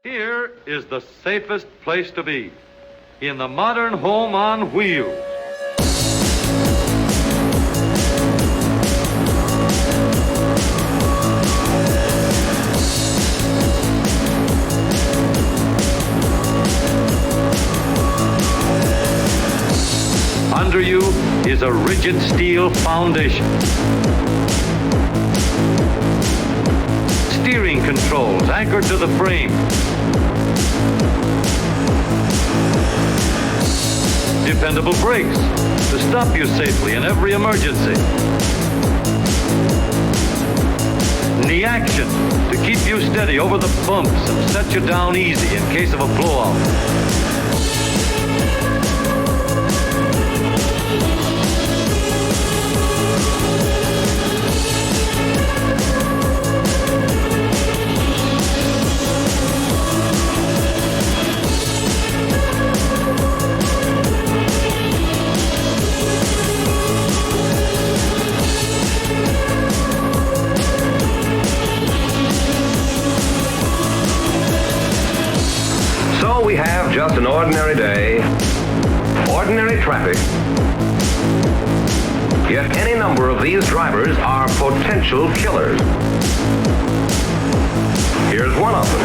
Here is the safest place to be, in the modern home on wheels. Under you is a rigid steel foundation. Steering controls anchored to the frame. Dependable brakes to stop you safely in every emergency. Knee action to keep you steady over the bumps and set you down easy in case of a blowout. We have just an ordinary day, ordinary traffic, yet any number of these drivers are potential killers. Here's one of them.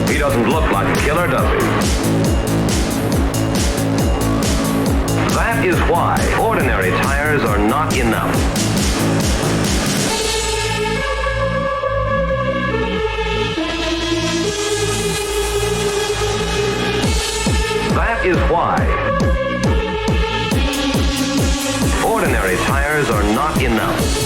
He doesn't look like a killer, does he? That is why ordinary tires are not enough. That is why ordinary tires are not enough.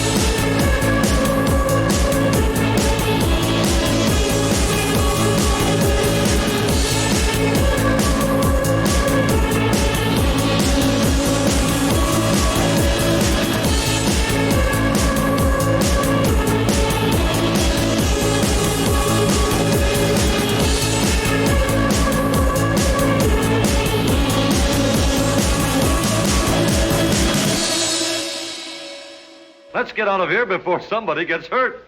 Let's get out of here before somebody gets hurt.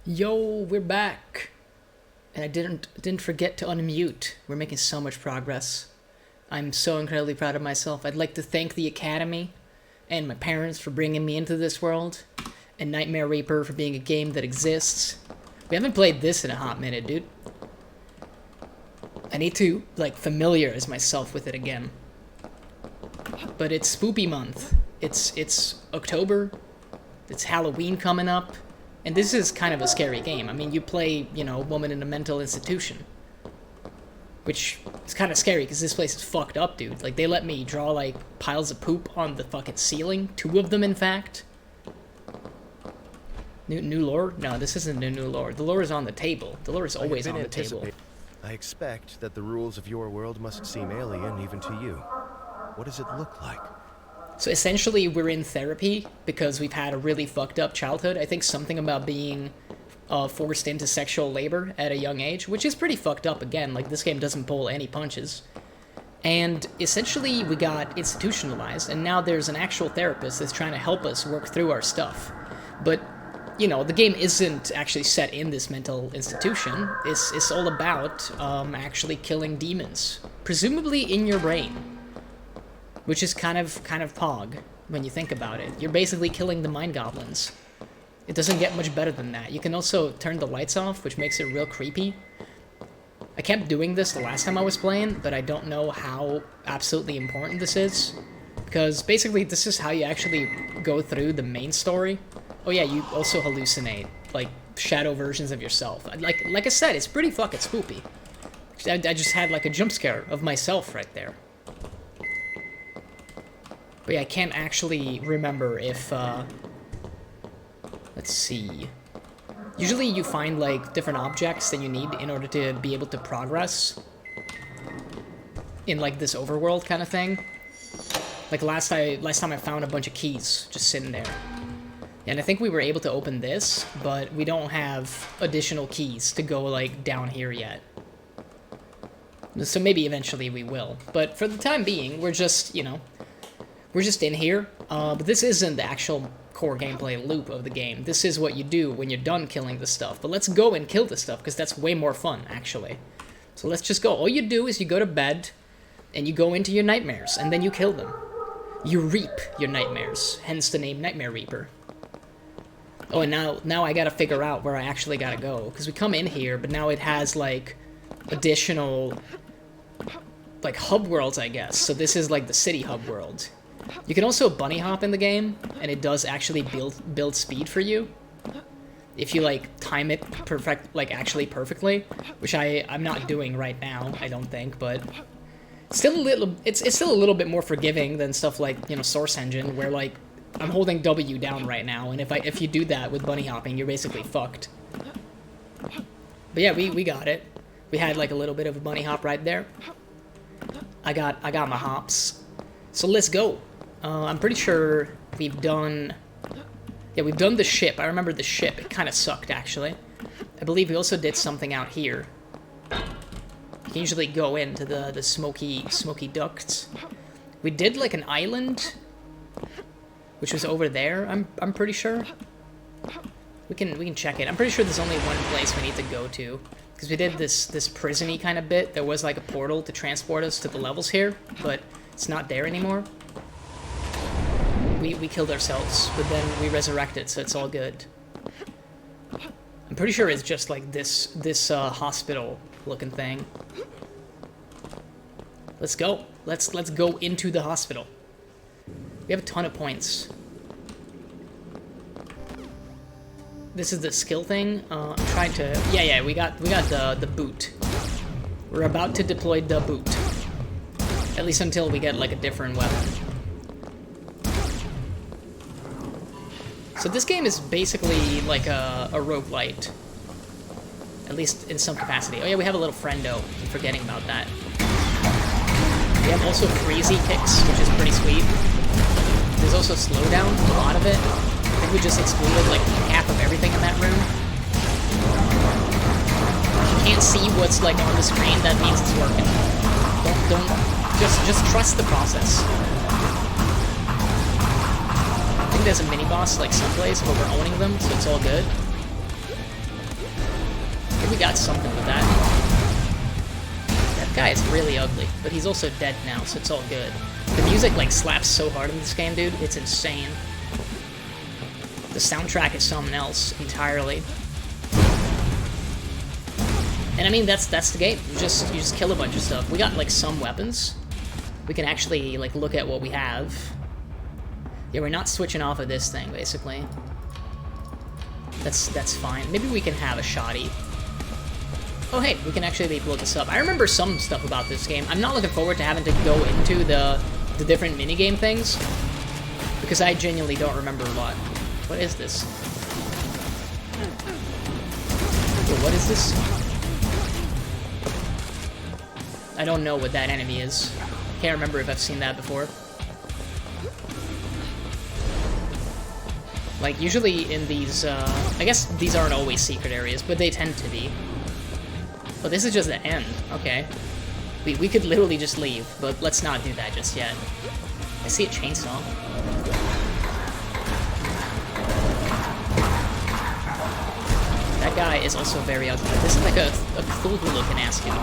Yo, we're back. And I didn't forget to unmute. We're making so much progress. I'm so incredibly proud of myself. I'd like to thank the Academy and my parents for bringing me into this world, and Nightmare Reaper for being a game that exists. We haven't played this in a hot minute, dude. I need to, like, familiarize myself with it again. But it's spoopy month. It's October. It's Halloween coming up. And this is kind of a scary game. I mean, you play, you know, a woman in a mental institution. Which is kind of scary, because this place is fucked up, dude. Like, they let me draw, like, piles of poop on the fucking ceiling. 2 of them, in fact. New lore? No, this isn't new lore. The lore is on the table. The lore is always on the table. I expect that the rules of your world must seem alien even to you. What does it look like? So essentially, we're in therapy because we've had a really fucked up childhood. I think something about being forced into sexual labor at a young age, which is pretty fucked up again. Like, this game doesn't pull any punches. And essentially, we got institutionalized, and now there's an actual therapist that's trying to help us work through our stuff. But, you know, the game isn't actually set in this mental institution. It's all about actually killing demons, presumably in your brain, which is kind of pog when you think about it. You're basically killing the mind goblins. It doesn't get much better than that. You can also turn the lights off, which makes it real creepy. I kept doing this the last time I was playing, but I don't know how absolutely important this is, because basically this is how you actually go through the main story. Oh yeah, you also hallucinate, like, shadow versions of yourself. Like I said, it's pretty fucking spoopy. I just had, like, a jump scare of myself right there. But yeah, I can't actually remember if, let's see. Usually you find, like, different objects that you need in order to be able to progress in, like, this overworld kind of thing. Like, last time I found a bunch of keys just sitting there. And I think we were able to open this, but we don't have additional keys to go, like, down here yet. So maybe eventually we will. But for the time being, we're just, you know, we're just in here. But this isn't the actual core gameplay loop of the game. This is what you do when you're done killing the stuff. But let's go and kill the stuff, because that's way more fun, actually. So let's just go. All you do is you go to bed, and you go into your nightmares, and then you kill them. You reap your nightmares, hence the name Nightmare Reaper. Oh, and now I gotta figure out where I actually gotta go, because we come in here, but now it has, like, additional, like, hub worlds, I guess. So this is, like, the city hub world. You can also bunny hop in the game, and it does actually build speed for you. If you, like, time it actually perfectly, which I'm not doing right now, I don't think, but it's still a little bit more forgiving than stuff like, you know, Source Engine, where, like, I'm holding W down right now, and if you do that with bunny hopping, you're basically fucked. But yeah, we got it. We had, like, a little bit of a bunny hop right there. I got my hops. So let's go. I'm pretty sure we've done... Yeah, we've done the ship. I remember the ship. It kind of sucked, actually. I believe we also did something out here. You can usually go into the smoky ducts. We did, like, an island, which was over there, I'm pretty sure. We can check it. I'm pretty sure there's only one place we need to go to, because we did this prison-y kind of bit. There was, like, a portal to transport us to the levels here, but it's not there anymore. We killed ourselves, but then we resurrected, so it's all good. I'm pretty sure it's just, like, this hospital-looking thing. Let's go. Let's go into the hospital. We have a ton of points. This is the skill thing. I'm trying to... Yeah, we got the boot. We're about to deploy the boot. At least until we get, like, a different weapon. So this game is basically like a roguelite. At least in some capacity. Oh yeah, we have a little friendo. I'm forgetting about that. We have also crazy kicks, which is pretty sweet. There's also slowdown, a lot of it. I think we just excluded like half of everything in that room. If you can't see what's like on the screen, that means it's working. Just trust the process. I think there's a mini-boss, like, someplace, but we're owning them, so it's all good. We got something with that. That guy is really ugly, but he's also dead now, so it's all good. The music, like, slaps so hard in this game, dude. It's insane. The soundtrack is something else entirely. And I mean, that's the game. You just kill a bunch of stuff. We got, like, some weapons. We can actually, like, look at what we have. Yeah, we're not switching off of this thing, basically. That's fine. Maybe we can have a shoddy. Oh, hey, we can actually blow this up. I remember some stuff about this game. I'm not looking forward to having to go into the different minigame things, because I genuinely don't remember a lot. What is this? Wait, what is this? I don't know what that enemy is. Can't remember if I've seen that before. Like, usually in these, I guess these aren't always secret areas, but they tend to be. But this is just the end. Okay. We could literally just leave, but let's not do that just yet. I see a chainsaw. That guy is also very ugly. This is like a Cthulhu-looking ass dude.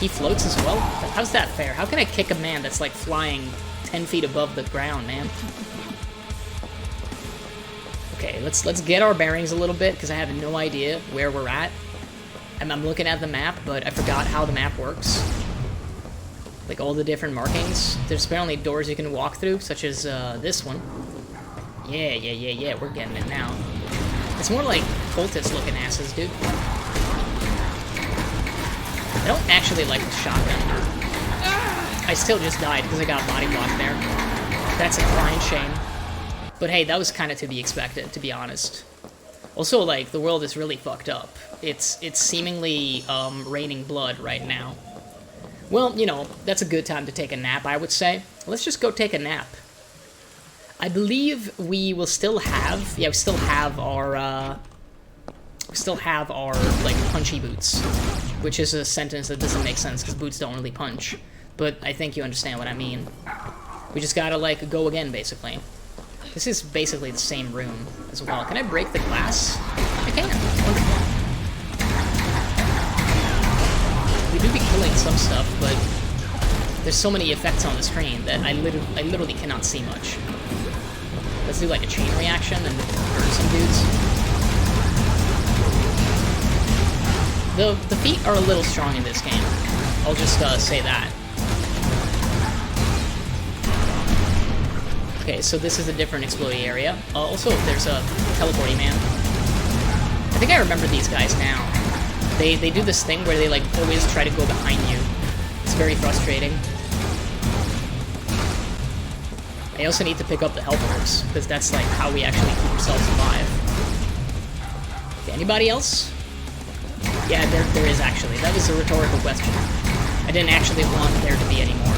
He floats as well? How's that fair? How can I kick a man that's like flying 10 feet above the ground, man? Okay, let's get our bearings a little bit, because I have no idea where we're at. I'm looking at the map, but I forgot how the map works. Like, all the different markings. There's apparently doors you can walk through, such as this one. Yeah, we're getting it now. It's more like cultist-looking asses, dude. I don't actually like the shotgun. I still just died because I got body blocked there. That's a crying shame. But hey, that was kind of to be expected, to be honest. Also, like, the world is really fucked up. It's seemingly raining blood right now. Well, you know, that's a good time to take a nap, I would say. Let's just go take a nap. I believe we will still have... Yeah, we still have our, like, punchy boots. Which is a sentence that doesn't make sense, because boots don't really punch. But I think you understand what I mean. We just gotta, like, go again, basically. This is basically the same room as well. Can I break the glass? I can. Wonderful. We do be killing some stuff, but there's so many effects on the screen that I literally cannot see much. Let's do like a chain reaction and burn some dudes. The feet are a little strong in this game. I'll just say that. Okay, so this is a different exploding area. Also, there's a teleporting man. I think I remember these guys now. They do this thing where they, like, always try to go behind you. It's very frustrating. I also need to pick up the health orbs, because that's, like, how we actually keep ourselves alive. Okay, anybody else? Yeah, there is actually. That was a rhetorical question. I didn't actually want there to be any more.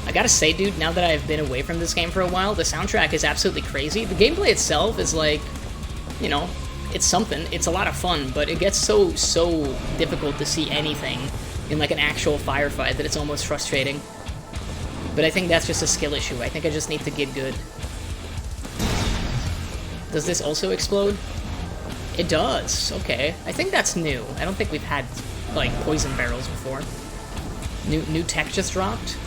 I gotta say, dude, now that I've been away from this game for a while, the soundtrack is absolutely crazy. The gameplay itself is like, you know, it's something. It's a lot of fun, but it gets so difficult to see anything in like an actual firefight that it's almost frustrating. But I think that's just a skill issue. I think I just need to get good. Does this also explode? It does. Okay. I think that's new. I don't think we've had, like, poison barrels before. New tech just dropped.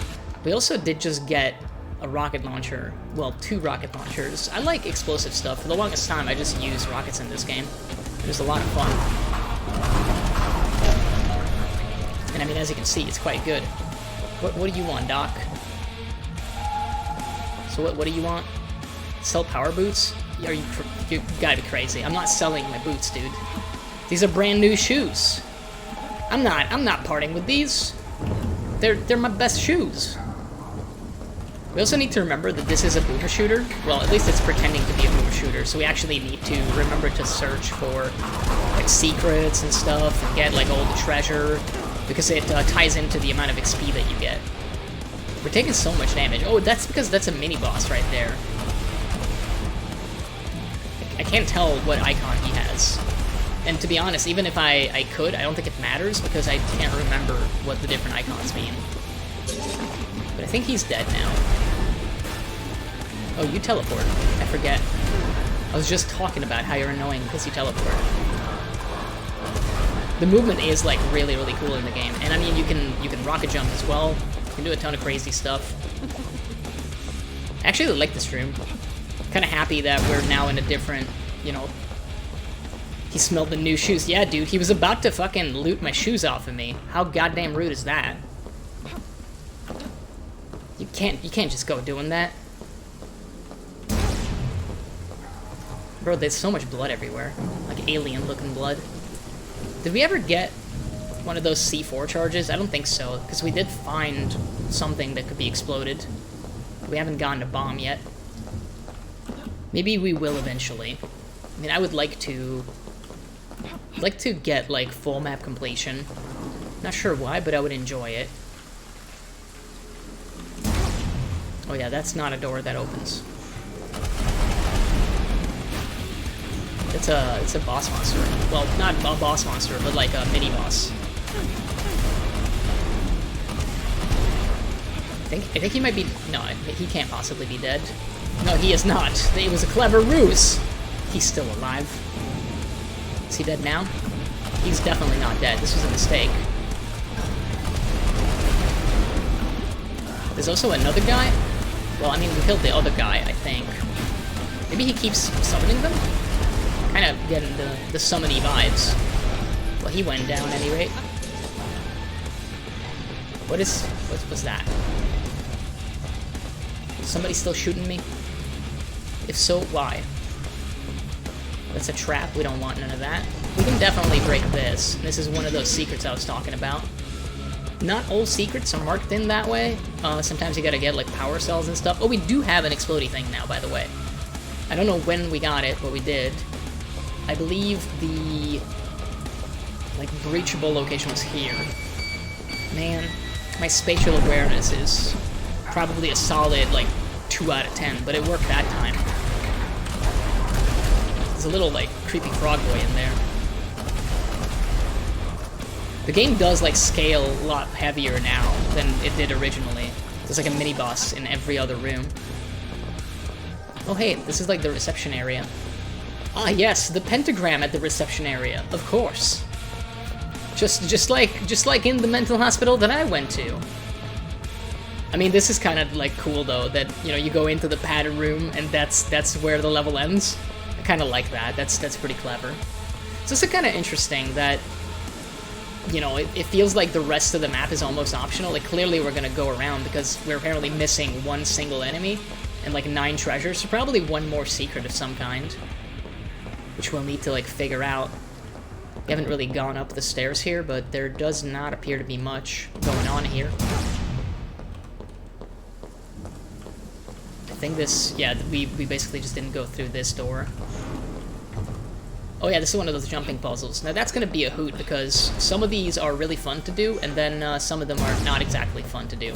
We also did just get a rocket launcher. Well, 2 rocket launchers. I like explosive stuff. For the longest time, I just used rockets in this game. It was a lot of fun. And I mean, as you can see, it's quite good. What do you want, Doc? So what do you want? Sell power boots? You gotta be crazy. I'm not selling my boots, dude. These are brand new shoes. I'm not parting with these. They're my best shoes. We also need to remember that this is a boomer shooter. Well, at least it's pretending to be a boomer shooter, so we actually need to remember to search for, like, secrets and stuff, and get, like, all the treasure, because it ties into the amount of XP that you get. We're taking so much damage. Oh, that's because that's a mini-boss right there. I can't tell what icon he has. And to be honest, even if I could, I don't think it matters, because I can't remember what the different icons mean. But I think he's dead now. Oh, you teleport. I forget. I was just talking about how you're annoying because you teleport. The movement is like really, really cool in the game, and I mean you can rocket jump as well. You can do a ton of crazy stuff. I actually like this room. Kind of happy that we're now in a different, you know. He smelled the new shoes. Yeah, dude, he was about to fucking loot my shoes off of me. How goddamn rude is that? You can't just go doing that. Bro, there's so much blood everywhere. Like alien-looking blood. Did we ever get one of those C4 charges? I don't think so, because we did find something that could be exploded. We haven't gotten a bomb yet. Maybe we will eventually. I mean, I would like to get, like, full map completion. Not sure why, but I would enjoy it. Oh yeah, that's not a door that opens. It's a boss monster. Well, not a boss monster, but like a mini boss. I think he might be. No, he can't possibly be dead. No, he is not. It was a clever ruse. He's still alive. Is he dead now? He's definitely not dead. This was a mistake. There's also another guy. Well, I mean, we killed the other guy, I think. Maybe he keeps summoning them? Kind of getting the summony vibes. Well, he went down at any rate. What was that? Is somebody still shooting me? If so, why? That's a trap. We don't want none of that. We can definitely break this. This is one of those secrets I was talking about. Not all secrets are marked in that way. Sometimes you gotta get, like, power cells and stuff. Oh, we do have an explodey thing now, by the way. I don't know when we got it, but we did. I believe the, like, breachable location was here. Man, my spatial awareness is probably a solid, like, 2 out of 10, but it worked that time. There's a little, like, creepy frog boy in there. The game does, like, scale a lot heavier now than it did originally. There's, like, a mini-boss in every other room. Oh, hey, this is, like, the reception area. Ah, yes, the pentagram at the reception area, of course. Just like in the mental hospital that I went to. I mean, this is kind of, like, cool, though, that, you know, you go into the padded room, and that's where the level ends. I kind of like that. That's pretty clever. So it's kind of interesting that, you know, it feels like the rest of the map is almost optional. Like, clearly we're gonna go around because we're apparently missing one single enemy and, like, 9 treasures, so probably one more secret of some kind, which we'll need to, like, figure out. We haven't really gone up the stairs here, but there does not appear to be much going on here. I think this, yeah, we basically just didn't go through this door. Oh yeah, this is one of those jumping puzzles. Now that's going to be a hoot, because some of these are really fun to do, and then some of them are not exactly fun to do.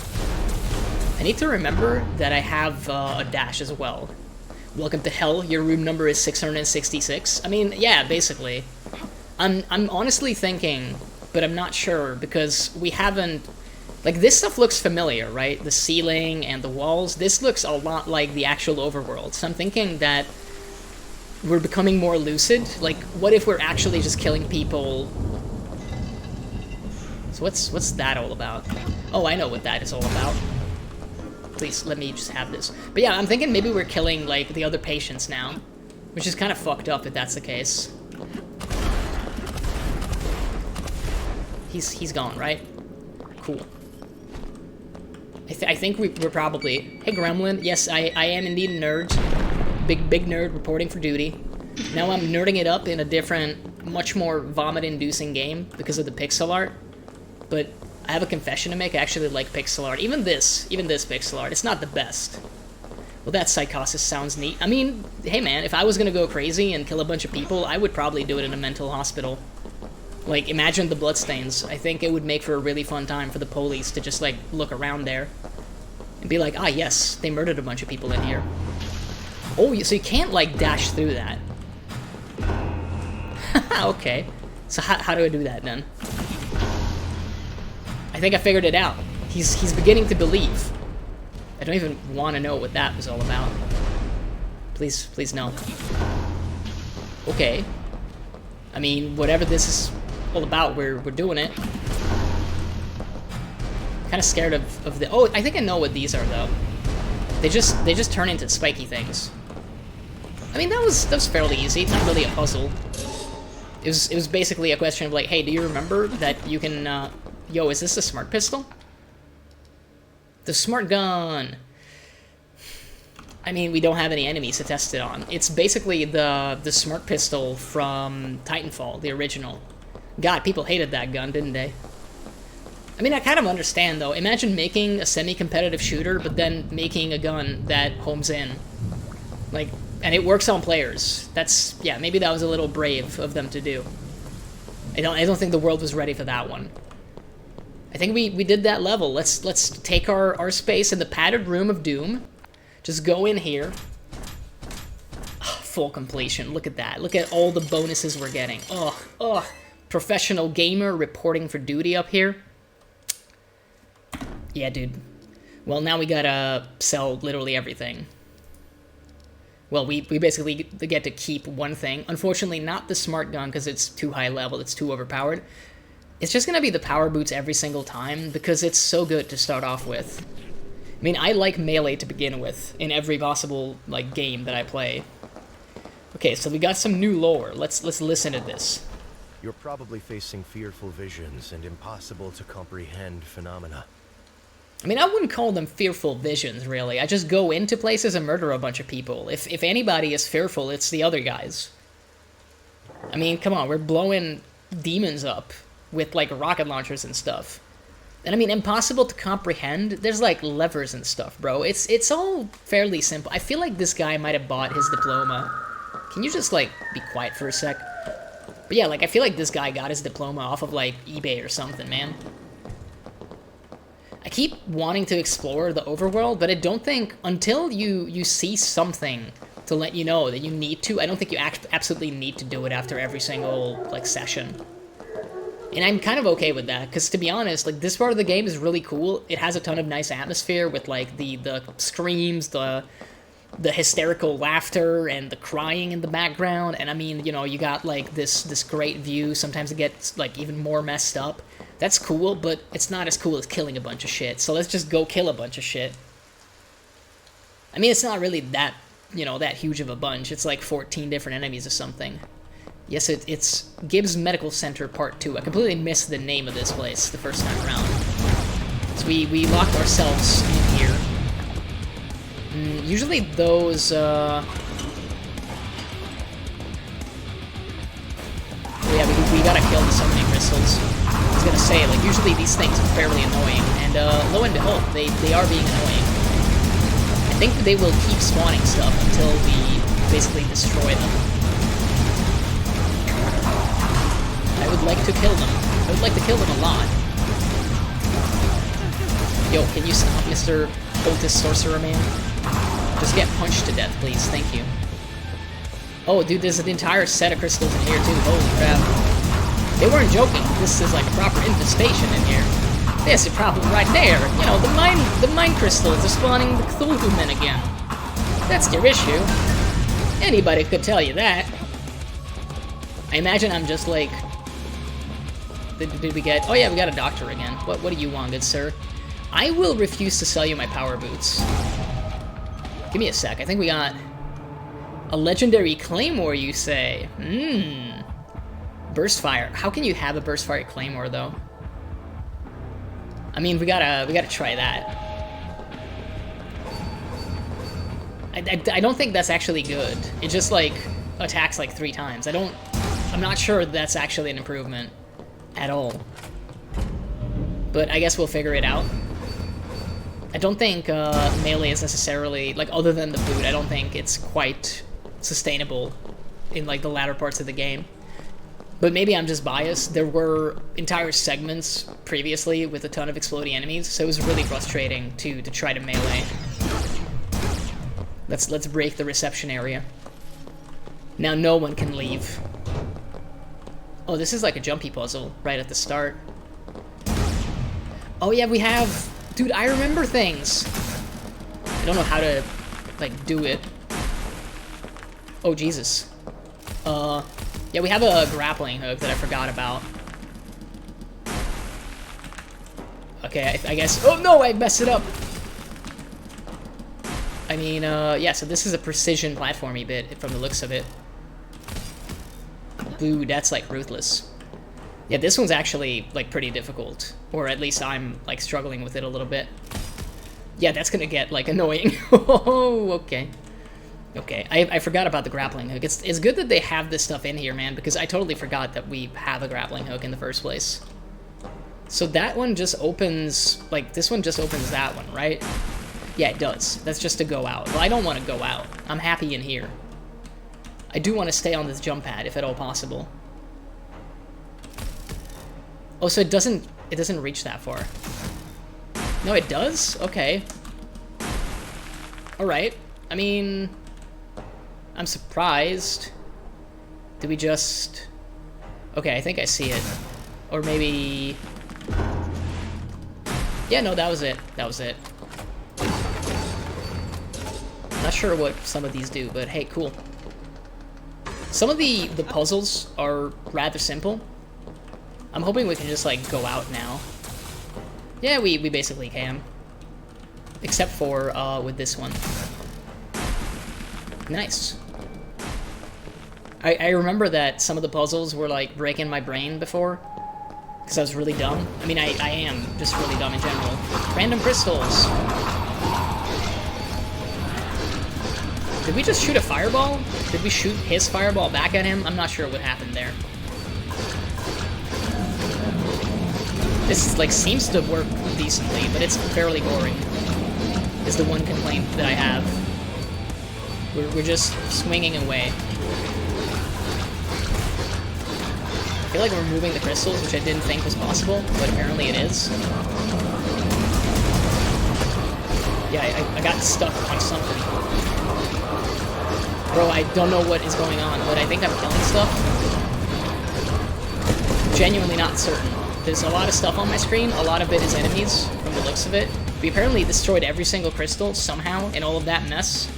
I need to remember that I have a dash as well. Welcome to hell, your room number is 666. I mean, yeah, basically. I'm honestly thinking, but I'm not sure, because we haven't... Like, this stuff looks familiar, right? The ceiling and the walls. This looks a lot like the actual overworld. So I'm thinking that we're becoming more lucid. Like, what if we're actually just killing people? So what's that all about? Oh, I know what that is all about. Please, let me just have this. But yeah, I'm thinking maybe we're killing, like, the other patients now. Which is kind of fucked up if that's the case. He's gone, right? Cool. I think we're probably... Hey, Gremlin. Yes, I am indeed a nerd. Big nerd reporting for duty. Now I'm nerding it up in a different, much more vomit-inducing game because of the pixel art. But I have a confession to make. I actually like pixel art. Even this pixel art. It's not the best. Well, that psychosis sounds neat. I mean, hey man, if I was gonna go crazy and kill a bunch of people, I would probably do it in a mental hospital. Like, imagine the bloodstains. I think it would make for a really fun time for the police to just, like, look around there and be like, ah, yes, they murdered a bunch of people in here. Oh, so you can't, like, dash through that. Okay. So how do I do that, then? I think I figured it out. He's beginning to believe. I don't even want to know what that was all about. Please, please, no. Okay. I mean, whatever this is all about, we're doing it. Kind of scared of the... Oh, I think I know what these are, though. They just turn into spiky things. I mean, that was fairly easy. Not really a puzzle. It was basically a question of like, hey, do you remember that you can... Yo, is this a smart pistol? The smart gun! I mean, we don't have any enemies to test it on. It's basically the smart pistol from Titanfall, the original. God, people hated that gun, didn't they? I mean, I kind of understand, though. Imagine making a semi-competitive shooter, but then making a gun that homes in. Like, and it works on players. That's, yeah, maybe that was a little brave of them to do. I don't think the world was ready for that one. I think we did that level. Let's take our space in the padded room of Doom. Just go in here. Oh, full completion. Look at that. Look at all the bonuses we're getting. Ugh. Professional gamer reporting for duty up here. Yeah, dude. Well, now we gotta sell literally everything. Well, we basically get to keep one thing. Unfortunately, not the smart gun, because it's too high level. It's too overpowered. It's just gonna be the power boots every single time, because it's so good to start off with. I mean, I like melee to begin with, in every possible, like, game that I play. Okay, so we got some new lore. Let's listen to this. You're probably facing fearful visions and impossible to comprehend phenomena. I mean, I wouldn't call them fearful visions, really. I just go into places and murder a bunch of people. If anybody is fearful, it's the other guys. I mean, come on, we're blowing demons up with, like, rocket launchers and stuff. And I mean, impossible to comprehend, there's, like, levers and stuff, bro. It's all fairly simple. I feel like this guy might have bought his diploma. Can you just, like, be quiet for a sec? But yeah, like, I feel like this guy got his diploma off of, like, eBay or something, man. I keep wanting to explore the overworld, but I don't think, until you see something to let you know that you need to, I don't think you absolutely need to do it after every single, like, session. And I'm kind of okay with that, because to be honest, like, this part of the game is really cool. It has a ton of nice atmosphere with, like, the screams, the hysterical laughter, and the crying in the background. And I mean, you know, you got, like, this great view. Sometimes it gets, like, even more messed up. That's cool, but it's not as cool as killing a bunch of shit. So let's just go kill a bunch of shit. I mean, it's not really that, you know, that huge of a bunch. It's like 14 different enemies or something. Yes, it's Gibbs Medical Center Part 2. I completely missed the name of this place the first time around. So we locked ourselves in here. Usually those, yeah, we gotta kill the summoning crystals. I was gonna say, like, usually these things are fairly annoying, and lo and behold, they are being annoying. I think they will keep spawning stuff until we basically destroy them. I would like to kill them. I would like to kill them a lot. Yo, can you stop, Mr. Cultist Sorcerer Man? Just get punched to death, please. Thank you. Oh, dude, there's an entire set of crystals in here, too. Holy crap. They weren't joking. This is like a proper infestation in here. There's a problem right there. You know, the mine crystals are spawning the Cthulhu men again. That's their issue. Anybody could tell you that. I imagine I'm just like... Did we get... Oh yeah, we got a doctor again. What do you want, good sir? I will refuse to sell you my power boots. Give me a sec. I think we got... A legendary claymore, you say? Burst fire. How can you have a burst fire claymore, though? I mean, we gotta try that. I don't think that's actually good. It just, like, attacks, like, 3 times. I'm not sure that's actually an improvement at all. But I guess we'll figure it out. I don't think melee is necessarily, like, other than the boot, I don't think it's quite sustainable in, like, the latter parts of the game. But maybe I'm just biased. There were entire segments previously with a ton of exploding enemies, so it was really frustrating to try to melee. Let's break the reception area. Now no one can leave. Oh, this is like a jumpy puzzle right at the start. Oh yeah, we have... Dude, I remember things. I don't know how to, like, do it. Oh, Jesus. Yeah, we have a grappling hook that I forgot about. Okay, I guess... Oh, no, I messed it up! I mean, yeah, so this is a precision platformy bit from the looks of it. Boo, that's, like, ruthless. Yeah, this one's actually, like, pretty difficult. Or at least I'm, like, struggling with it a little bit. Yeah, that's gonna get, like, annoying. Oh, okay. Okay, I forgot about the grappling hook. It's good that they have this stuff in here, man, because I totally forgot that we have a grappling hook in the first place. So that one just opens, like, this one just opens that one, right? Yeah, it does. That's just to go out. Well, I don't want to go out. I'm happy in here. I do want to stay on this jump pad, if at all possible. Oh, so it doesn't reach that far. No, it does? Okay. Alright. I mean... I'm surprised. Did we just... Okay, I think I see it. Or maybe... Yeah, no, that was it. That was it. Not sure what some of these do, but hey, cool. Some of the puzzles are rather simple. I'm hoping we can just, like, go out now. Yeah, we basically can. Except for, with this one. Nice. I remember that some of the puzzles were, like, breaking my brain before. Because I was really dumb. I mean, I am just really dumb in general. Random crystals. Did we just shoot a fireball? Did we shoot his fireball back at him? I'm not sure what happened there. This, like, seems to work decently, but it's fairly boring. Is the one complaint that I have. We're just swinging away. I feel like we're moving the crystals, which I didn't think was possible, but apparently it is. Yeah, I got stuck on something. Bro, I don't know what is going on, but I think I'm killing stuff. Genuinely not certain. There's a lot of stuff on my screen, a lot of it is enemies, from the looks of it. We apparently destroyed every single crystal, somehow, in all of that mess.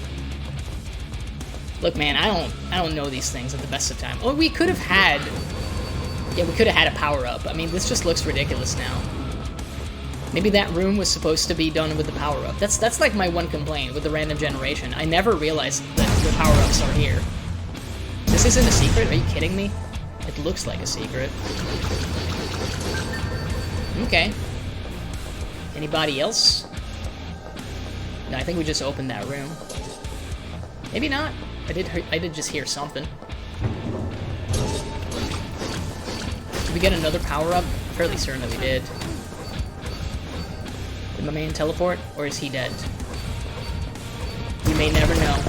Look, man, I don't know these things at the best of time. Oh, we could have had... Yeah, we could have had a power-up. I mean, this just looks ridiculous now. Maybe that room was supposed to be done with the power-up. That's like my one complaint with the random generation. I never realized that the power-ups are here. This isn't a secret? Are you kidding me? It looks like a secret. Okay. Anybody else? No, I think we just opened that room. Maybe not. I did just hear something. Did we get another power-up? I'm fairly certain that we did. Did my man teleport, or is he dead? We may never know.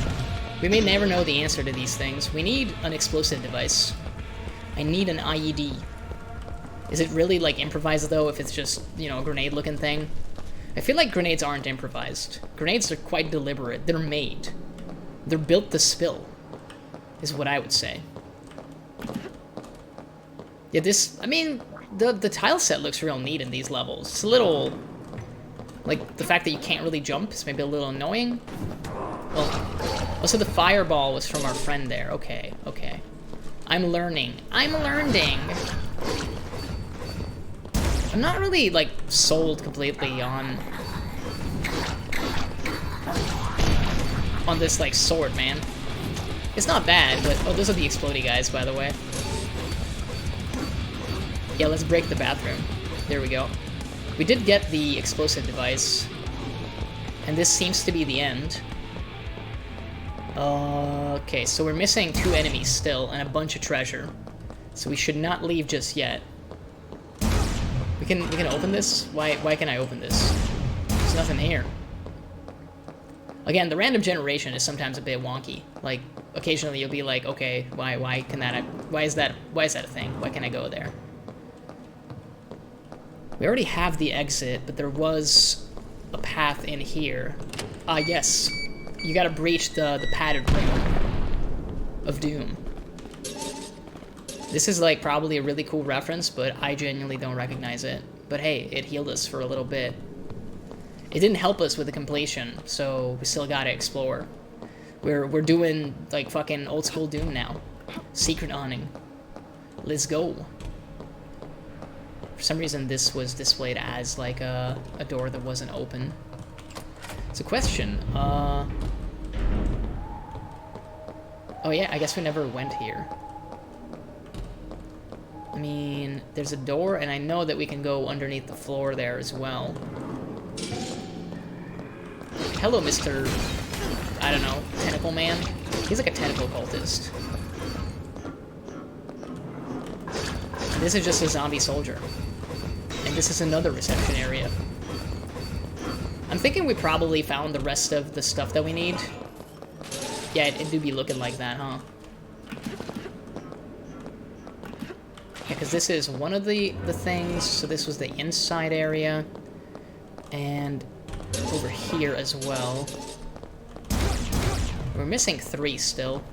We may never know the answer to these things. We need an explosive device. I need an IED. Is it really, like, improvised, though, if it's just, you know, a grenade-looking thing? I feel like grenades aren't improvised. Grenades are quite deliberate. They're made. They're built to spill, is what I would say. Yeah, this... I mean, the tile set looks real neat in these levels. It's a little... Like, the fact that you can't really jump is maybe a little annoying. Well, also the fireball was from our friend there. Okay, okay. I'm learning. I'm learning! I'm not really, like, sold completely on this, like, sword, man. It's not bad, but... Oh, those are the explodey guys, by the way. Yeah, let's break the bathroom. There we go. We did get the explosive device. And this seems to be the end. Okay, so we're missing 2 enemies still, and a bunch of treasure. So we should not leave just yet. We can open this? Why can I open this? There's nothing here. Again, the random generation is sometimes a bit wonky. Like, occasionally you'll be like, okay, why is that a thing? Why can't I go there? We already have the exit, but there was a path in here. Ah, yes. You gotta breach the padded ring of doom. This is, like, probably a really cool reference, but I genuinely don't recognize it. But hey, it healed us for a little bit. It didn't help us with the completion, so we still gotta explore. We're doing like fucking old school Doom now. Secret awning. Let's go. For some reason, this was displayed as like a door that wasn't open. It's a question. Oh yeah, I guess we never went here. I mean, there's a door, and I know that we can go underneath the floor there as well. Hello, Mr. I don't know, Tentacle Man? He's like a tentacle cultist. And this is just a zombie soldier. And this is another reception area. I'm thinking we probably found the rest of the stuff that we need. Yeah, it do be looking like that, huh? Yeah, because this is one of the things. So this was the inside area. And over here as well. We're missing 3 still.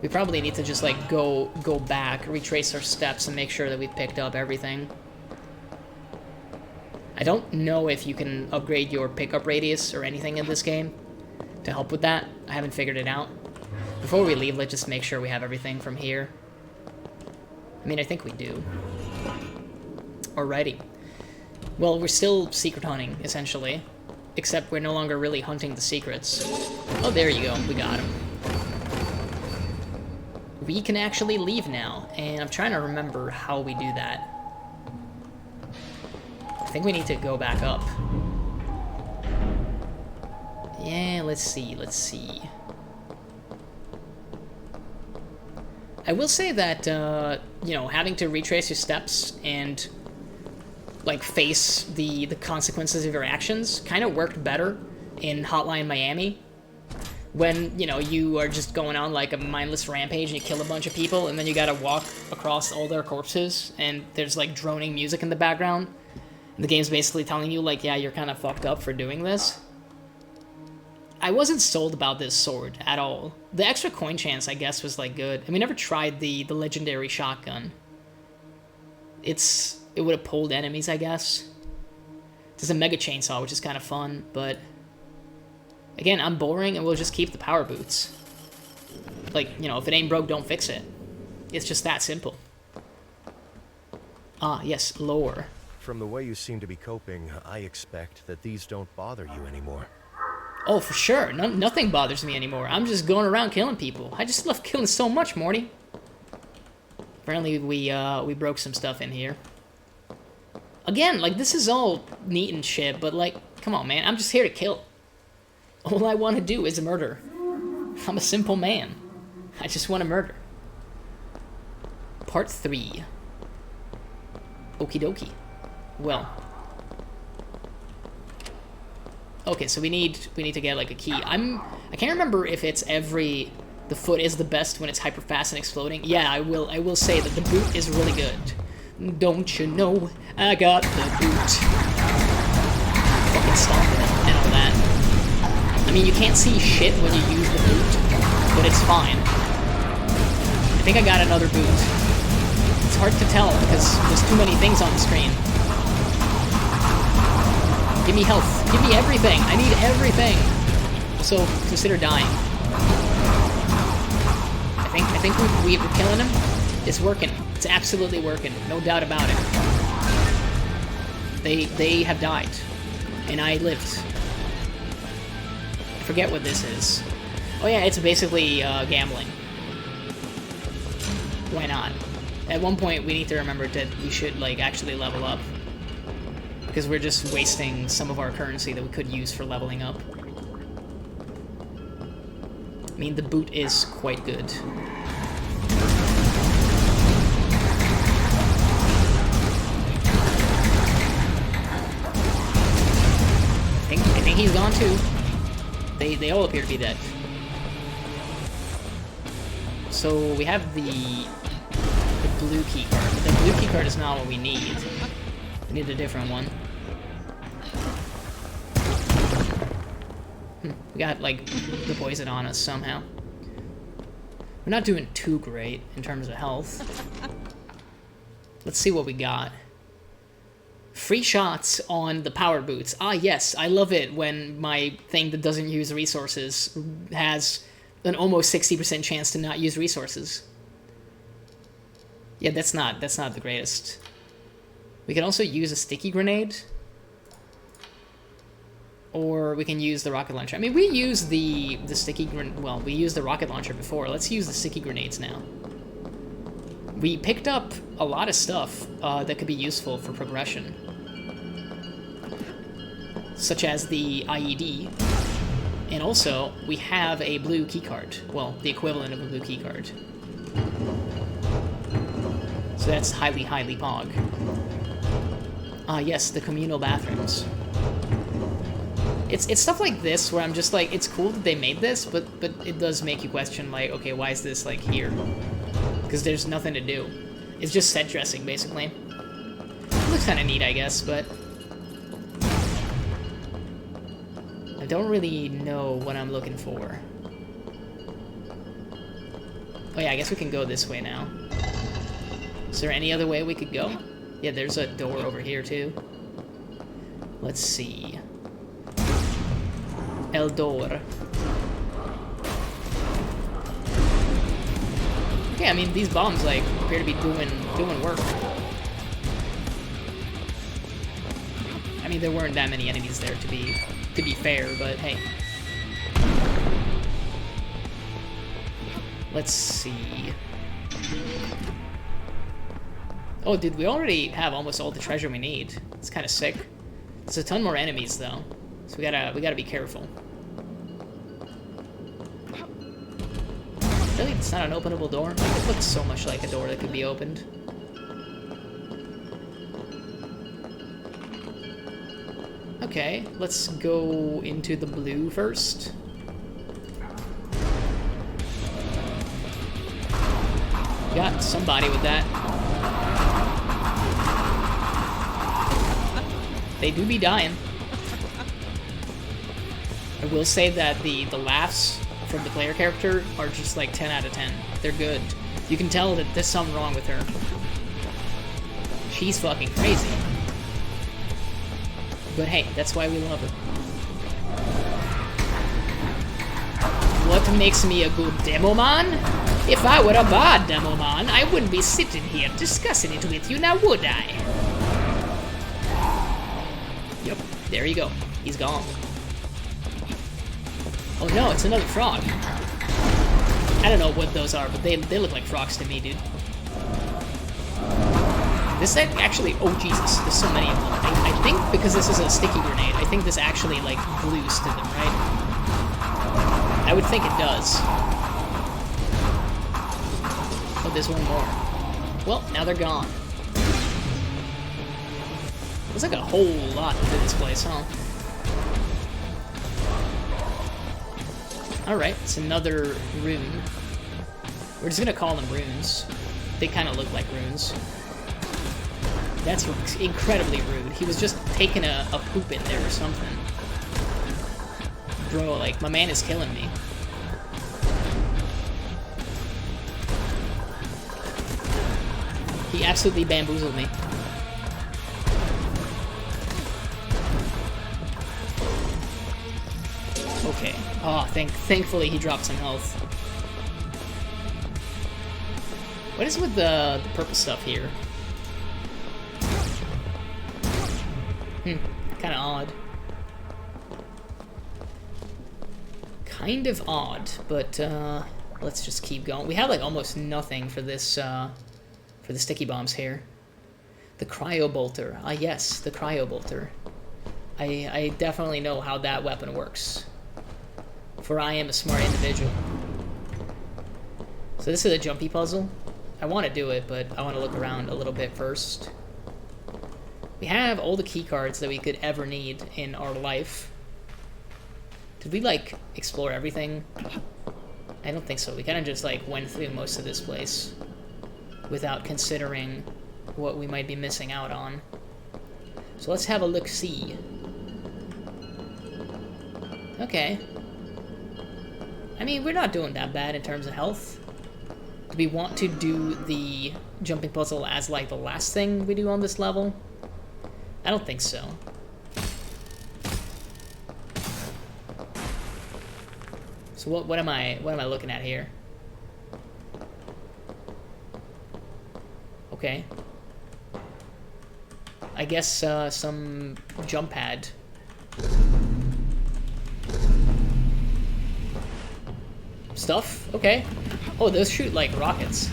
We probably need to just, like, go back, retrace our steps, and make sure that we picked up everything. I don't know if you can upgrade your pickup radius or anything in this game to help with that. I haven't figured it out. Before we leave, let's just make sure we have everything from here. I mean, I think we do. Alrighty. Well, we're still secret hunting, essentially. Except we're no longer really hunting the secrets. Oh, there you go. We got him. We can actually leave now, and I'm trying to remember how we do that. I think we need to go back up. Yeah, let's see, let's see. I will say that, you know, having to retrace your steps and, like, face the consequences of your actions kind of worked better in Hotline Miami. When, you know, you are just going on, like, a mindless rampage and you kill a bunch of people, and then you gotta walk across all their corpses, and there's, like, droning music in the background. And the game's basically telling you, like, yeah, you're kind of fucked up for doing this. I wasn't sold about this sword at all. The extra coin chance, I guess, was, like, good. And we never tried the legendary shotgun. It would have pulled enemies, I guess. There's a mega chainsaw, which is kind of fun, but... Again, I'm boring, and we'll just keep the power boots. Like, you know, if it ain't broke, don't fix it. It's just that simple. Ah, yes, lore. From the way you seem to be coping, I expect that these don't bother you anymore. Oh, for sure. Nothing bothers me anymore. I'm just going around killing people. I just love killing so much, Morty. Apparently, we broke some stuff in here. Again, like, this is all neat and shit, but, like, come on, man. I'm just here to kill. All I want to do is murder. I'm a simple man. I just want to murder. Part 3. Okie dokie. Well. Okay, so we need to get, like, a key. I can't remember if it's the foot is the best when it's hyper fast and exploding. Yeah, I will say that the boot is really good. Don't you know I got the boot? Fucking stomping it and all that. I mean, you can't see shit when you use the boot, but it's fine. I think I got another boot. It's hard to tell because there's too many things on the screen. Give me health. Give me everything. I need everything. So consider dying. I think we're killing him. It's working. It's absolutely working. No doubt about it. They have died, and I lived. I forget what this is. Oh yeah, it's basically gambling. Why not? At one point, we need to remember that we should, like, actually level up. Because we're just wasting some of our currency that we could use for leveling up. I mean, the boot is quite good. I think he's gone too. They all appear to be dead. So we have the blue key card, but the blue key card is not what we need. We need a different one. We got, like, the poison on us somehow. We're not doing too great in terms of health. Let's see what we got. Free shots on the power boots. Ah, yes, I love it when my thing that doesn't use resources has an almost 60% chance to not use resources. Yeah, that's not the greatest. We can also use a sticky grenade. Or we can use the rocket launcher. I mean, we used the sticky grenade. Well, we used the rocket launcher before. Let's use the sticky grenades now. We picked up a lot of stuff that could be useful for progression. Such as the IED. And also, we have a blue keycard. Well, the equivalent of a blue keycard. So that's highly, highly pog. Ah, yes, the communal bathrooms. It's stuff like this where I'm just like, it's cool that they made this, but it does make you question, like, okay, why is this, like, here? Because there's nothing to do. It's just set dressing, basically. It looks kind of neat, I guess, but I don't really know what I'm looking for. Oh yeah, I guess we can go this way now. Is there any other way we could go? Yeah, there's a door over here, too. Let's see. El door. Okay, I mean, these bombs, like, appear to be doing work. I mean, there weren't that many enemies there, to be fair, but hey. Let's see. Oh, dude, we already have almost all the treasure we need. It's kind of sick. There's a ton more enemies, though, so we gotta be careful. Really? It's not an openable door? Like, it looks so much like a door that could be opened. Okay, let's go into the blue first. Got somebody with that. They do be dying. I will say that the laughs from the player character are just like 10 out of 10. They're good. You can tell that there's something wrong with her. She's fucking crazy. But hey, that's why we love her. What makes me a good demo man? If I were a bad demo man, I wouldn't be sitting here discussing it with you, now would I? Yep, there you go. He's gone. Oh no, it's another frog. I don't know what those are, but they look like frogs to me, dude. This actually, oh Jesus, there's so many of them. I think because this is a sticky grenade, I think this actually, like, glues to them, right? I would think it does. Oh, there's one more. Well, now they're gone. There's like a whole lot to this place, huh? Alright, it's another rune. We're just gonna call them runes. They kind of look like runes. That's incredibly rude. He was just taking a poop in there or something. Bro, like, my man is killing me. He absolutely bamboozled me. Okay. Oh, thankfully he dropped some health. What is with the purple stuff here? Kind of odd. Kind of odd, but let's just keep going. We have like almost nothing for this for the sticky bombs here. The cryo bolter. Ah, yes, the cryo bolter. I definitely know how that weapon works. For I am a smart individual. So this is a jumpy puzzle. I want to do it, but I want to look around a little bit first. We have all the key cards that we could ever need in our life. Did we, like, explore everything? I don't think so. We kind of just, like, went through most of this place without considering what we might be missing out on. So let's have a look-see. Okay. I mean, we're not doing that bad in terms of health. Do we want to do the jumping puzzle as, like, the last thing we do on this level? I don't think so. So what am I looking at here? Okay. I guess some jump pad. Stuff? Okay. Oh, those shoot like rockets.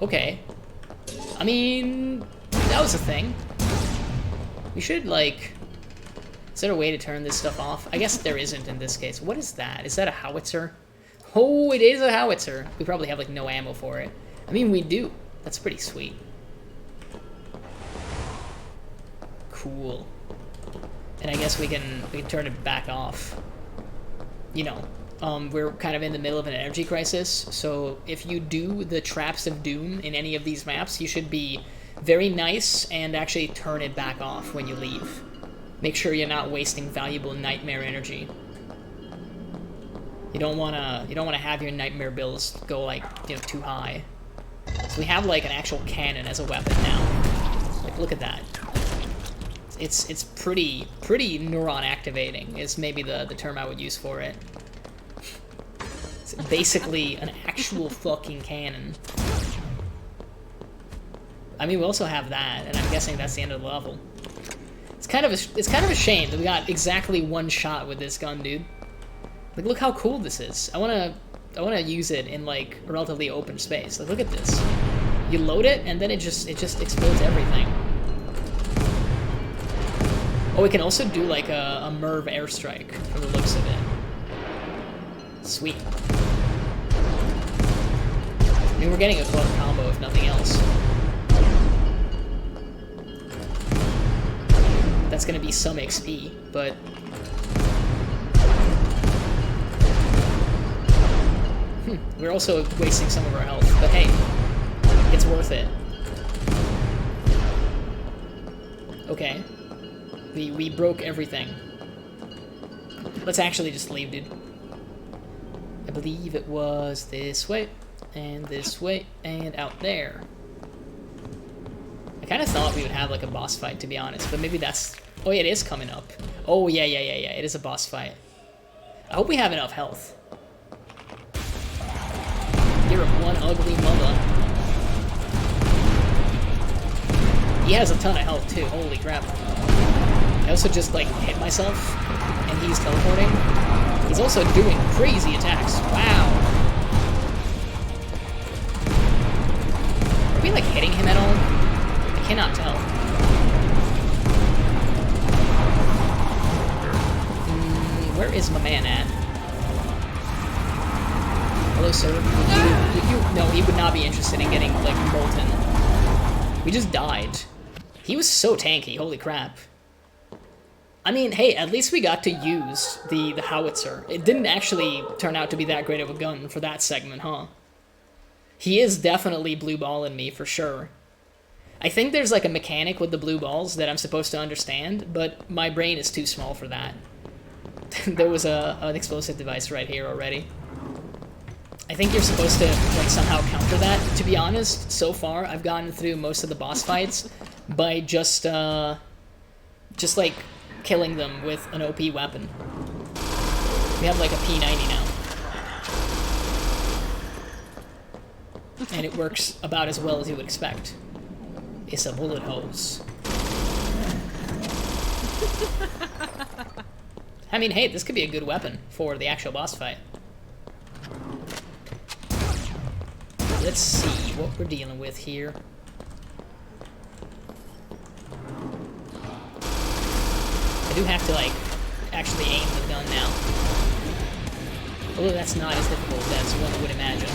Okay. I mean, that was a thing. We should like... Is there a way to turn this stuff off? I guess there isn't in this case. What is that? Is that a howitzer? Oh, it is a howitzer. We probably have like no ammo for it. I mean, we do. That's pretty sweet. Cool. And I guess we can turn it back off. You know, we're kind of in the middle of an energy crisis, so if you do the Traps of Doom in any of these maps, you should be very nice and actually turn it back off when you leave. Make sure you're not wasting valuable nightmare energy. You don't wanna have your nightmare bills go like, you know, too high. So we have like an actual cannon as a weapon now. Like, look at that. It's pretty neuron activating is maybe the term I would use for it. It's basically an actual fucking cannon. I mean, we also have that, and I'm guessing that's the end of the level. It's kind of a shame that we got exactly one shot with this gun, dude. Like, look how cool this is. I wanna use it in like a relatively open space. Like, look at this. You load it, and then it just explodes everything. Oh, we can also do like a Merv airstrike from the looks of it. Sweet. I mean, we're getting a clever combo if nothing else. That's gonna be some XP, but... we're also wasting some of our health, but hey, it's worth it. Okay. We broke everything. Let's actually just leave, dude. I believe it was this way, and out there. I kind of thought we would have like a boss fight, to be honest, but maybe that's... Oh yeah, it is coming up. Oh yeah, it is a boss fight. I hope we have enough health. You're one ugly mother. He has a ton of health too, holy crap. I also just like hit myself, and he's teleporting. He's also doing crazy attacks. Wow. Are we like hitting him at all? I cannot tell. Where is my man at? Hello, sir. No, he would not be interested in getting like molten. We just died. He was so tanky, holy crap. I mean, hey, at least we got to use the howitzer. It didn't actually turn out to be that great of a gun for that segment, huh? He is definitely blue balling me, for sure. I think there's like a mechanic with the blue balls that I'm supposed to understand, but my brain is too small for that. There was an explosive device right here already. I think you're supposed to like somehow counter that. To be honest, so far I've gotten through most of the boss fights by just like killing them with an OP weapon. We have like a P90 now. And it works about as well as you would expect. It's a bullet hose. I mean, hey, this could be a good weapon for the actual boss fight. Let's see what we're dealing with here. I do have to, like, actually aim the gun now. Although that's not as difficult as one would imagine.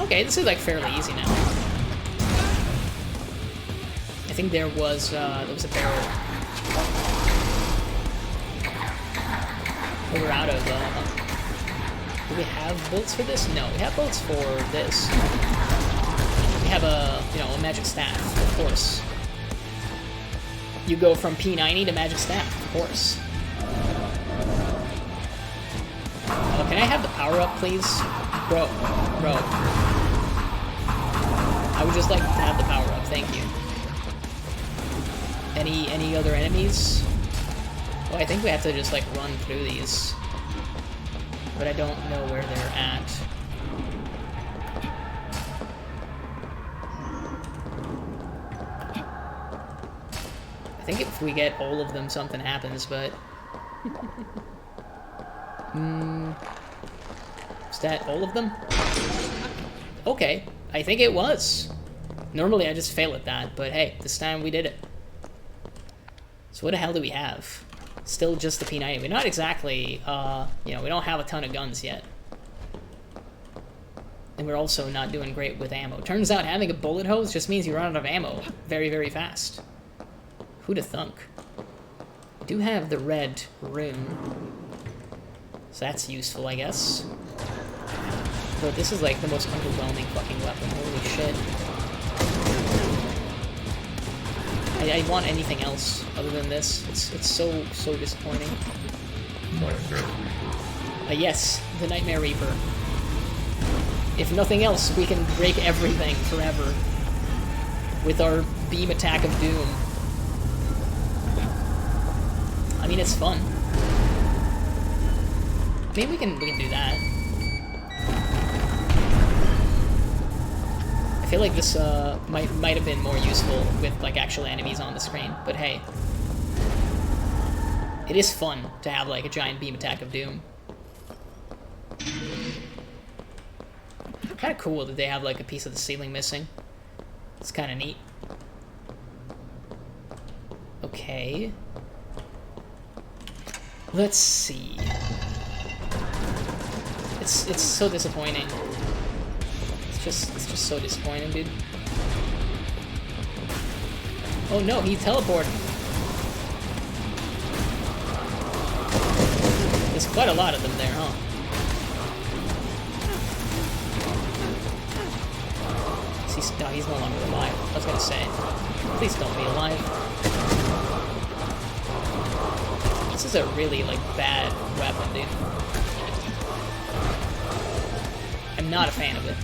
Okay, this is, like, fairly easy now. I think there was a barrel. Oh, we're out of, do we have bolts for this? No, we have bolts for this. We have a magic staff, of course. You go from P90 to magic staff, of course. Can I have the power up, please? Bro. I would just like to have the power up, thank you. Any other enemies? Oh, I think we have to just like run through these. But I don't know where they're at. I think if we get all of them, something happens, but... Is that all of them? Okay, I think it was. Normally I just fail at that, but hey, this time we did it. So what the hell do we have? Still just the P90. We're not exactly, you know, we don't have a ton of guns yet. And we're also not doing great with ammo. Turns out having a bullet hose just means you run out of ammo very, very fast. Who'da thunk? We do have the red rune. So that's useful, I guess. But this is like the most underwhelming fucking weapon. Holy shit. I want anything else other than this. It's so disappointing. Yes, the Nightmare Reaper. If nothing else, we can break everything forever with our beam attack of doom. I mean, it's fun. I mean, we can do that. I feel like this might have been more useful with like actual enemies on the screen, but hey, it is fun to have like a giant beam attack of doom. Kind of cool that they have like a piece of the ceiling missing. It's kind of neat. Okay. Let's see. It's so disappointing. It's just so disappointing, dude. Oh no, he teleported. There's quite a lot of them there, huh? No, he's no longer alive. I was gonna say, please don't be alive. This is a really like bad weapon, dude. I'm not a fan of it.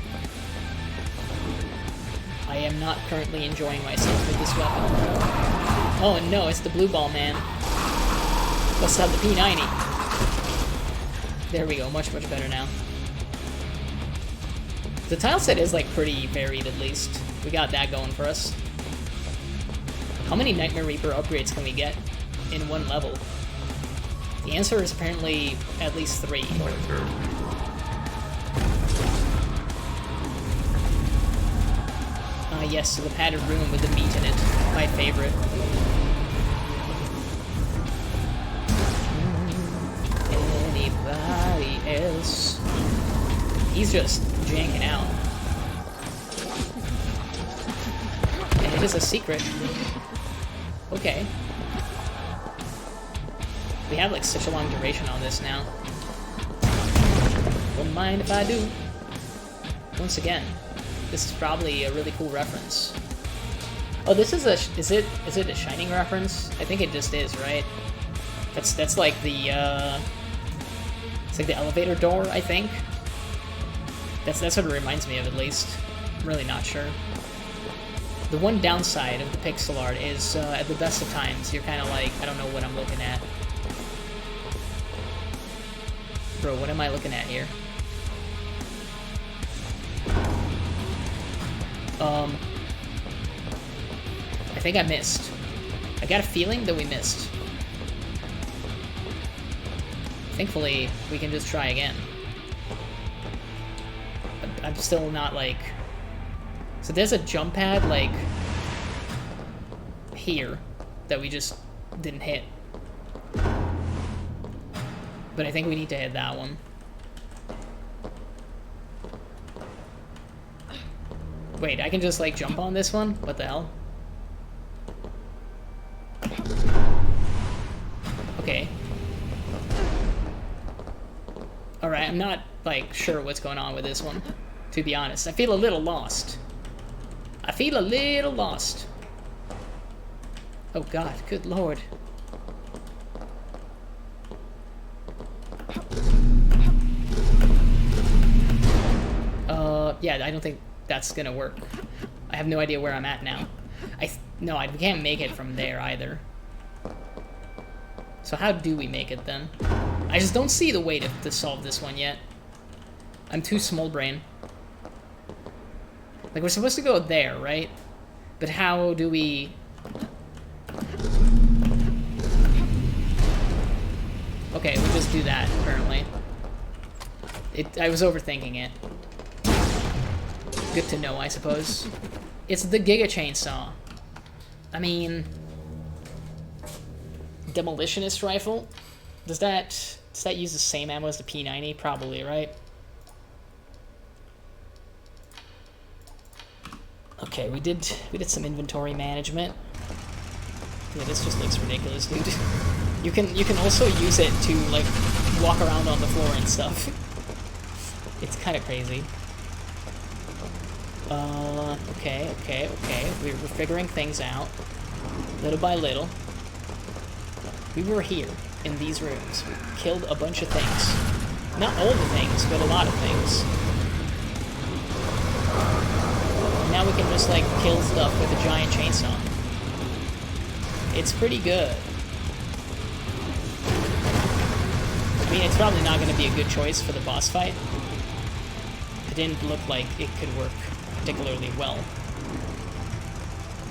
I am not currently enjoying myself with this weapon. Oh no, it's the blue ball man. Let's have the P90. There we go, much better now. The tile set is like pretty varied at least. We got that going for us. How many Nightmare Reaper upgrades can we get in one level? The answer is apparently at least 3. Yes, so the padded room with the meat in it. My favorite. Anybody else? He's just janking out. And it is a secret. Okay. We have like such a long duration on this now. Don't mind if I do. Once again, this is probably a really cool reference. Oh, this is a is it a Shining reference? I think it just is, right? That's like the it's like the elevator door, I think. That's what it reminds me of, at least. I'm really not sure. The one downside of the pixel art is, at the best of times, you're kind of like, I don't know what I'm looking at. Bro, what am I looking at here? I think I missed. I got a feeling that we missed. Thankfully, we can just try again. I'm still not, like... So there's a jump pad, like, here, that we just didn't hit. But I think we need to hit that one. Wait, I can just, like, jump on this one? What the hell? Okay. Alright, I'm not, like, sure what's going on with this one, to be honest. I feel a little lost. I feel a little lost. Oh god, good lord. Yeah, I don't think that's gonna work. I have no idea where I'm at now. No, we can't make it from there either. So how do we make it then? I just don't see the way to solve this one yet. I'm too small brain. Like, we're supposed to go there, right? But how do we... Okay, we'll just do that, apparently. I was overthinking it. Good to know, I suppose. It's the Giga Chainsaw. I mean... Demolitionist Rifle? Does that use the same ammo as the P90? Probably, right? Okay, we did some inventory management. Yeah, this just looks ridiculous, dude. You can also use it to like walk around on the floor and stuff. It's kind of crazy. Okay. We're figuring things out little by little. We were here in these rooms. We killed a bunch of things. Not all the things, but a lot of things. Now we can just, like, kill stuff with a giant chainsaw. It's pretty good. I mean, it's probably not going to be a good choice for the boss fight. It didn't look like it could work particularly well.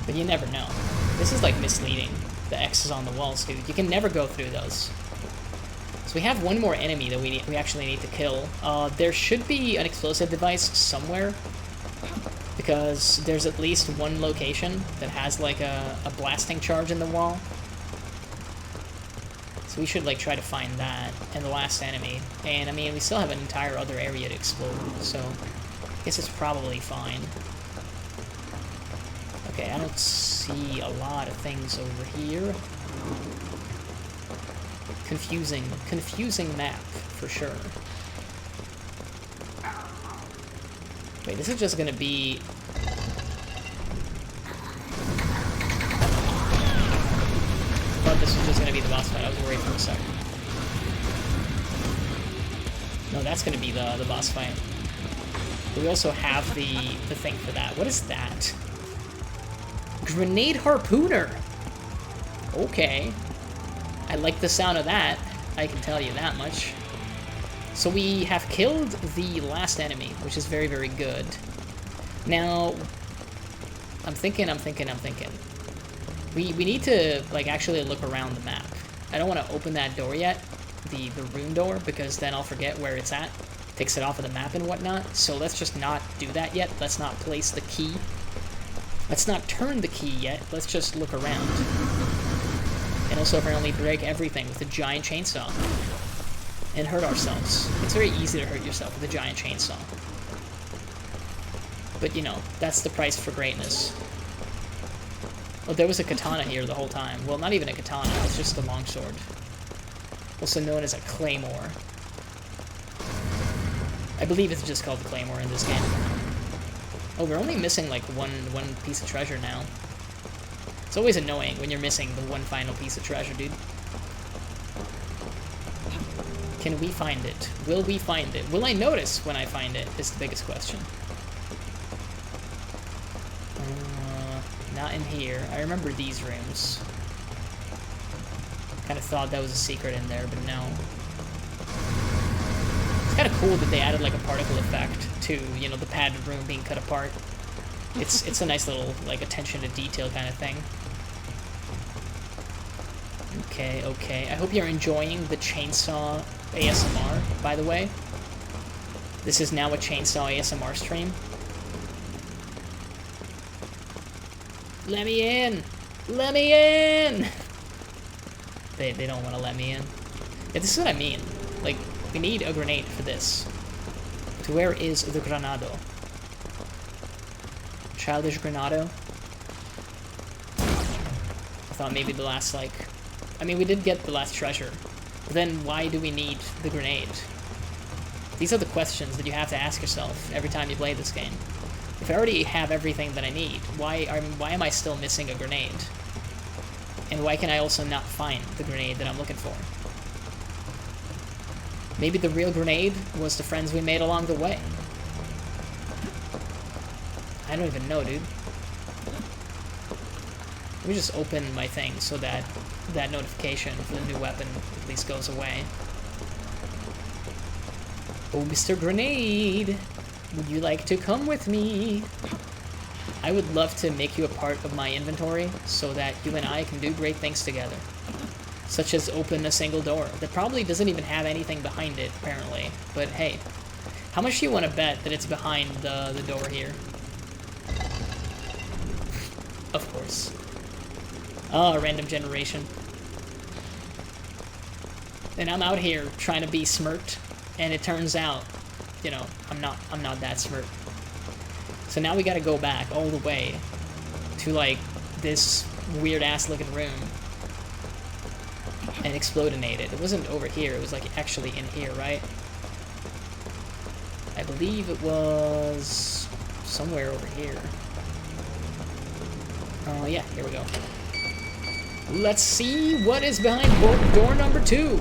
But you never know. This is, like, misleading. The X's on the walls, dude. You can never go through those. So we have one more enemy that we actually need to kill. There should be an explosive device somewhere. Because there's at least one location that has, like, a blasting charge in the wall. So we should, like, try to find that, and the last enemy. And, I mean, we still have an entire other area to explore, so I guess it's probably fine. Okay, I don't see a lot of things over here. Confusing map, for sure. Wait, this is just gonna be... I thought this was just gonna be the boss fight. I was worried for a second. No, that's gonna be the boss fight. But we also have the thing for that. What is that? Grenade harpooner! Okay. I like the sound of that. I can tell you that much. So we have killed the last enemy, which is very, very good. Now, I'm thinking. We need to, like, actually look around the map. I don't want to open that door yet, the room door, because then I'll forget where it's at. Takes it off of the map and whatnot. So let's just not do that yet. Let's not place the key. Let's not turn the key yet. Let's just look around. And also apparently break everything with a giant chainsaw. And hurt ourselves. It's very easy to hurt yourself with a giant chainsaw. But, you know, that's the price for greatness. Oh, there was a katana here the whole time. Well, not even a katana, it's just a longsword. Also known as a claymore. I believe it's just called the claymore in this game. Oh, we're only missing, like, one piece of treasure now. It's always annoying when you're missing the one final piece of treasure, dude. Can we find it? Will we find it? Will I notice when I find it, is the biggest question. Not in here. I remember these rooms. Kind of thought that was a secret in there, but no. It's kind of cool that they added, like, a particle effect to, you know, the padded room being cut apart. It's a nice little, like, attention to detail kind of thing. Okay. I hope you're enjoying the chainsaw ASMR, by the way. This is now a chainsaw ASMR stream. Let me in! Let me in! They don't want to let me in. Yeah, this is what I mean. Like, we need a grenade for this. So where is the granado? Childish granado? I thought maybe the last, like... I mean, we did get the last treasure. But then why do we need the grenade? These are the questions that you have to ask yourself every time you play this game. If I already have everything that I need, why am I still missing a grenade? And why can I also not find the grenade that I'm looking for? Maybe the real grenade was the friends we made along the way. I don't even know, dude. Let me just open my thing so that that notification for the new weapon at least goes away. Oh, Mr. Grenade! Would you like to come with me? I would love to make you a part of my inventory so that you and I can do great things together. Such as open a single door that probably doesn't even have anything behind it, apparently. But hey, how much do you want to bet that it's behind the door here? Of course. Oh, random generation. And I'm out here trying to be smirked, and it turns out, you know, I'm not that smart. So now we gotta go back all the way to, like, this weird-ass looking room and explodinate it. It wasn't over here, it was, like, actually in here, right? I believe it was somewhere over here. Oh, yeah, here we go. Let's see what is behind door number 2.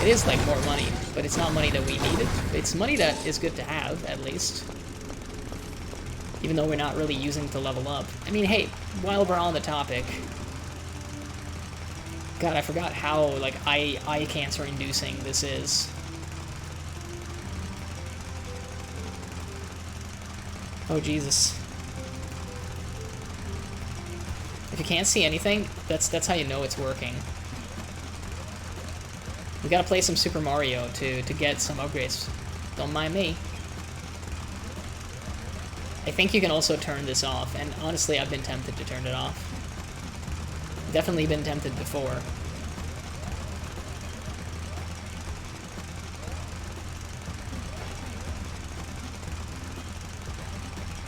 It is, like, more money, but it's not money that we needed. It's money that is good to have, at least. Even though we're not really using to level up. I mean, hey, while we're on the topic... God, I forgot how, like, eye cancer inducing this is. Oh, Jesus. If you can't see anything, that's how you know it's working. We gotta play some Super Mario to get some upgrades. Don't mind me. I think you can also turn this off, and honestly, I've been tempted to turn it off. Definitely been tempted before.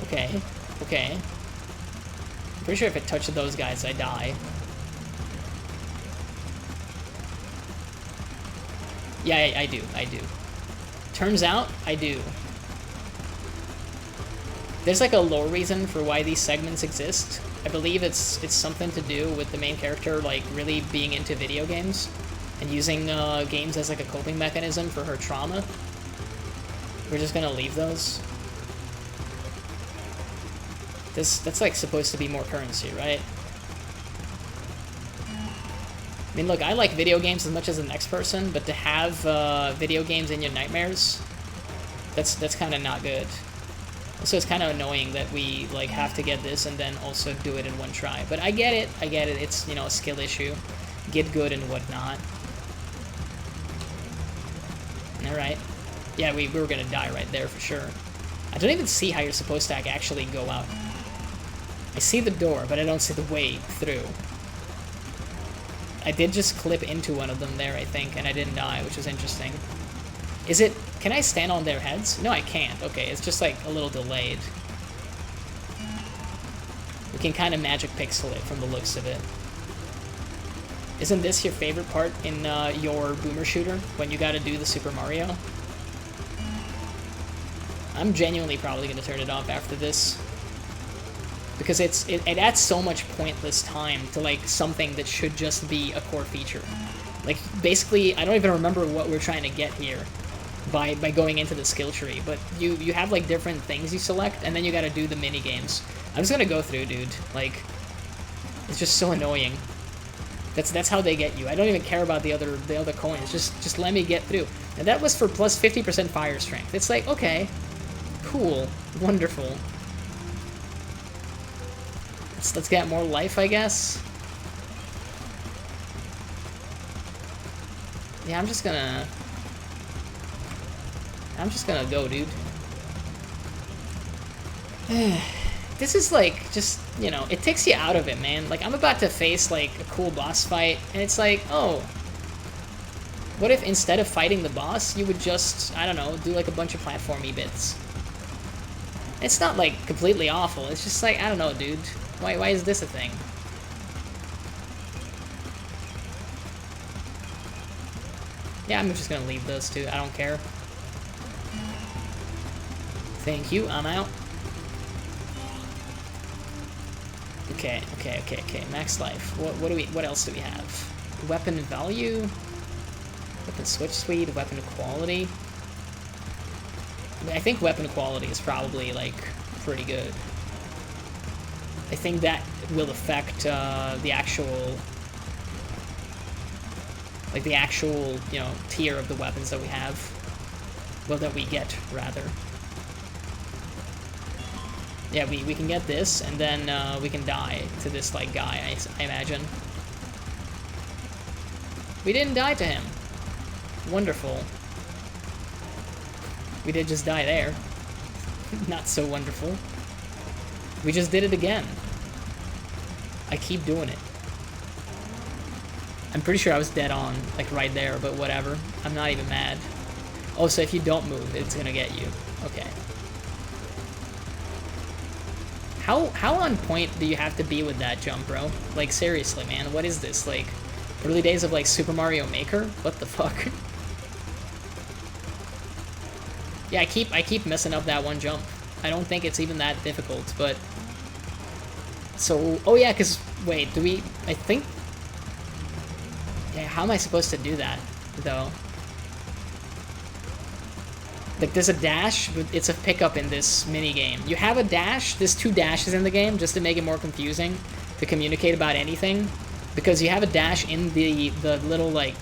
Okay, okay. I'm pretty sure if I touch those guys, I die. Yeah, I do. Turns out, I do. There's like a lore reason for why these segments exist. I believe it's something to do with the main character, like, really being into video games and using games as like a coping mechanism for her trauma. We're just gonna leave those. That's like supposed to be more currency, right? I mean, look, I like video games as much as the next person, but to have video games in your nightmares, that's kind of not good. So it's kind of annoying that we, like, have to get this and then also do it in one try. But I get it, it's, you know, a skill issue. Get good and whatnot. Alright. Yeah, we were gonna die right there for sure. I don't even see how you're supposed to actually go out. I see the door, but I don't see the way through. I did just clip into one of them there, I think, and I didn't die, which is interesting. Is it... Can I stand on their heads? No, I can't. Okay, it's just, like, a little delayed. We can kind of magic pixel it from the looks of it. Isn't this your favorite part in your boomer shooter, when you gotta do the Super Mario? I'm genuinely probably gonna turn it off after this. Because it adds so much pointless time to, like, something that should just be a core feature. Like, basically, I don't even remember what we're trying to get here by going into the skill tree, but you have, like, different things you select, and then you gotta do the mini games. I'm just gonna go through, dude. Like, it's just so annoying. That's how they get you. I don't even care about the other coins. Just let me get through. And that was for plus 50% fire strength. It's like, okay, cool, wonderful. Let's get more life, I guess. Yeah, I'm just gonna go, dude. This is like, just, you know, it takes you out of it, man. Like, I'm about to face, like, a cool boss fight, and it's like, oh, what if instead of fighting the boss, you would just, I don't know, do, like, a bunch of platformy bits? It's not, like, completely awful. It's just like, I don't know, dude. Why is this a thing? Yeah, I'm just gonna leave those two. I don't care. Thank you. I'm out. Okay. Max life. What else do we have? Weapon value. Weapon switch speed. Weapon quality. I mean, I think weapon quality is probably, like, pretty good. I think that will affect the actual, like the actual, you know, tier of the weapons that we have. Well, that we get, rather. Yeah, we can get this, and then we can die to this, like, guy, I imagine. We didn't die to him. Wonderful. We did just die there. Not so wonderful. We just did it again. I keep doing it. I'm pretty sure I was dead on, like, right there, but whatever. I'm not even mad. Oh, so if you don't move, it's gonna get you. Okay. How on point do you have to be with that jump, bro? Like, seriously, man, what is this? Like, early days of, like, Super Mario Maker? What the fuck? Yeah, I keep messing up that one jump. I don't think it's even that difficult, but... So, oh yeah, because, wait, do we... I think... Yeah, how am I supposed to do that, though? Like, there's a dash, but it's a pickup in this mini-game. You have a dash, there's 2 dashes in the game, just to make it more confusing to communicate about anything. Because you have a dash in the little, like,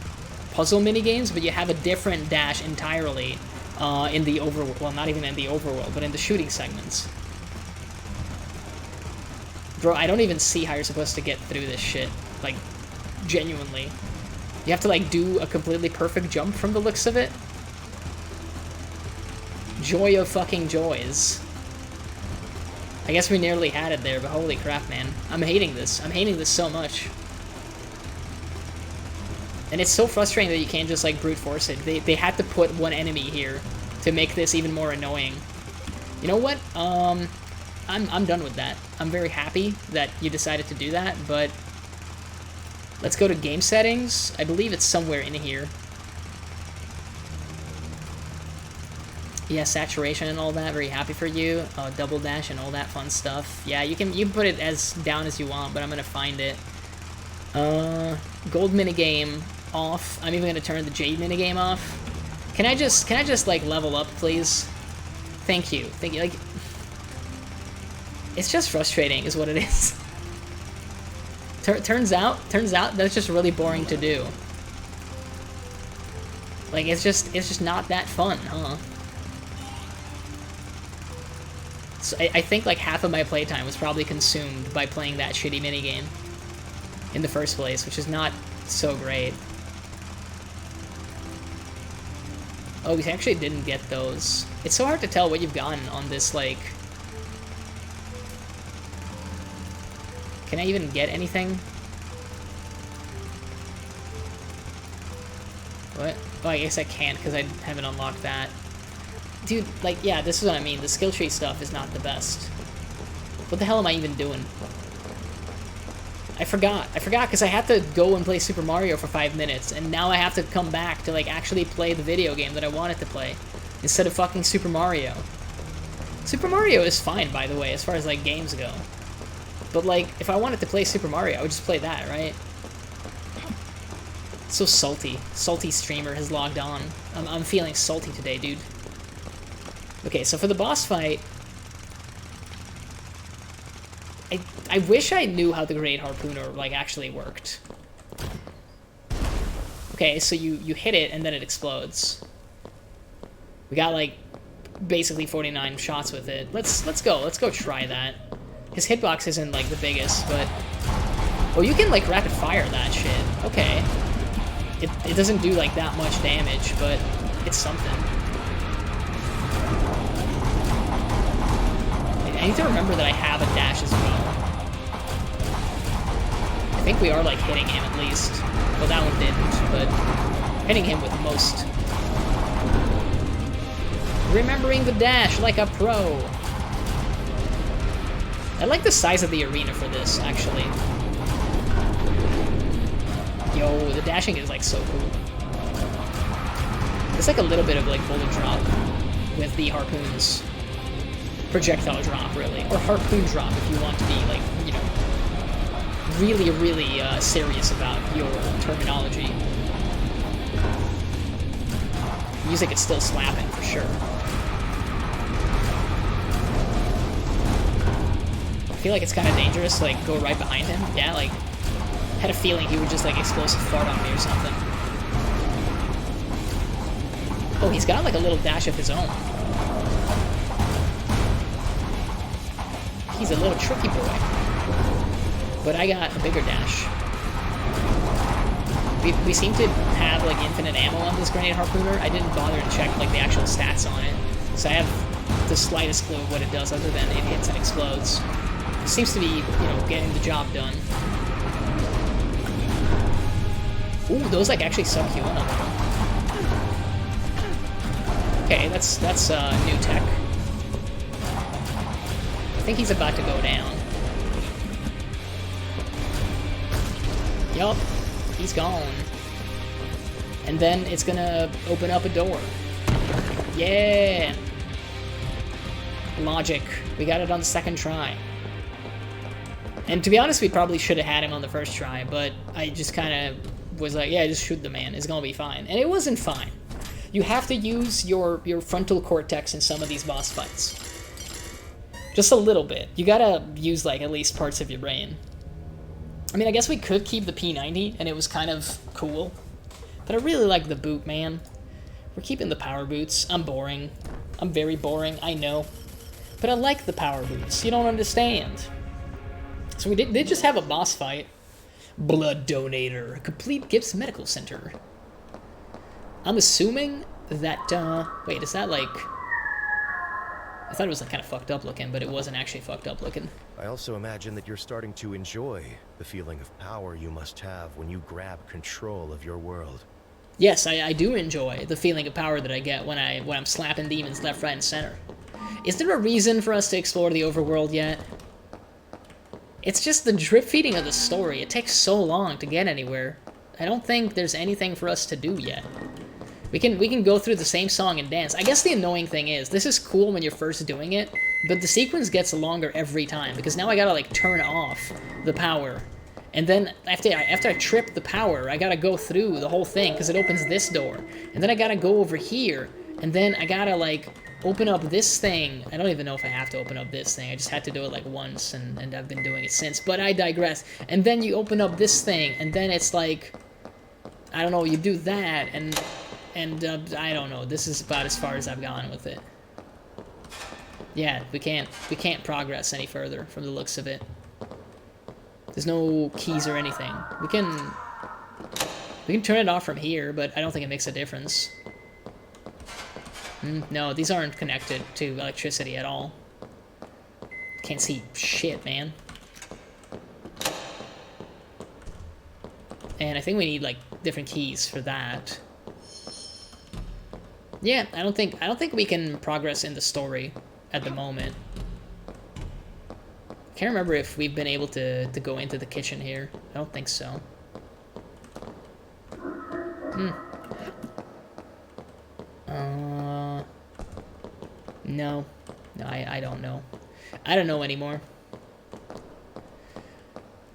puzzle mini-games, but you have a different dash entirely in the overworld. Well, not even in the overworld, but in the shooting segments. Bro, I don't even see how you're supposed to get through this shit. Like, genuinely. You have to, like, do a completely perfect jump from the looks of it. Joy of fucking joys. I guess we nearly had it there, but holy crap, man. I'm hating this. I'm hating this so much. And it's so frustrating that you can't just, like, brute force it. They had to put one enemy here to make this even more annoying. You know what? I'm done with that. I'm very happy that you decided to do that, but... Let's go to game settings. I believe it's somewhere in here. Yeah, saturation and all that. Very happy for you. Double dash and all that fun stuff. Yeah, you can put it as down as you want, but I'm gonna find it. Gold minigame off. I'm even gonna turn the jade minigame off. Can I just like level up, please? Thank you. Thank you. Like, it's just frustrating, is what it is. Turns out that's just really boring to do. Like, it's just not that fun, huh? So I think like half of my playtime was probably consumed by playing that shitty minigame in the first place, which is not so great. Oh, we actually didn't get those. It's so hard to tell what you've gotten on this, like... Can I even get anything? What? Oh, I guess I can't because I haven't unlocked that. Dude, like, yeah, this is what I mean. The skill tree stuff is not the best. What the hell am I even doing? I forgot because I had to go and play Super Mario for 5 minutes, and now I have to come back to, like, actually play the video game that I wanted to play, instead of fucking Super Mario. Super Mario is fine, by the way, as far as, like, games go. But, like, if I wanted to play Super Mario, I would just play that, right? So salty. Salty streamer has logged on. I'm feeling salty today, dude. Okay, so for the boss fight... I wish I knew how the Great Harpooner, like, actually worked. Okay, so you hit it, and then it explodes. We got, like, basically 49 shots with it. Let's go try that. His hitbox isn't, like, the biggest, but... Oh, you can, like, rapid fire that shit. Okay. It doesn't do, like, that much damage, but it's something. I need to remember that I have a dash as well. I think we are, like, hitting him at least. Well, that one didn't, but hitting him with most. Remembering the dash like a pro. I like the size of the arena for this, actually. Yo, the dashing is, like, so cool. It's like a little bit of, like, bullet drop with the harpoons. Projectile drop, really. Or harpoon drop, if you want to be, like, you know, really, really serious about your terminology. Music is still slapping, for sure. feel like it's kind of dangerous to, like, go right behind him. Yeah, like, had a feeling he would just, like, explosive fart on me or something. Oh, he's got, like, a little dash of his own. He's a little tricky boy. But I got a bigger dash. We seem to have, like, infinite ammo on this grenade harpooner. I didn't bother to check, like, the actual stats on it. So I have the slightest clue of what it does other than it hits and explodes. It seems to be, you know, getting the job done. Ooh, those, like, actually sub Q on them. Okay, that's new tech. I think he's about to go down. Yup, he's gone. And then it's gonna open up a door. Yeah! Logic. We got it on the second try. And to be honest, we probably should have had him on the first try, but I just kind of was like, yeah, just shoot the man. It's gonna be fine. And it wasn't fine. You have to use your frontal cortex in some of these boss fights. Just a little bit. You gotta use, like, at least parts of your brain. I mean, I guess we could keep the P90, and it was kind of cool. But I really like the boot, man. We're keeping the power boots. I'm boring. I'm very boring, I know. But I like the power boots. You don't understand. So we did just have a boss fight. Blood Donator. Complete Gibbs Medical Center. I'm assuming that, wait, is that, like... I thought it was, like, kind of fucked up looking, but it wasn't actually fucked up looking. I also imagine that you're starting to enjoy the feeling of power you must have when you grab control of your world. Yes, I do enjoy the feeling of power that I get when I'm slapping demons left, right, and center. Is there a reason for us to explore the overworld yet? It's just the drip feeding of the story. It takes so long to get anywhere. I don't think there's anything for us to do yet. We can go through the same song and dance. I guess the annoying thing is, this is cool when you're first doing it, but the sequence gets longer every time, because now I gotta, like, turn off the power. And then, after I trip the power, I gotta go through the whole thing, because it opens this door. And then I gotta go over here, and then I gotta, like, open up this thing. I don't even know if I have to open up this thing. I just had to do it, like, once, and I've been doing it since. But I digress. And then you open up this thing, and then it's like... I don't know, you do that, and I don't know. This is about as far as I've gone with it. Yeah, we can't progress any further from the looks of it. There's no keys or anything. We can turn it off from here, but I don't think it makes a difference. No, these aren't connected to electricity at all. Can't see shit, man. And I think we need, like, different keys for that. Yeah, I don't think we can progress in the story at the moment. Can't remember if we've been able to go into the kitchen here. I don't think so. No, I don't know. I don't know anymore.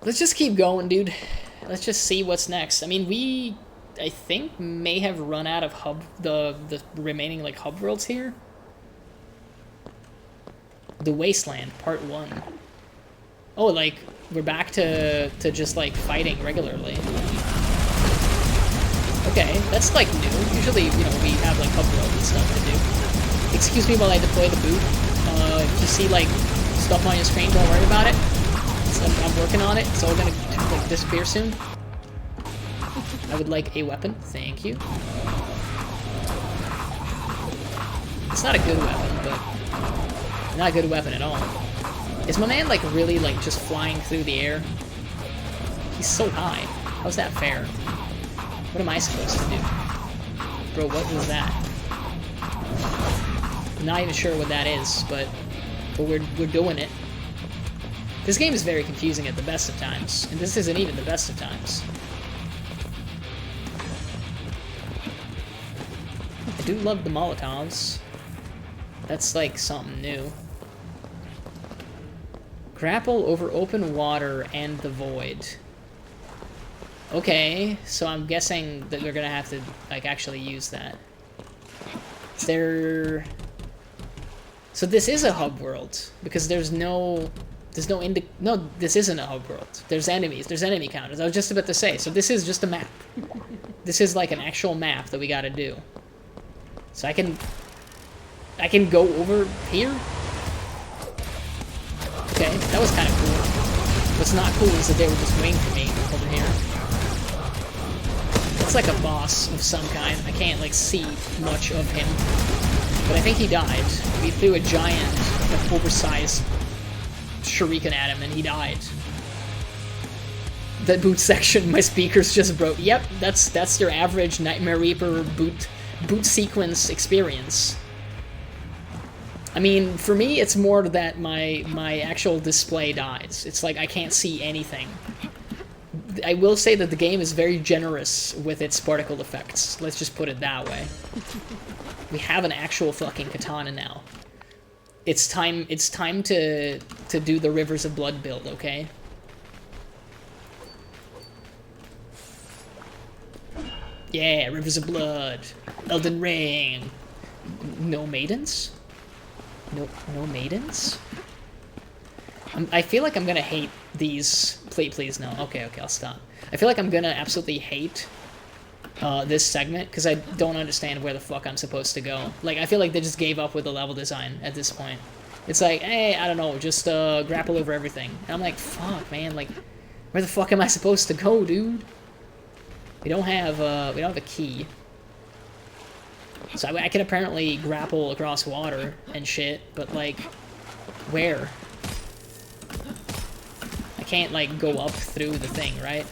Let's just keep going, dude. Let's just see what's next. I mean, I think, may have run out of the remaining, like, hub worlds here. The Wasteland, Part 1. Oh, like, we're back to just, like, fighting regularly. Okay, that's, like, new. Usually, you know, we have, like, hub worlds and stuff to do. Excuse me while I deploy the boot. If you see, like, stuff on your screen, don't worry about it. I'm working on it, so we're gonna, like, disappear soon. I would like a weapon. Thank you. It's not a good weapon, but not a good weapon at all. Is my man, like, really, like, just flying through the air? He's so high. How's that fair? What am I supposed to do? Bro, what was that? I'm not even sure what that is, but we're doing it. This game is very confusing at the best of times, and this isn't even the best of times. I do love the Molotovs. That's like something new. Grapple over open water and the void. Okay, so I'm guessing that we're gonna have to, like, actually use that. Is there... So this is a hub world, because there's no There's no no, this isn't a hub world. There's enemies. There's enemy counters. I was just about to say. So this is just a map. This is like an actual map that we gotta do. So I can go over here. Okay, that was kind of cool. What's not cool is that they were just waiting for me over here. It's like a boss of some kind. I can't like see much of him, but I think he died. We threw a giant, like, oversized shuriken at him, and he died. That boot section, my speakers just broke. Yep, that's your average Nightmare Reaper boot sequence experience. I mean, for me, it's more that my actual display dies. It's like I can't see anything. I will say that the game is very generous with its particle effects. Let's just put it that way. We have an actual fucking katana now. It's time to do the Rivers of Blood build, okay? Yeah, Rivers of Blood. Elden Ring. No maidens? No maidens? I feel like I'm gonna hate these. Please, no. Okay, I'll stop. I feel like I'm gonna absolutely hate this segment because I don't understand where the fuck I'm supposed to go. Like, I feel like they just gave up with the level design at this point. It's like, hey, I don't know, just grapple over everything. And I'm like, fuck, man, like, where the fuck am I supposed to go, dude? We don't have a key. So I can apparently grapple across water and shit, but, like, where? I can't, like, go up through the thing, right?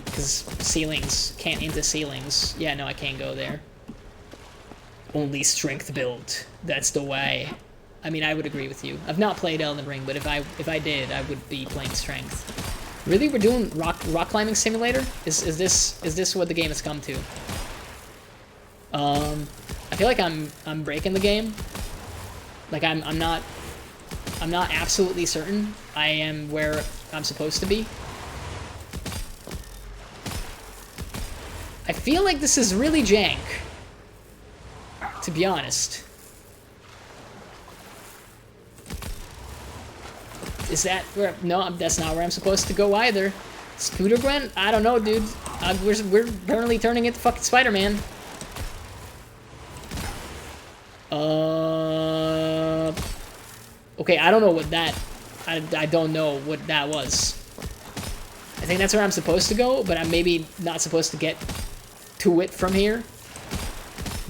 Because ceilings, can't into ceilings. Yeah, no, I can't go there. Only strength build. That's the way. I mean, I would agree with you. I've not played Elden Ring, but if I did, I would be playing strength. Really, we're doing rock climbing simulator? Is this what the game has come to? I feel like I'm breaking the game. Like I'm not absolutely certain I am where I'm supposed to be. I feel like this is really jank, to be honest. Is that where? No, that's not where I'm supposed to go either. Scooter Gwen? I don't know, dude. We're apparently turning into fucking Spider-Man. Okay, I don't know what that... I don't know what that was. I think that's where I'm supposed to go, but I'm maybe not supposed to get to it from here.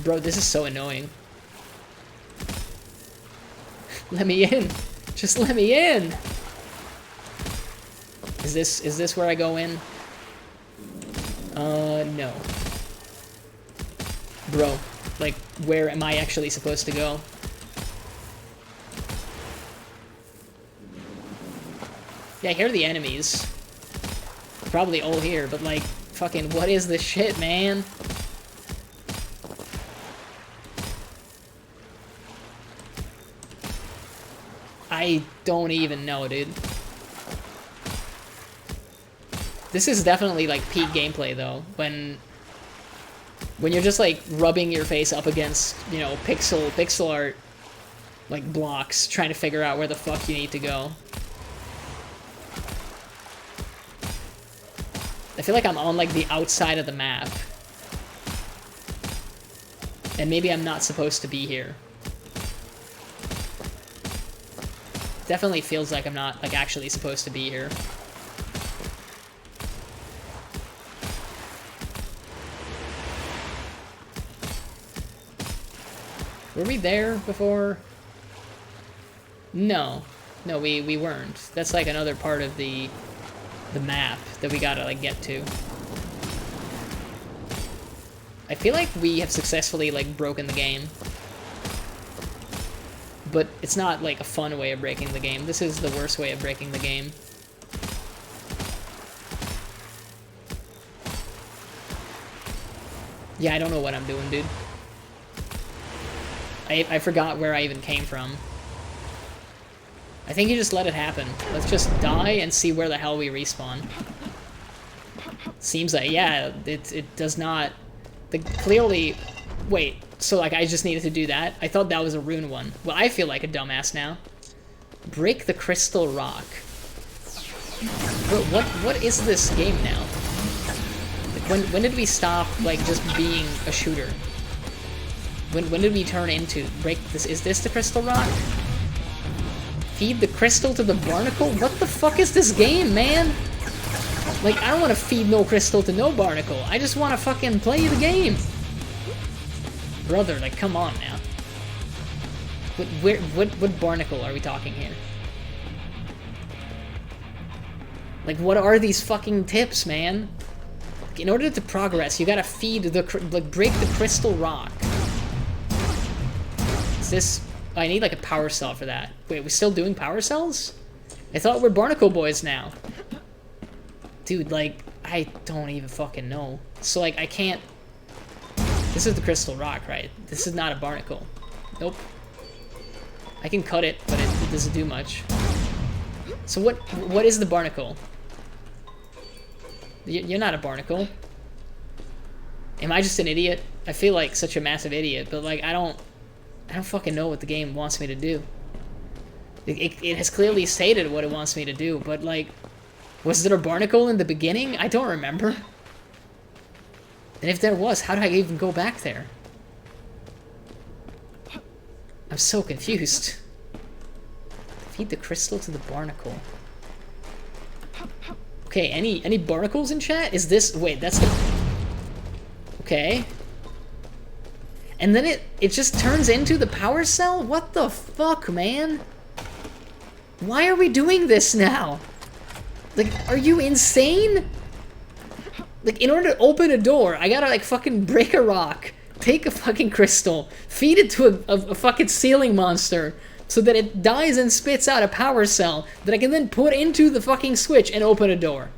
Bro, this is so annoying. Let me in. Just let me in. Is this where I go in? No. Bro, like, where am I actually supposed to go? Yeah, I hear the enemies. Probably all here, but, like, fucking, what is this shit, man? I don't even know, dude. This is definitely, like, peak gameplay, though. When you're just, like, rubbing your face up against, you know, pixel art, like, blocks, trying to figure out where the fuck you need to go. I feel like I'm on, like, the outside of the map. And maybe I'm not supposed to be here. Definitely feels like I'm not, like, actually supposed to be here. Were we there before? No. No, we weren't. That's, like, another part of the map that we gotta, like, get to. I feel like we have successfully, like, broken the game. But it's not, like, a fun way of breaking the game. This is the worst way of breaking the game. Yeah, I don't know what I'm doing, dude. I forgot where I even came from. I think you just let it happen. Let's just die and see where the hell we respawn. Seems like, yeah, it does not... clearly... Wait, so, like, I just needed to do that? I thought that was a rune one. Well, I feel like a dumbass now. Break the crystal rock. Bro, what is this game now? Like, when did we stop, like, just being a shooter? When did we turn into... Break this... Is this the crystal rock? Feed the crystal to the barnacle? What the fuck is this game, man? Like, I don't want to feed no crystal to no barnacle. I just want to fucking play the game. Brother, like, come on now. What barnacle are we talking here? Like, what are these fucking tips, man? Like, in order to progress, you gotta feed the... Like, break the crystal rock. Is this... Oh, I need, like, a power cell for that. Wait, we still doing power cells? I thought we're barnacle boys now. Dude, like, I don't even fucking know. So, like, I can't... This is the crystal rock, right? This is not a barnacle. Nope. I can cut it, but it doesn't do much. So what is the barnacle? You're not a barnacle. Am I just an idiot? I feel like such a massive idiot, but like I don't fucking know what the game wants me to do. It has clearly stated what it wants me to do, but like, was there a barnacle in the beginning? I don't remember. And if there was, how do I even go back there? I'm so confused. Feed the crystal to the barnacle. Okay, any barnacles in chat? Is this... Wait, that's the... Okay. And then it just turns into the power cell? What the fuck, man? Why are we doing this now? Like, are you insane? Like, in order to open a door, I gotta, like, fucking break a rock, take a fucking crystal, feed it to a fucking ceiling monster, so that it dies and spits out a power cell that I can then put into the fucking switch and open a door.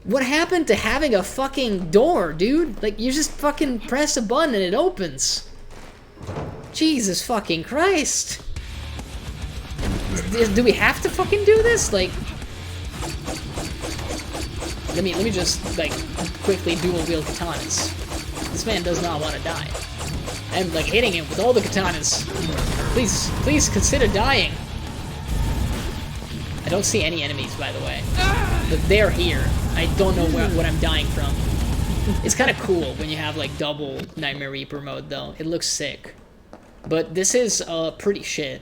What happened to having a fucking door, dude? Like, you just fucking press a button and it opens. Jesus fucking Christ. Do we have to fucking do this? Like... Let me just, like, quickly dual-wield katanas. This man does not want to die. I'm, like, hitting him with all the katanas. Please consider dying. I don't see any enemies, by the way. But they're here. I don't know what I'm dying from. It's kind of cool when you have, like, double Nightmare Reaper mode, though. It looks sick. But this is, pretty shit.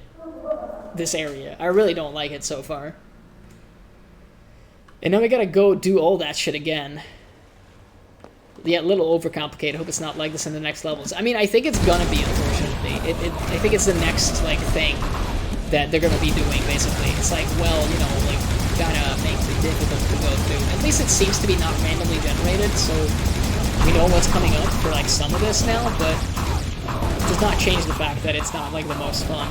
This area. I really don't like it so far. And now we gotta go do all that shit again. Yeah, a little overcomplicated. Hope it's not like this in the next levels. I mean, I think it's gonna be, unfortunately. I think it's the next, like, thing that they're gonna be doing, basically. It's like, well, you know, like, gotta make it difficult to go through. At least it seems to be not randomly generated, so we know what's coming up for, like, some of this now, but it does not change the fact that it's not, like, the most fun.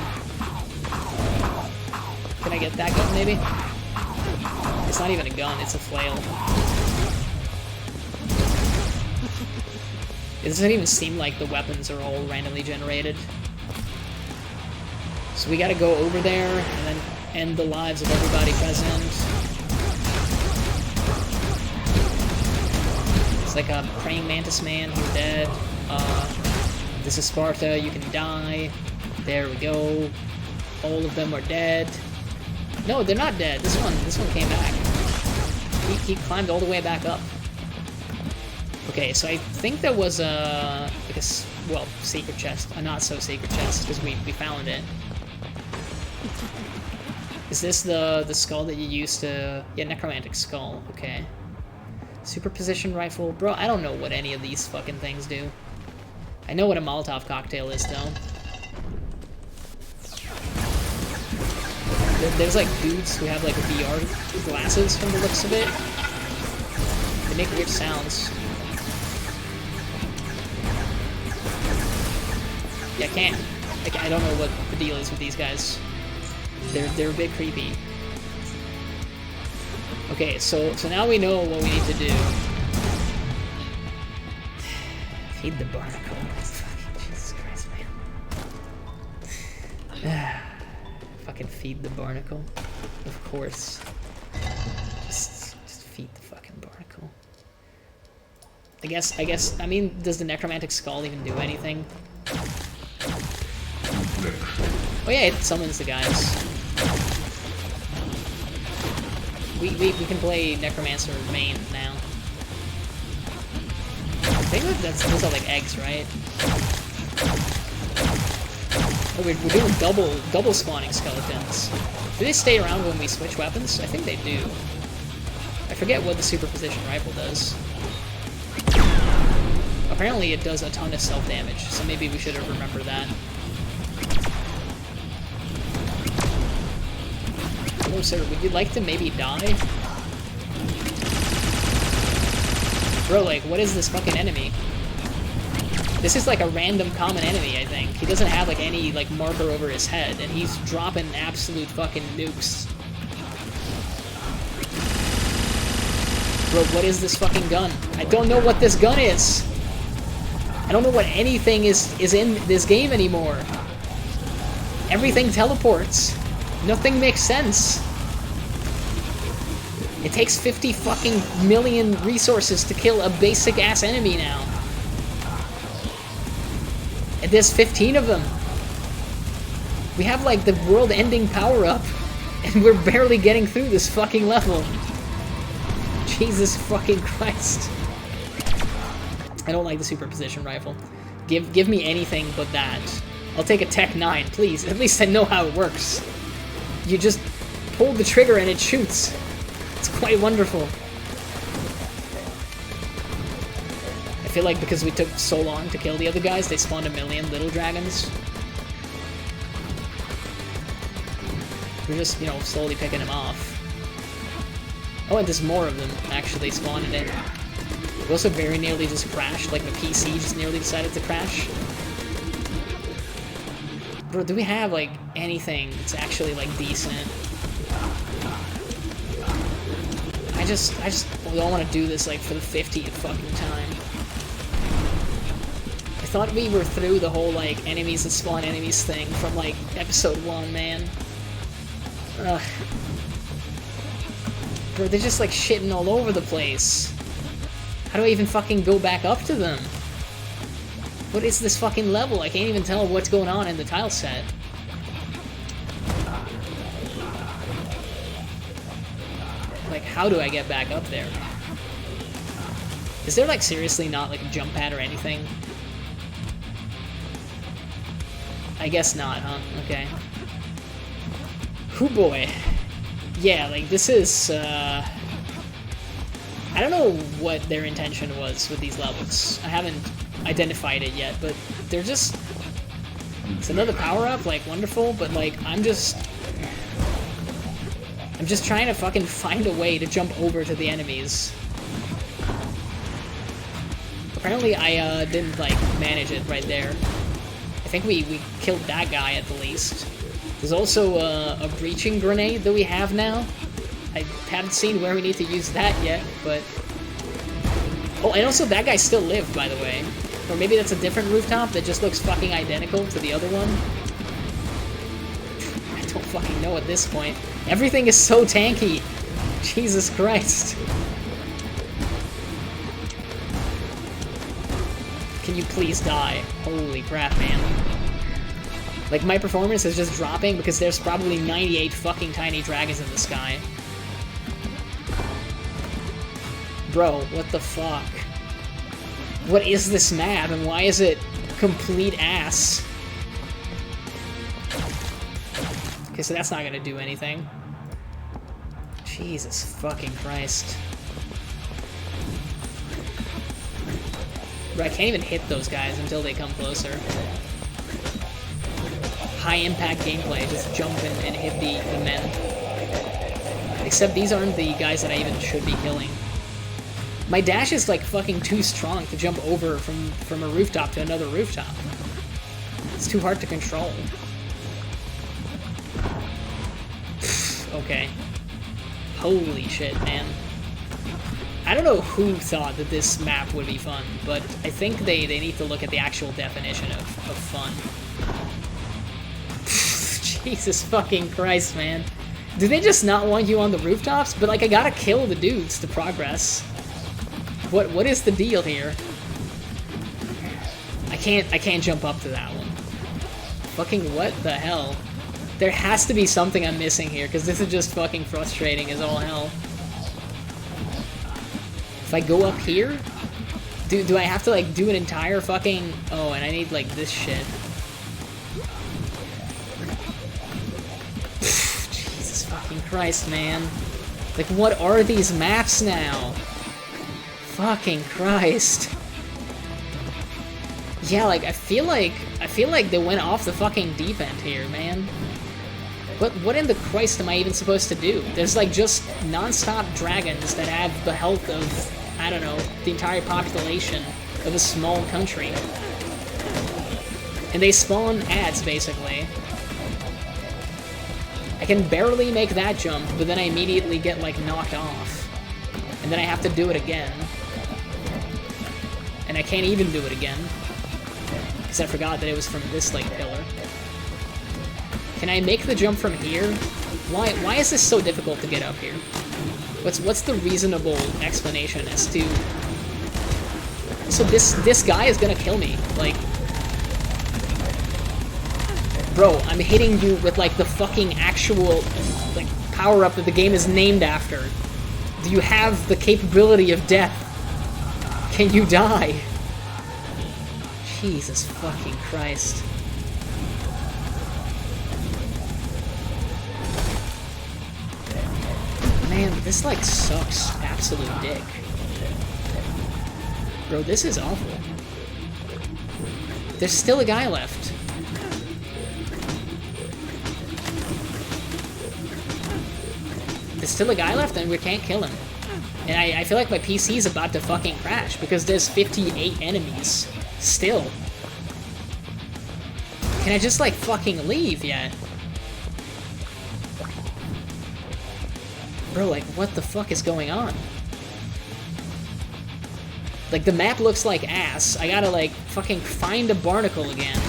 Can I get that gun, maybe? It's not even a gun, it's a flail. It doesn't even seem like the weapons are all randomly generated. So we gotta go over there and then end the lives of everybody present. It's like a praying mantis man, he's dead. This is Sparta, you can die. There we go. All of them are dead. No, they're not dead. This one came back. He climbed all the way back up. Okay, so I think there was a, like a, well, secret chest. A not so secret chest, because we found it. Is this the skull that you used to... Yeah, necromantic skull. Okay. Superposition rifle. Bro, I don't know what any of these fucking things do. I know what a Molotov cocktail is, though. There's like dudes who have like VR glasses from the looks of it. They make weird sounds. Yeah, I can't. I don't know what the deal is with these guys. They're a bit creepy. Okay, so now we know what we need to do. Feed the barnacle. Fucking Jesus Christ, man. Fucking feed the barnacle. Of course. Just feed the fucking barnacle. I guess, I mean, does the necromantic skull even do anything? Oh yeah, it summons the guys. We can play Necromancer main now. I think those are like eggs, right? Oh, we're doing double spawning skeletons. Do they stay around when we switch weapons? I think they do. I forget what the superposition rifle does. Apparently it does a ton of self-damage, so maybe we should have remembered that. Hello, sir. Would you like to maybe die? Bro, like, what is this fucking enemy? This is like a random common enemy, I think. He doesn't have like any like marker over his head, and he's dropping absolute fucking nukes. Bro, what is this fucking gun? I don't know what this gun is. I don't know what anything is in this game anymore. Everything teleports. Nothing makes sense. It takes 50 fucking million resources to kill a basic ass enemy now. And there's 15 of them. We have like the world-ending power-up, and we're barely getting through this fucking level. Jesus fucking Christ. I don't like the superposition rifle. Give me anything but that. I'll take a Tech 9, please. At least I know how it works. You just pull the trigger and it shoots. It's quite wonderful. I feel like because we took so long to kill the other guys, they spawned a million little dragons. We're just, you know, slowly picking them off. Oh, and there's more of them actually spawning in. We also very nearly just crashed, like the PC just nearly decided to crash. Bro, do we have, like, anything that's actually, like, decent? I just don't want to do this, like, for the 50th fucking time. I thought we were through the whole, like, enemies that spawn enemies thing from, like, episode 1, man. Ugh. Bro, they're just, like, shitting all over the place. How do I even fucking go back up to them? What is this fucking level? I can't even tell what's going on in the tile set. Like, how do I get back up there? Is there, like, seriously not, like, a jump pad or anything? I guess not, huh? Okay. Hoo boy. Yeah, like, this is, I don't know what their intention was with these levels. I haven't identified it yet, but they're just... It's another power-up, like, wonderful, but, like, I'm just trying to fucking find a way to jump over to the enemies. Apparently I, didn't, like, manage it right there. I think we killed that guy at the least. There's also, a breaching grenade that we have now. I haven't seen where we need to use that yet, but... Oh, and also that guy still lived, by the way. Or maybe that's a different rooftop that just looks fucking identical to the other one. I don't fucking know at this point. Everything is so tanky. Jesus Christ. Can you please die? Holy crap, man. Like, my performance is just dropping because there's probably 98 fucking tiny dragons in the sky. Bro, what the fuck? What is this map, and why is it complete ass? Okay, so that's not gonna do anything. Jesus fucking Christ. Bro, I can't even hit those guys until they come closer. High-impact gameplay, just jump in and hit the men. Except these aren't the guys that I even should be killing. My dash is, like, fucking too strong to jump over from a rooftop to another rooftop. It's too hard to control. Okay. Holy shit, man. I don't know who thought that this map would be fun, but I think they need to look at the actual definition of fun. Jesus fucking Christ, man. Do they just not want you on the rooftops? But, like, I gotta kill the dudes to progress. What is the deal here? I can't jump up to that one. Fucking what the hell? There has to be something I'm missing here, because this is just fucking frustrating as all hell. If I go up here, do I have to, like, do an entire fucking... Oh, and I need, like, this shit. Jesus fucking Christ, man. Like, what are these maps now? Fucking Christ. Yeah, like, I feel like they went off the fucking deep end here, man. What in the Christ am I even supposed to do? There's, like, just non-stop dragons that have the health of, I don't know, the entire population of a small country. And they spawn ads, basically. I can barely make that jump, but then I immediately get, like, knocked off. And then I have to do it again. And I can't even do it again. Because I forgot that it was from this, like, pillar. Can I make the jump from here? Why is this so difficult to get up here? What's the reasonable explanation as to... So this guy is gonna kill me, like... Bro, I'm hitting you with, like, the fucking actual, like, power-up that the game is named after. Do you have the capability of death? Can you die? Jesus fucking Christ. Man, this, like, sucks absolute dick. Bro, this is awful. There's still a guy left. There's still a guy left and we can't kill him. And I feel like my PC is about to fucking crash because there's 58 enemies. Still. Can I just, like, fucking leave yet? Bro, like, what the fuck is going on? Like, the map looks like ass. I gotta, like, fucking find a barnacle again.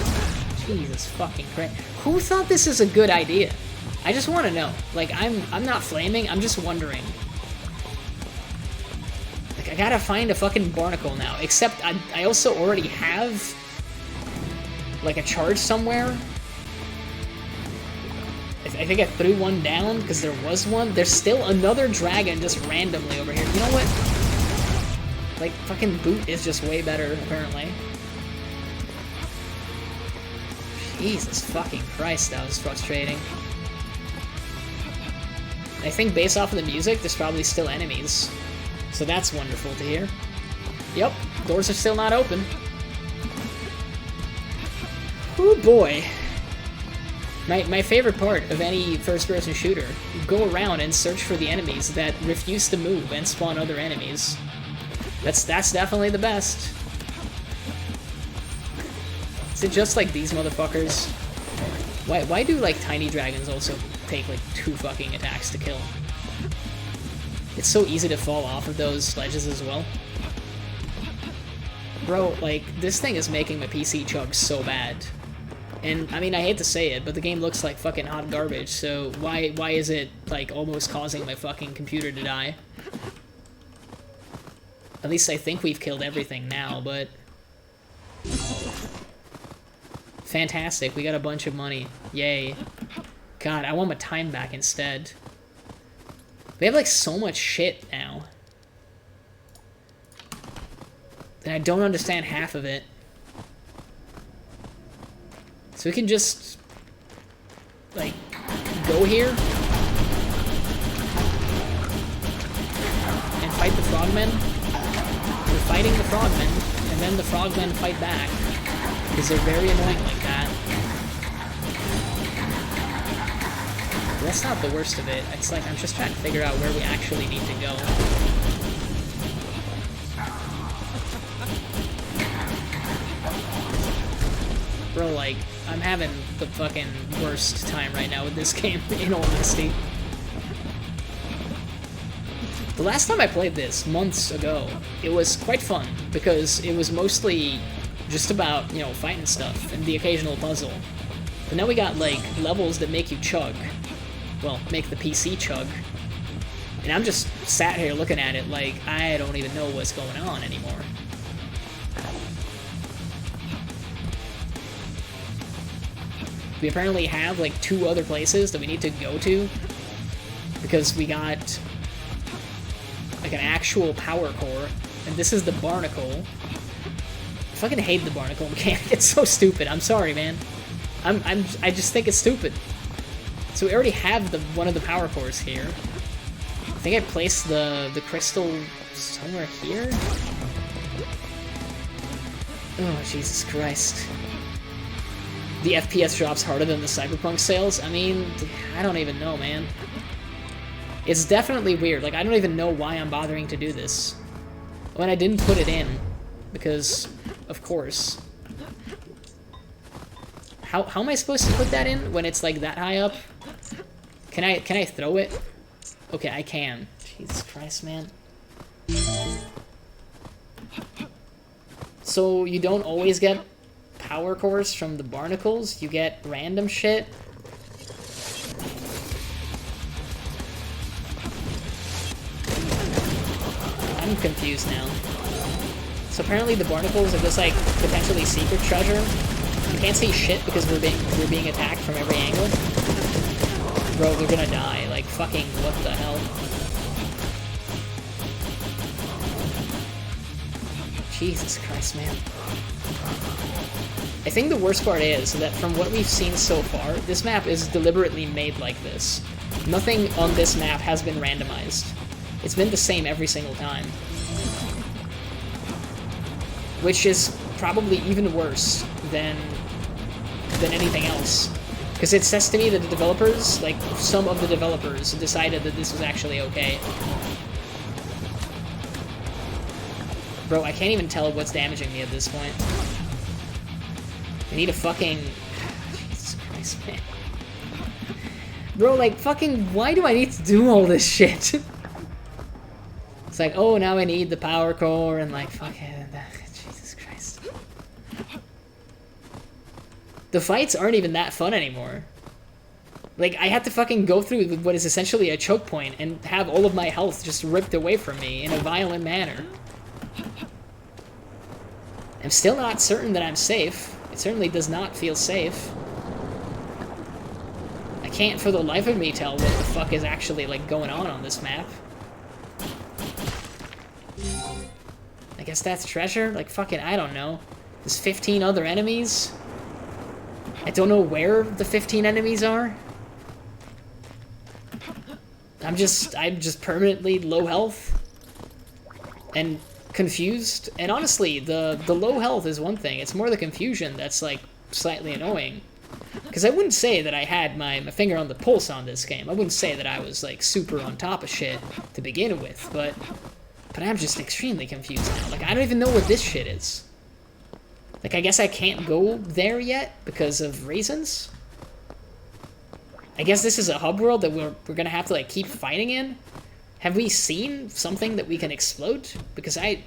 Jesus fucking Christ. Who thought this is a good idea? I just want to know. Like, I'm not flaming, I'm just wondering. Like, I gotta find a fucking barnacle now. Except, I also already have, like, a charge somewhere. I think I threw one down, because there was one. There's still another dragon just randomly over here. You know what? Like, fucking Boot is just way better, apparently. Jesus fucking Christ, that was frustrating. I think based off of the music, there's probably still enemies. So that's wonderful to hear. Yep, doors are still not open. Oh boy. My favorite part of any first-person shooter, go around and search for the enemies that refuse to move and spawn other enemies. That's definitely the best. Is it just like these motherfuckers? Why do, like, tiny dragons also take, like, 2 fucking attacks to kill? It's so easy to fall off of those ledges as well. Bro, like, this thing is making my PC chug so bad. And, I mean, I hate to say it, but the game looks like fucking hot garbage, so why is it, like, almost causing my fucking computer to die? At least I think we've killed everything now, but... Fantastic, we got a bunch of money. Yay. God, I want my time back instead. We have, like, so much shit now. And I don't understand half of it. So we can just, like, go here and fight the frogmen. We're fighting the frogmen, and then the frogmen fight back, because they're very annoying like that. But that's not the worst of it. It's like I'm just trying to figure out where we actually need to go. Bro, like, I'm having the fucking worst time right now with this game, in all honesty. The last time I played this, months ago, it was quite fun, because it was mostly just about, you know, fighting stuff, and the occasional puzzle. But now we got, like, levels that make you chug. Well, make the PC chug. And I'm just sat here looking at it like, I don't even know what's going on anymore. We apparently have, like, 2 other places that we need to go to, because we got, I like an actual power core, and this is the barnacle. I fucking hate the barnacle mechanic. It's so stupid. I'm sorry, man. I just think it's stupid. So we already have one of the power cores here. I think I placed the crystal somewhere here. Oh, Jesus Christ. The FPS drops harder than the Cyberpunk sales? I mean, I don't even know, man. It's definitely weird. Like, I don't even know why I'm bothering to do this. When I didn't put it in. Because, of course. How am I supposed to put that in when it's, like, that high up? Can I throw it? Okay, I can. Jesus Christ, man. So, you don't always get power cores from the barnacles? You get random shit? I'm confused now. So apparently the barnacles are just like potentially secret treasure. You can't see shit because we're being attacked from every angle. Bro, we're gonna die. Like fucking what the hell? Jesus Christ, man. I think the worst part is that from what we've seen so far, this map is deliberately made like this. Nothing on this map has been randomized. It's been the same every single time. Which is probably even worse than anything else. Because it says to me that the developers, like, some of the developers decided that this was actually okay. Bro, I can't even tell what's damaging me at this point. I need a fucking... Jesus Christ, man. Bro, like, fucking, why do I need to do all this shit? It's like, oh, now I need the power core, and like, fucking... Jesus Christ. The fights aren't even that fun anymore. Like, I had to fucking go through what is essentially a choke point and have all of my health just ripped away from me in a violent manner. I'm still not certain that I'm safe. It certainly does not feel safe. I can't for the life of me tell what the fuck is actually, like, going on this map. I guess that's treasure? Like, fucking, I don't know. There's 15 other enemies? I don't know where the 15 enemies are. I'm just permanently low health. And confused. And honestly, the low health is one thing. It's more the confusion that's, like, slightly annoying. Because I wouldn't say that I had my finger on the pulse on this game. I wouldn't say that I was, like, super on top of shit to begin with, but I'm just extremely confused now. Like, I don't even know what this shit is. Like, I guess I can't go there yet because of reasons? I guess this is a hub world that we're gonna have to, like, keep fighting in? Have we seen something that we can explode? Because I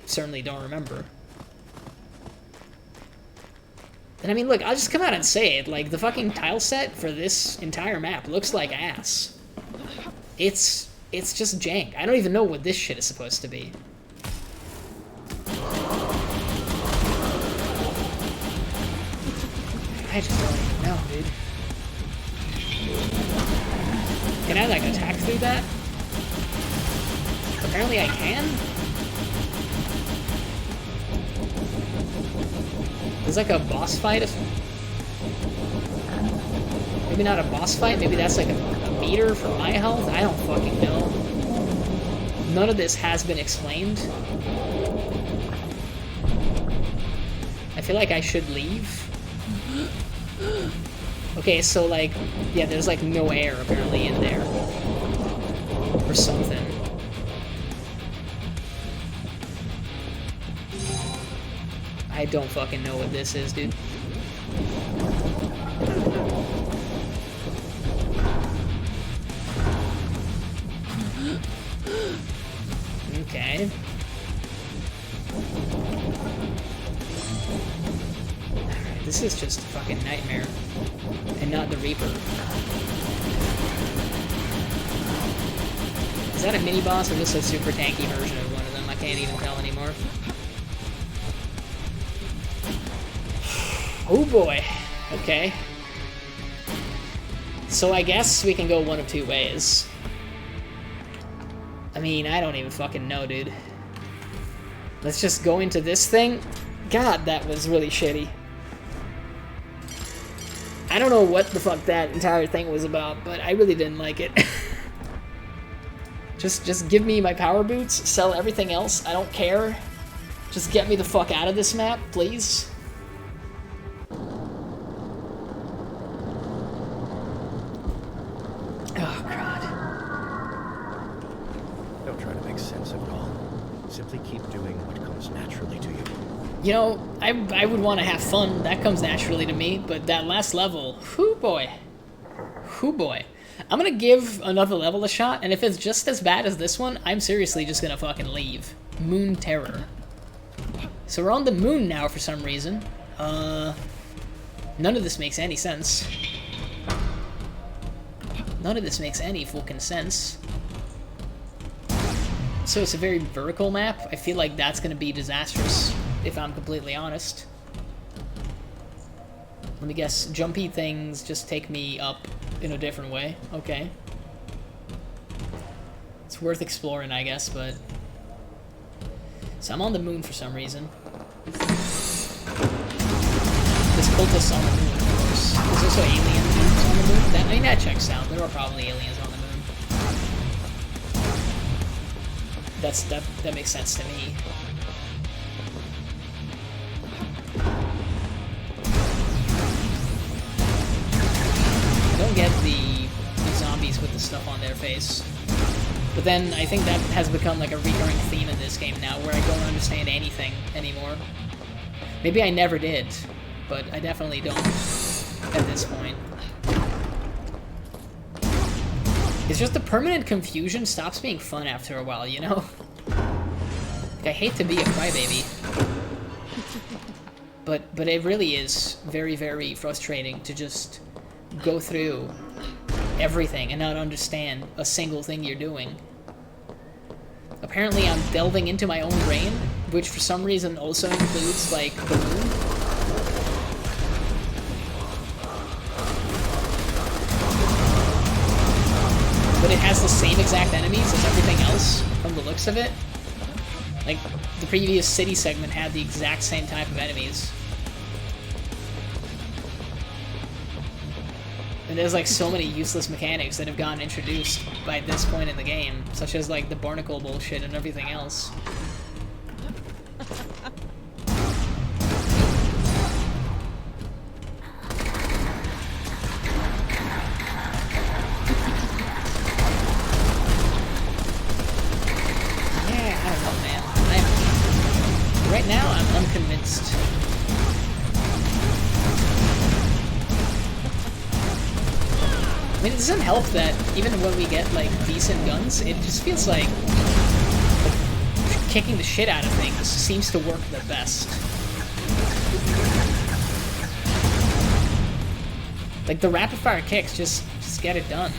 certainly don't remember. And I mean, look, I'll just come out and say it. Like, the fucking tile set for this entire map looks like ass. It's just jank. I don't even know what this shit is supposed to be. I just don't even know, dude. Can I, like, attack through that? Apparently I can? There's like a boss fight. Maybe not a boss fight, maybe that's like a meter for my health? I don't fucking know. None of this has been explained. I feel like I should leave. Okay, so like, yeah, there's like no air apparently in there. Or something. I don't fucking know what this is, dude. Okay. Alright, this is just a fucking nightmare. And not the Reaper. Is that a mini-boss or just a super tanky version of one of them? I can't even tell anymore. Oh boy. Okay. So I guess we can go one of two ways. I mean, I don't even fucking know, dude. Let's just go into this thing. God, that was really shitty. I don't know what the fuck that entire thing was about, but I really didn't like it. Just give me my power boots, sell everything else, I don't care. Just get me the fuck out of this map, please. Oh, God. Don't try to make sense of it all. Simply keep doing what comes naturally to you. You know, I would want to have fun. That comes naturally to me. But that last level, whoo boy. Whoo boy. I'm going to give another level a shot, and if it's just as bad as this one, I'm seriously just going to fucking leave. Moon Terror. So we're on the moon now for some reason. None of this makes any sense. None of this makes any fucking sense. So it's a very vertical map. I feel like that's going to be disastrous, if I'm completely honest. Let me guess, jumpy things just take me up in a different way. Okay. It's worth exploring, I guess, but... So I'm on the moon for some reason. This cultist on the moon, of course. There's also aliens on the moon. I mean, that checks out. There are probably aliens on the moon. That makes sense to me. I don't get the zombies with the stuff on their face. But then I think that has become like a recurring theme in this game now, where I don't understand anything anymore. Maybe I never did, but I definitely don't at this point. It's just the permanent confusion stops being fun after a while, you know? Like, I hate to be a crybaby. But it really is very, very frustrating to just go through everything and not understand a single thing you're doing. Apparently I'm delving into my own brain, which for some reason also includes, like, the moon. But it has the same exact enemies as everything else, from the looks of it. Like, the previous city segment had the exact same type of enemies. And there's like so many useless mechanics that have gotten introduced by this point in the game, such as like the barnacle bullshit and everything else. Yeah, I don't know, man. Right now, I'm unconvinced. I mean, it doesn't help that even when we get, like, decent guns, it just feels like kicking the shit out of things seems to work the best. Like, the rapid-fire kicks just get it done.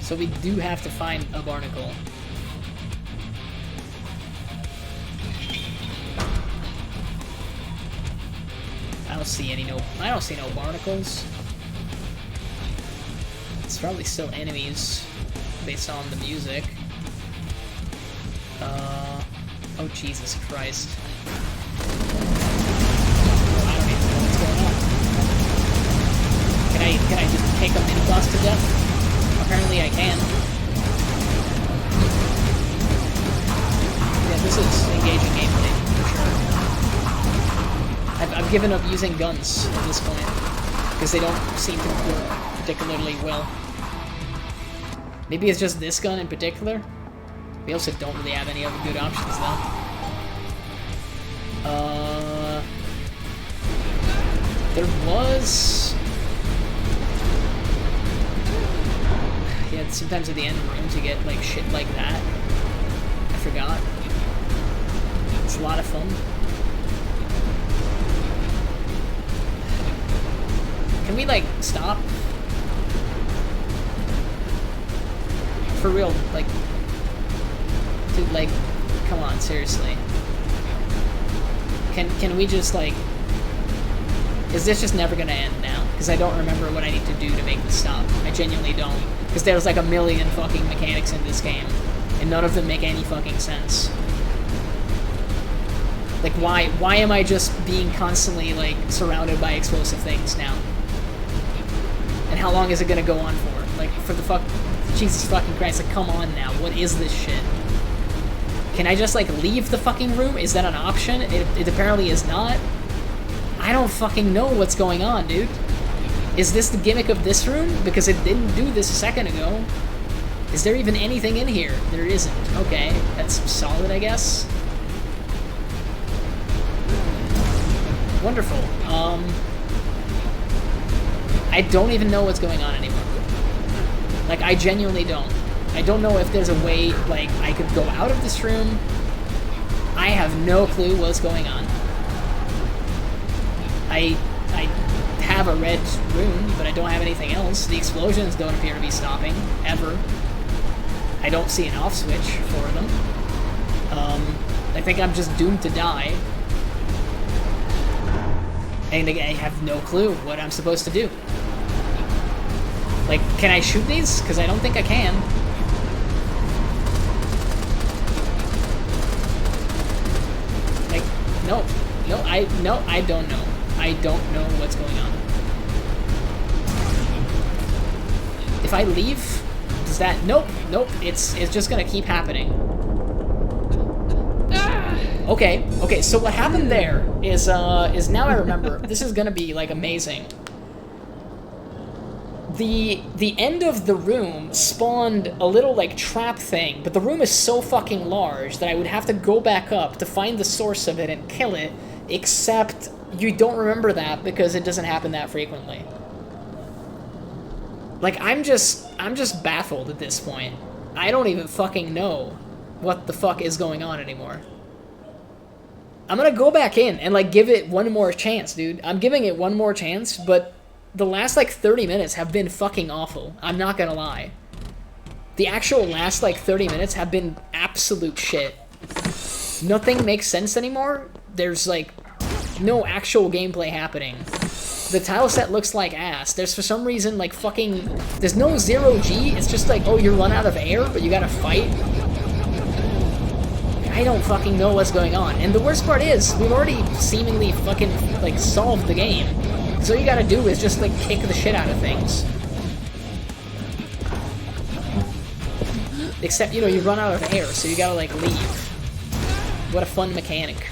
So we do have to find a barnacle. I don't see no barnacles. It's probably still enemies based on the music. Oh Jesus Christ. I don't even know what's going on. Can I just take a mini boss to death? Apparently I can. Yeah, this is engaging gameplay for sure. I've given up using guns at this point, because they don't seem to work particularly well. Maybe it's just this gun in particular? We also don't really have any other good options, though. There was... Yeah, sometimes at the end of rooms you get, like, shit like that. I forgot. It's a lot of fun. Can we, like, stop? For real, like... Dude, like, come on, seriously. Can we just, like... Is this just never gonna end now? because I don't remember what I need to do to make this stop. I genuinely don't. Because there's like a million fucking mechanics in this game, and none of them make any fucking sense. Like, why am I just being constantly, like, surrounded by explosive things now? And how long is it gonna go on for? Like, for the fuck... Jesus fucking Christ, like, come on now. What is this shit? Can I just, like, leave the fucking room? Is that an option? It apparently is not. I don't fucking know what's going on, dude. Is this the gimmick of this room? Because it didn't do this a second ago. Is there even anything in here? There isn't. Okay, that's solid, I guess. Wonderful. I don't even know what's going on anymore. Like, I genuinely don't. I don't know if there's a way, like, I could go out of this room. I have no clue what's going on. I have a red room, but I don't have anything else. The explosions don't appear to be stopping, ever. I don't see an off switch for them. I think I'm just doomed to die. And I have no clue what I'm supposed to do. Like, can I shoot these? Because I don't think I can. Like, no, I don't know. I don't know what's going on. If I leave, does that? Nope. It's just gonna keep happening. Okay. So what happened there is now I remember. This is gonna be like amazing. The end of the room spawned a little like trap thing, but the room is so fucking large that I would have to go back up to find the source of it and kill it. Except you don't remember that because it doesn't happen that frequently. Like, I'm just baffled at this point. I don't even fucking know what the fuck is going on anymore. I'm gonna go back in and, like, give it one more chance, dude. I'm giving it one more chance, but the last, like, 30 minutes have been fucking awful. I'm not gonna lie. The actual last, like, 30 minutes have been absolute shit. Nothing makes sense anymore. There's, like, no actual gameplay happening. The tile set looks like ass. There's, for some reason, like, fucking... There's no 0G. It's just like, oh, you run out of air, but you gotta fight. I don't fucking know what's going on. And the worst part is, we've already seemingly fucking, like, solved the game. So all you gotta do is just, like, kick the shit out of things. Except, you know, you run out of air, so you gotta, like, leave. What a fun mechanic.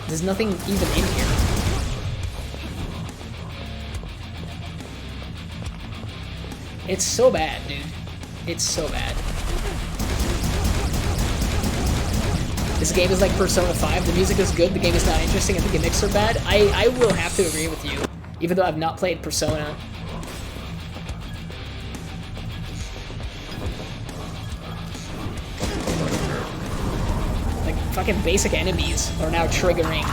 There's nothing even in here. It's so bad, dude. It's so bad. This game is like Persona 5. The music is good, the game is not interesting, and the gimmicks are bad. I will have to agree with you, even though I've not played Persona. Like, fucking basic enemies are now triggering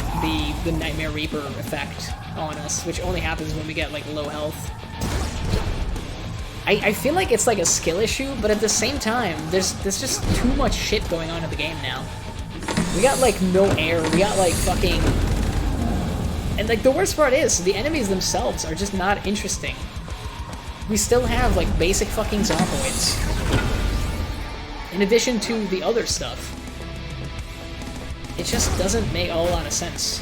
the Nightmare Reaper effect on us, which only happens when we get, like, low health. I feel like it's like a skill issue, but at the same time, there's just too much shit going on in the game now. We got, like, no air, we got, like, fucking... And, like, the worst part is, the enemies themselves are just not interesting. We still have, like, basic fucking zomboids. In addition to the other stuff. It just doesn't make a whole lot of sense.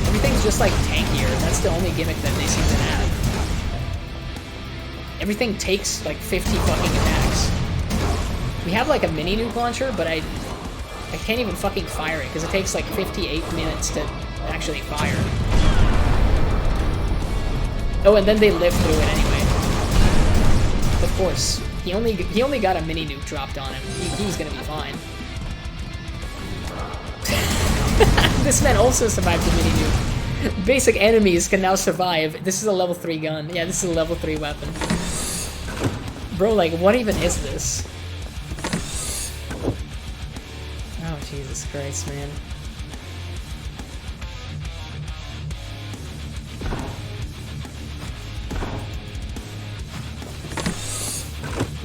Everything's just, like, tankier. That's the only gimmick that they seem to have. Everything takes, like, 50 fucking attacks. We have, like, a mini nuke launcher, but I can't even fucking fire it, because it takes, like, 58 minutes to actually fire. Oh, and then they live through it anyway. Of course. He only got a mini nuke dropped on him. He's gonna be fine. This man also survived the mini nuke. Basic enemies can now survive. This is a level 3 gun. Yeah, this is a level 3 weapon. Bro, like, what even is this? Oh, Jesus Christ, man.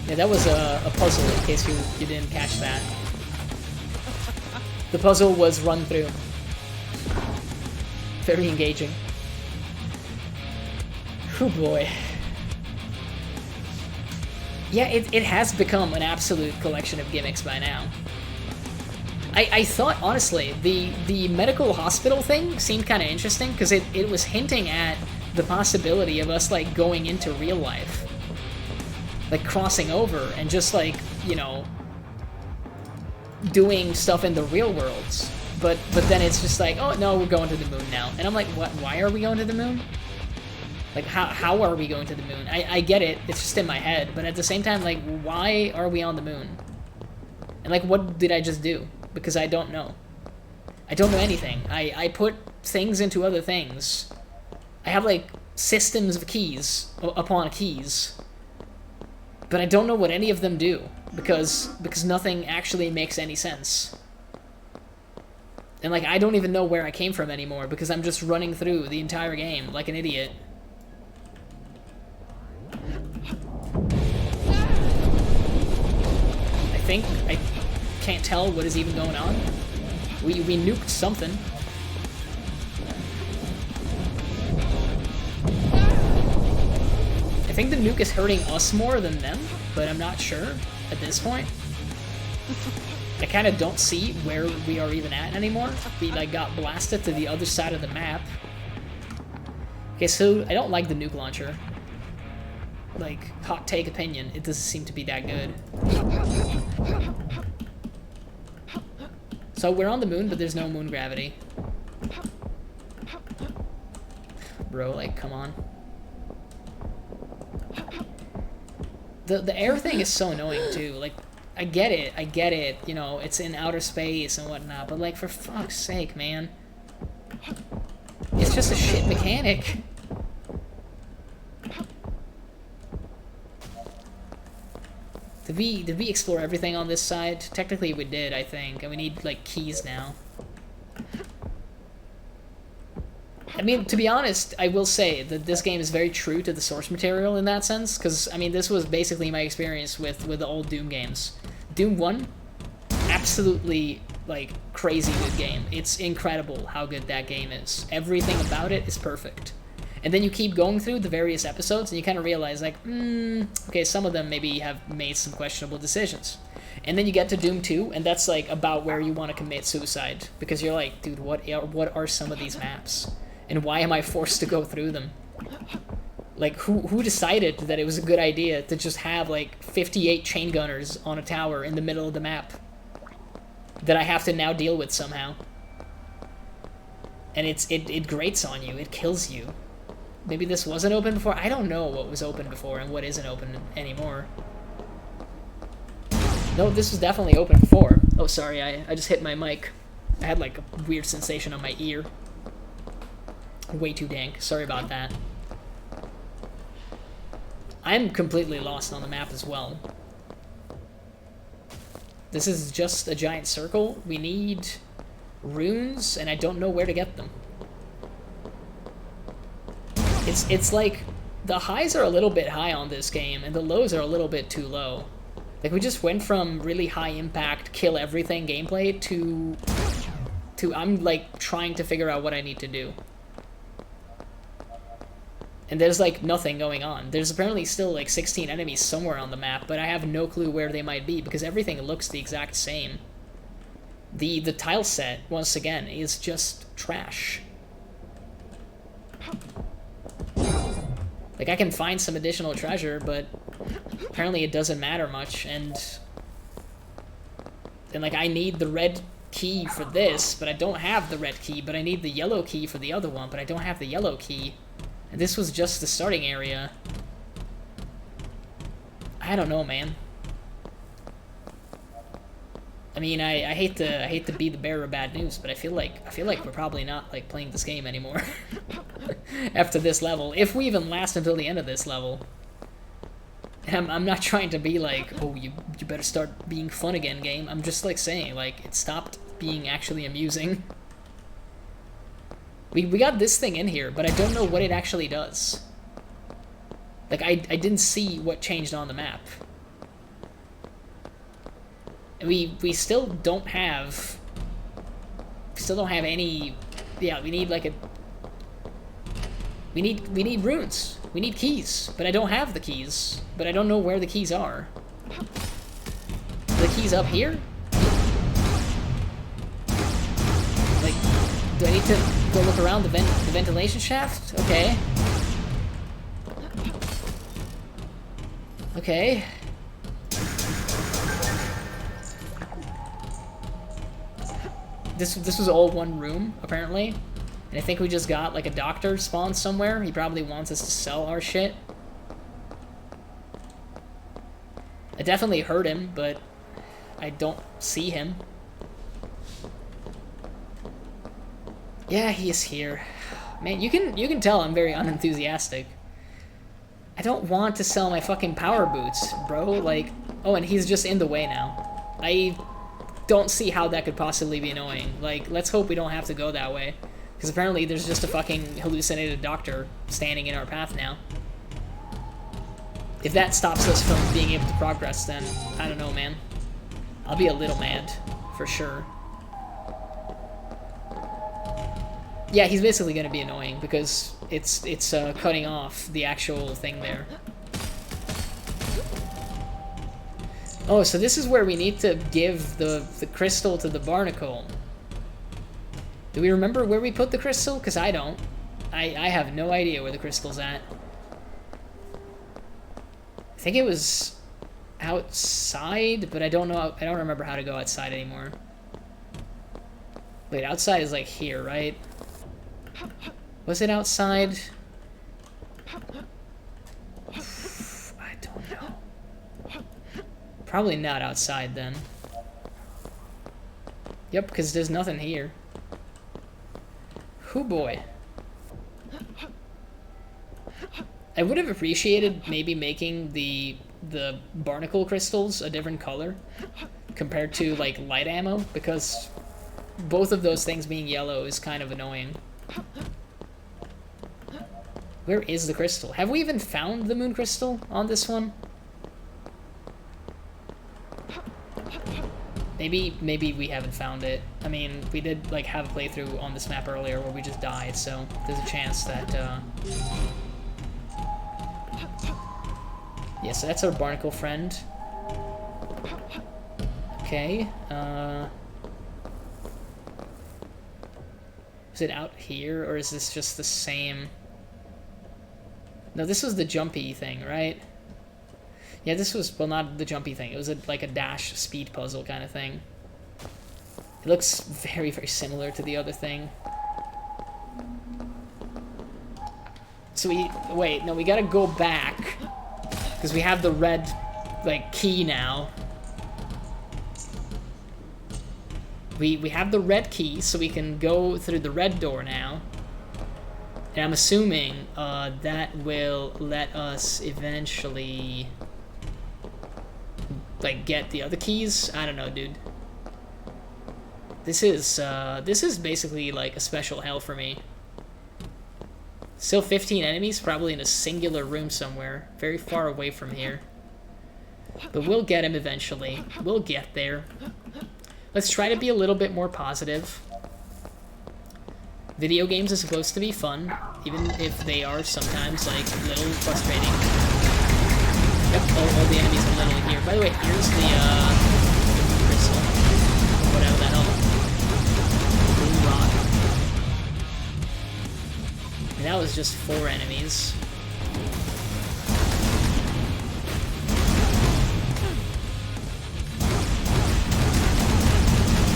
Yeah, that was a puzzle, in case you didn't catch that. The puzzle was run through. Very engaging. Oh boy. Yeah, it has become an absolute collection of gimmicks by now. I thought, honestly, the medical hospital thing seemed kind of interesting, because it was hinting at the possibility of us, like, going into real life. Like, crossing over and just, like, you know, doing stuff in the real worlds. But then it's just like, oh, no, we're going to the moon now. And I'm like, what? Why are we going to the moon? Like, how are we going to the moon? I get it, it's just in my head, but at the same time, like, why are we on the moon? And, like, what did I just do? Because I don't know. I don't know anything. I put things into other things. I have, like, systems of keys upon keys. But I don't know what any of them do, because nothing actually makes any sense. And, like, I don't even know where I came from anymore, because I'm just running through the entire game like an idiot. I can't tell what is even going on. We nuked something. I think the nuke is hurting us more than them, but I'm not sure at this point. I kind of don't see where we are even at anymore. We, like, got blasted to the other side of the map. Okay, so I don't like the nuke launcher. Like, hot take opinion, it doesn't seem to be that good. So we're on the moon, but there's no moon gravity. Bro, like, come on. The air thing is so annoying, too. Like, I get it, you know, it's in outer space and whatnot, but, like, for fuck's sake, man. It's just a shit mechanic. Did we explore everything on this side? Technically we did, I think, and we need, like, keys now. I mean, to be honest, I will say that this game is very true to the source material in that sense, because, I mean, this was basically my experience with the old Doom games. Doom 1, absolutely, like, crazy good game. It's incredible how good that game is. Everything about it is perfect. And then you keep going through the various episodes, and you kind of realize, like, okay, some of them maybe have made some questionable decisions. And then you get to Doom 2, and that's, like, about where you want to commit suicide. Because you're like, dude, what are some of these maps? And why am I forced to go through them? Like, who decided that it was a good idea to just have, like, 58 chain gunners on a tower in the middle of the map? That I have to now deal with somehow. And it grates on you, it kills you. Maybe this wasn't open before? I don't know what was open before and what isn't open anymore. No, this was definitely open before. Oh, sorry, I just hit my mic. I had, like, a weird sensation on my ear. Way too dank. Sorry about that. I'm completely lost on the map as well. This is just a giant circle. We need runes, and I don't know where to get them. It's like, the highs are a little bit high on this game, and the lows are a little bit too low. Like, we just went from really high impact, kill everything gameplay to I'm, like, trying to figure out what I need to do. And there's, like, nothing going on. There's apparently still, like, 16 enemies somewhere on the map, but I have no clue where they might be, because everything looks the exact same. The tile set, once again, is just trash. Like, I can find some additional treasure, but apparently it doesn't matter much, and like, I need the red key for this, but I don't have the red key, but I need the yellow key for the other one, but I don't have the yellow key. And this was just the starting area. I don't know, man. I mean, I hate to be the bearer of bad news, but I feel like we're probably not, like, playing this game anymore. After this level, if we even last until the end of this level. And I'm not trying to be like, oh, you better start being fun again, game. I'm just, like, saying, like, it stopped being actually amusing. We got this thing in here, but I don't know what it actually does. Like, I didn't see what changed on the map. We still don't have any. Yeah, we need, like, We need runes. We need keys, but I don't have the keys. But I don't know where the keys are. The keys up here? Like, do I need to go look around the ventilation shaft? Okay. Okay. This was all one room, apparently. And I think we just got, like, a doctor spawned somewhere. He probably wants us to sell our shit. I definitely heard him, but I don't see him. Yeah, he is here. Man, you can tell I'm very unenthusiastic. I don't want to sell my fucking power boots, bro. Like, oh, and he's just in the way now. I don't see how that could possibly be annoying. Like, let's hope we don't have to go that way. Because apparently there's just a fucking hallucinated doctor standing in our path now. If that stops us from being able to progress, then I don't know, man. I'll be a little mad, for sure. Yeah, he's basically gonna be annoying because it's cutting off the actual thing there. Oh, so this is where we need to give the crystal to the barnacle. Do we remember where we put the crystal? Because I don't. I have no idea where the crystal's at. I think it was outside, but I don't know. I don't remember how to go outside anymore. Wait, outside is like here, right? Was it outside? I don't know. Probably not outside then. Yep, because there's nothing here. Hoo boy. I would have appreciated maybe making the barnacle crystals a different color compared to like light ammo, because both of those things being yellow is kind of annoying. Where is the crystal? Have we even found the moon crystal on this one? Maybe we haven't found it. I mean, we did like have a playthrough on this map earlier where we just died, so there's a chance that yeah, so that's our barnacle friend. Okay, is it out here, or is this just the same? No, this was the jumpy thing, right? Yeah, this was, well, not the jumpy thing. It was like a dash speed puzzle kind of thing. It looks very, very similar to the other thing. So wait, no, we gotta go back. Because we have the red, like, key now. We have the red key, so we can go through the red door now. And I'm assuming that will let us eventually, like, get the other keys. I don't know, dude. This is basically like a special hell for me. Still 15 enemies, probably in a singular room somewhere, very far away from here. But we'll get him eventually. We'll get there. Let's try to be a little bit more positive. Video games are supposed to be fun, even if they are sometimes, like, a little frustrating. Yep, all the enemies are literally here. By the way, here's the crystal. Whatever the hell. Blue rock. And that was just 4 enemies.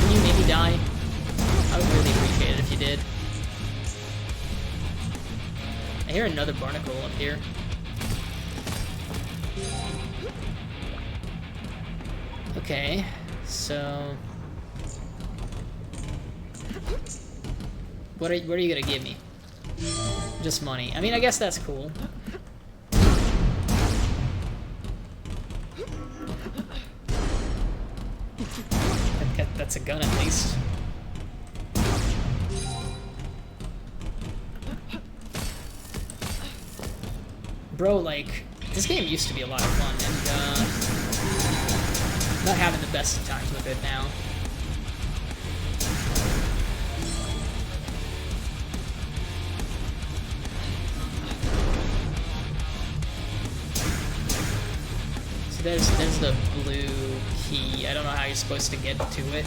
Can you maybe die? I would really appreciate it if you did. I hear another barnacle up here. Okay, so what are you gonna give me? Just money. I mean, I guess that's cool. That's a gun at least. Bro, like, this game used to be a lot of fun, and not having the best of times with it now. there's the blue key. I don't know how you're supposed to get to it.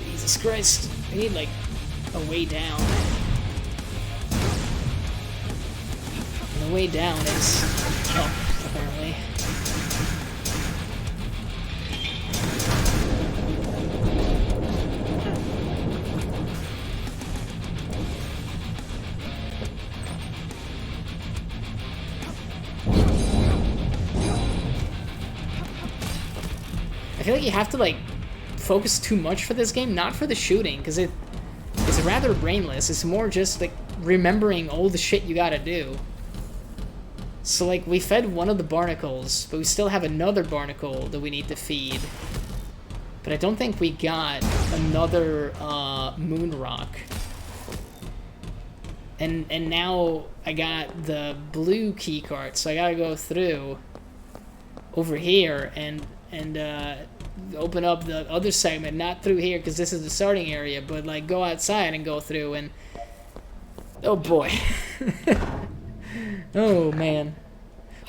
Jesus Christ. I need, like, a way down. And the way down is up, apparently. I feel like you have to, like, focus too much for this game, not for the shooting, because it's rather brainless. It's more just, like, remembering all the shit you gotta do. So, like, we fed one of the barnacles, but we still have another barnacle that we need to feed. But I don't think we got another, moon rock. And now I got the blue key card, so I gotta go through over here and open up the other segment, not through here because this is the starting area, but like go outside and go through and oh boy. Oh man.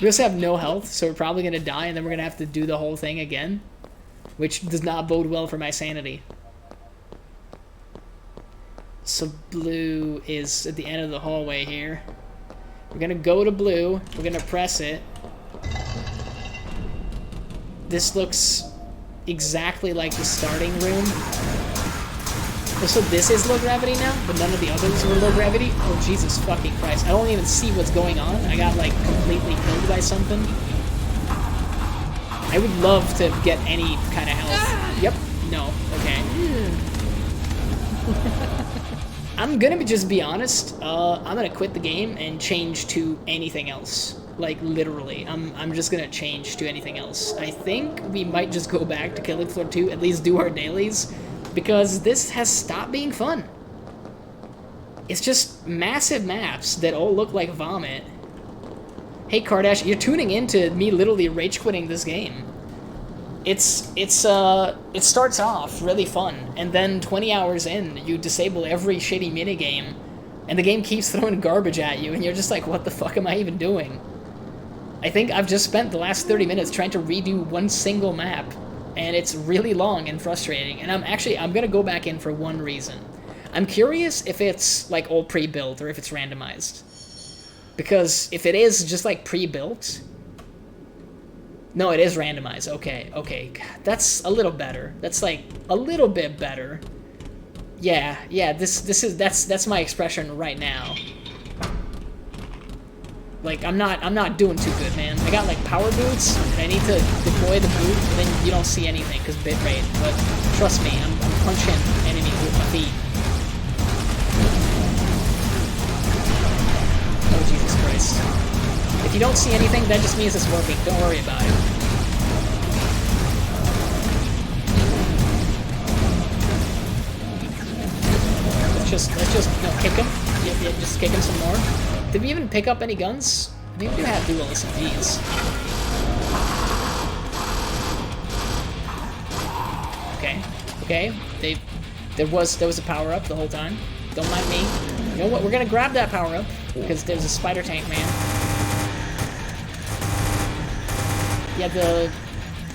We also have no health, so we're probably gonna die and then we're gonna have to do the whole thing again, which does not bode well for my sanity. So blue is at the end of the hallway here. We're gonna go to blue, we're gonna press it. This looks exactly like the starting room. So this is low gravity now, but none of the others were low gravity? Oh, Jesus fucking Christ. I don't even see what's going on. I got, like, completely killed by something. I would love to get any kind of health. Yep. No. Okay. I'm gonna just be honest. I'm gonna quit the game and change to anything else. Like, literally. I'm just gonna change to anything else. I think we might just go back to Killing Floor 2, at least do our dailies, because this has stopped being fun. It's just massive maps that all look like vomit. Hey, Kardashian, you're tuning into me literally rage-quitting this game. It starts off really fun, and then 20 hours in, you disable every shitty minigame, and the game keeps throwing garbage at you, and you're just like, what the fuck am I even doing? I think I've just spent the last 30 minutes trying to redo one single map, and it's really long and frustrating, and I'm gonna go back in for one reason. I'm curious if it's, like, all pre-built, or if it's randomized. Because if it is just, like, pre-built... No, it is randomized. Okay. That's a little better. That's, like, a little bit better. Yeah, that's my expression right now. Like, I'm not doing too good, man. I got, like, power boots, and I need to deploy the boot, and then you don't see anything, because bitrate. But trust me, I'm punching enemies with my feet. Oh, Jesus Christ. If you don't see anything, that just means it's working. Don't worry about it. Let's just kick him. Yeah, just kick him some more. Did we even pick up any guns? I think we do have dual SMGs. Okay. There was a power up the whole time. Don't mind me. You know what? We're gonna grab that power up because there's a spider tank man. Yeah, the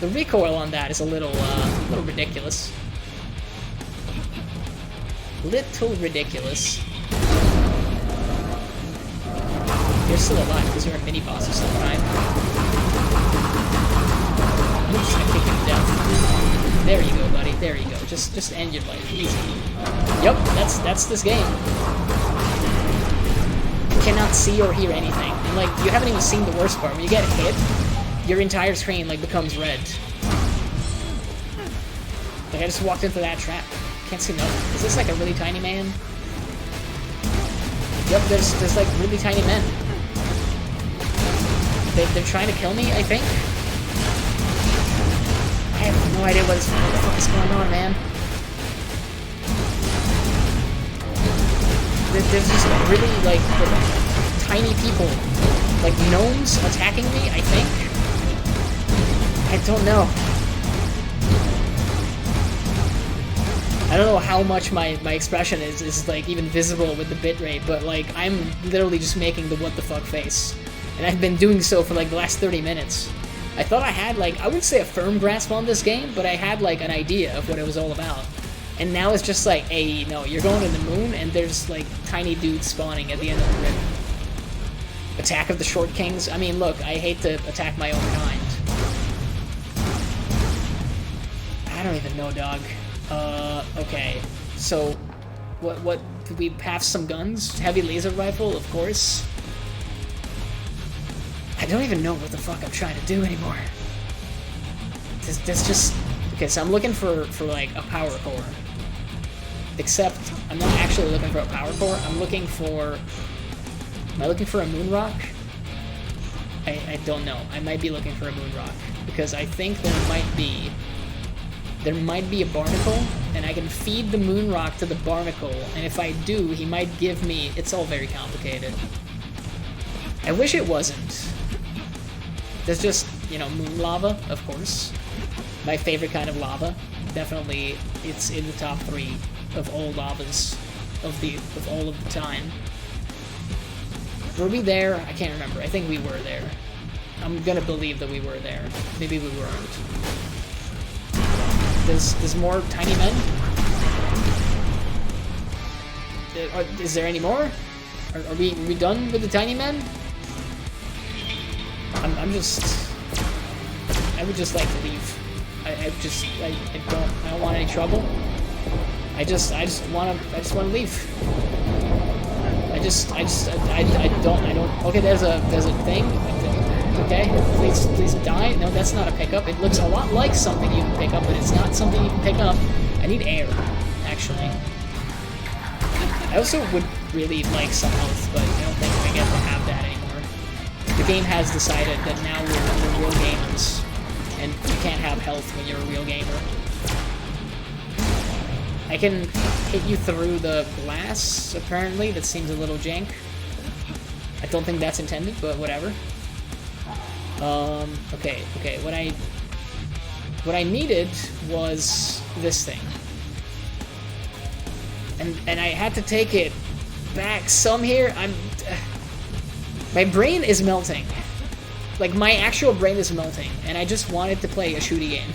recoil on that is a little ridiculous. Little ridiculous. You're still alive because you're a mini boss of some kind. I'm just gonna kick you to death. There you go, buddy. There you go. Just end your life. Easy. Yep, that's this game. You cannot see or hear anything. And like, you haven't even seen the worst part. When you get hit, your entire screen like becomes red. Like I just walked into that trap. Can't see nothing. Is this like a really tiny man? Yep, there's like really tiny men. They're trying to kill me, I think. I have no idea what the fuck is going on, man. There's just really like tiny people, like gnomes attacking me, I think. I don't know. I don't know how much my expression is like even visible with the bitrate, but like I'm literally just making the what the fuck face. And I've been doing so for like the last 30 minutes. I thought I had, like, I wouldn't say a firm grasp on this game, but I had, like, an idea of what it was all about. And now it's just like, hey, no, you're going to the moon, and there's, like, tiny dudes spawning at the end of the grid. Attack of the Short Kings? I mean, look, I hate to attack my own kind. I don't even know, dog. Okay. So, what, do we have some guns? Heavy laser rifle, of course. I don't even know what the fuck I'm trying to do anymore. This just... Okay, so I'm looking for like, a power core. Except, I'm not actually looking for a power core, I'm looking for... Am I looking for a moon rock? I don't know. I might be looking for a moon rock. Because I think there might be a barnacle, and I can feed the moon rock to the barnacle, and if I do, he might give me... It's all very complicated. I wish it wasn't. There's just, you know, moon lava, of course. My favorite kind of lava. Definitely, it's in the top 3 of all lavas of all of the time. Were we there? I can't remember. I think we were there. I'm gonna believe that we were there. Maybe we weren't. There's more tiny men? Is there any more? Are we done with the tiny men? I would just like to leave. I don't want any trouble. I just want to leave. I don't. Okay, there's a thing. Okay, please die. No, that's not a pickup. It looks a lot like something you can pick up, but it's not something you can pick up. I need air, actually. I also would really like some health, but I don't think I get to have that anymore. The game has decided that now we're real gamers, and you can't have health when you're a real gamer. I can hit you through the glass, apparently. That seems a little jank. I don't think that's intended, but whatever. Okay. What I needed was this thing. And I had to take it back some here. My brain is melting. Like, my actual brain is melting, and I just wanted to play a shooty game.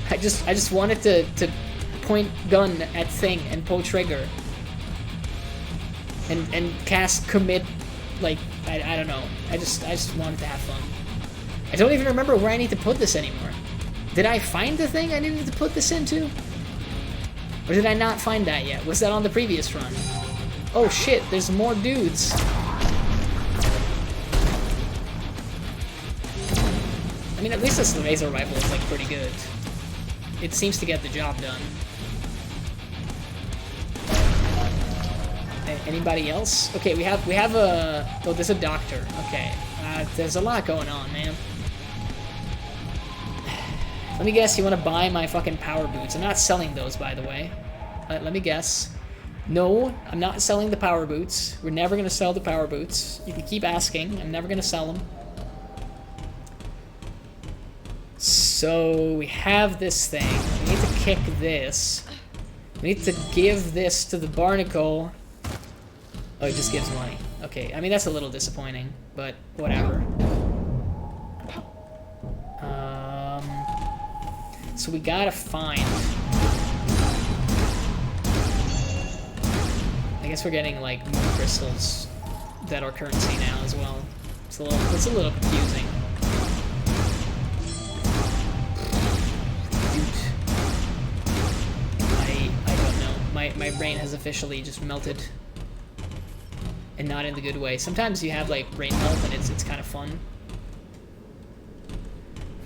I just wanted to point gun at thing and pull trigger. And cast commit, like, I don't know. I just wanted to have fun. I don't even remember where I need to put this anymore. Did I find the thing I needed to put this into? Or did I not find that yet? Was that on the previous run? Oh shit, there's more dudes. I mean, at least this laser rifle is, like, pretty good. It seems to get the job done. Anybody else? Okay, we have a... Oh, there's a doctor. Okay. There's a lot going on, man. Let me guess, you want to buy my fucking power boots. I'm not selling those, by the way. Let me guess. No, I'm not selling the power boots. We're never going to sell the power boots. You can keep asking. I'm never going to sell them. So, we have this thing. We need to kick this. We need to give this to the barnacle. Oh, it just gives money. Okay, I mean, that's a little disappointing, but whatever. So we gotta find... I guess we're getting, like, more crystals that are currency now as well. It's a little confusing. I don't know. My brain has officially just melted. And not in the good way. Sometimes you have, like, brain melt and it's kind of fun.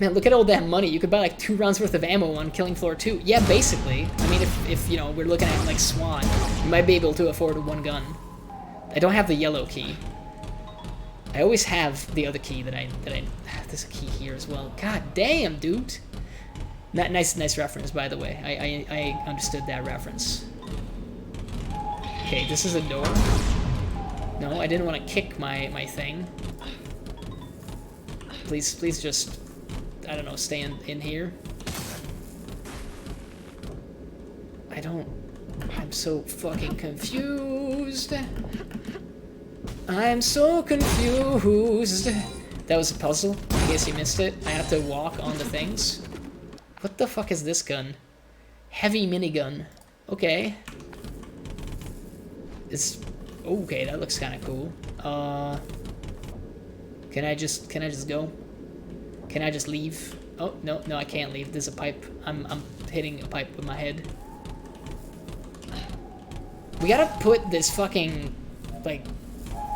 Man, look at all that money. You could buy, like, 2 rounds worth of ammo on Killing Floor 2. Yeah, basically. I mean, if you know, we're looking at, like, SWAT, you might be able to afford 1 gun. I don't have the yellow key. I always have the other key that I there's a key here as well. God damn, dude. Nice reference, by the way. I understood that reference. Okay, this is a door. No, I didn't want to kick my thing. Please just, I don't know, stay in here. I'm so fucking confused. I'm so confused. That was a puzzle. in case you missed it, I have to walk on the things. What the fuck is this gun? Heavy minigun. Okay. It's okay. That looks kind of cool. Can I just go? Can I just leave? Oh no, I can't leave. There's a pipe. I'm hitting a pipe with my head. We gotta put this fucking like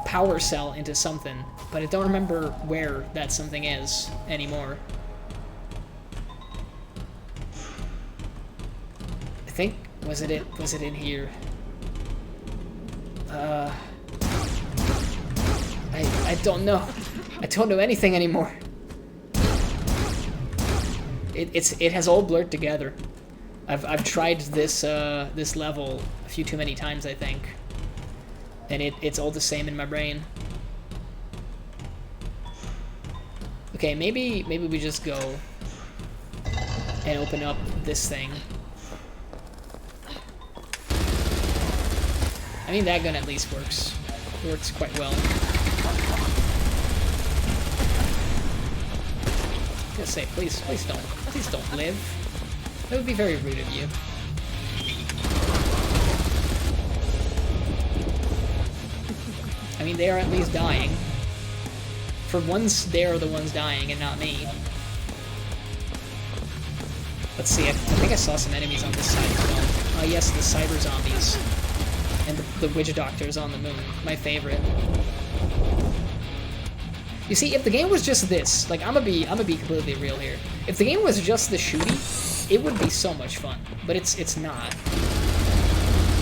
power cell into something, but I don't remember where that something is anymore. I think was it in here? I don't know. I don't know anything anymore. It has all blurred together. I've tried this this level a few too many times, I think, and it's all the same in my brain. Okay, maybe we just go and open up this thing. I mean, that gun at least works. It works quite well. I was gonna say, please don't live. That would be very rude of you. I mean, they are at least dying. For once, they are the ones dying and not me. Let's see, I think I saw some enemies on this side as well. Oh yes, the cyber zombies. And the witch doctors on the moon. My favorite. You see, if the game was just this, like, I'm gonna be completely real here. If the game was just the shooty, it would be so much fun. But it's not.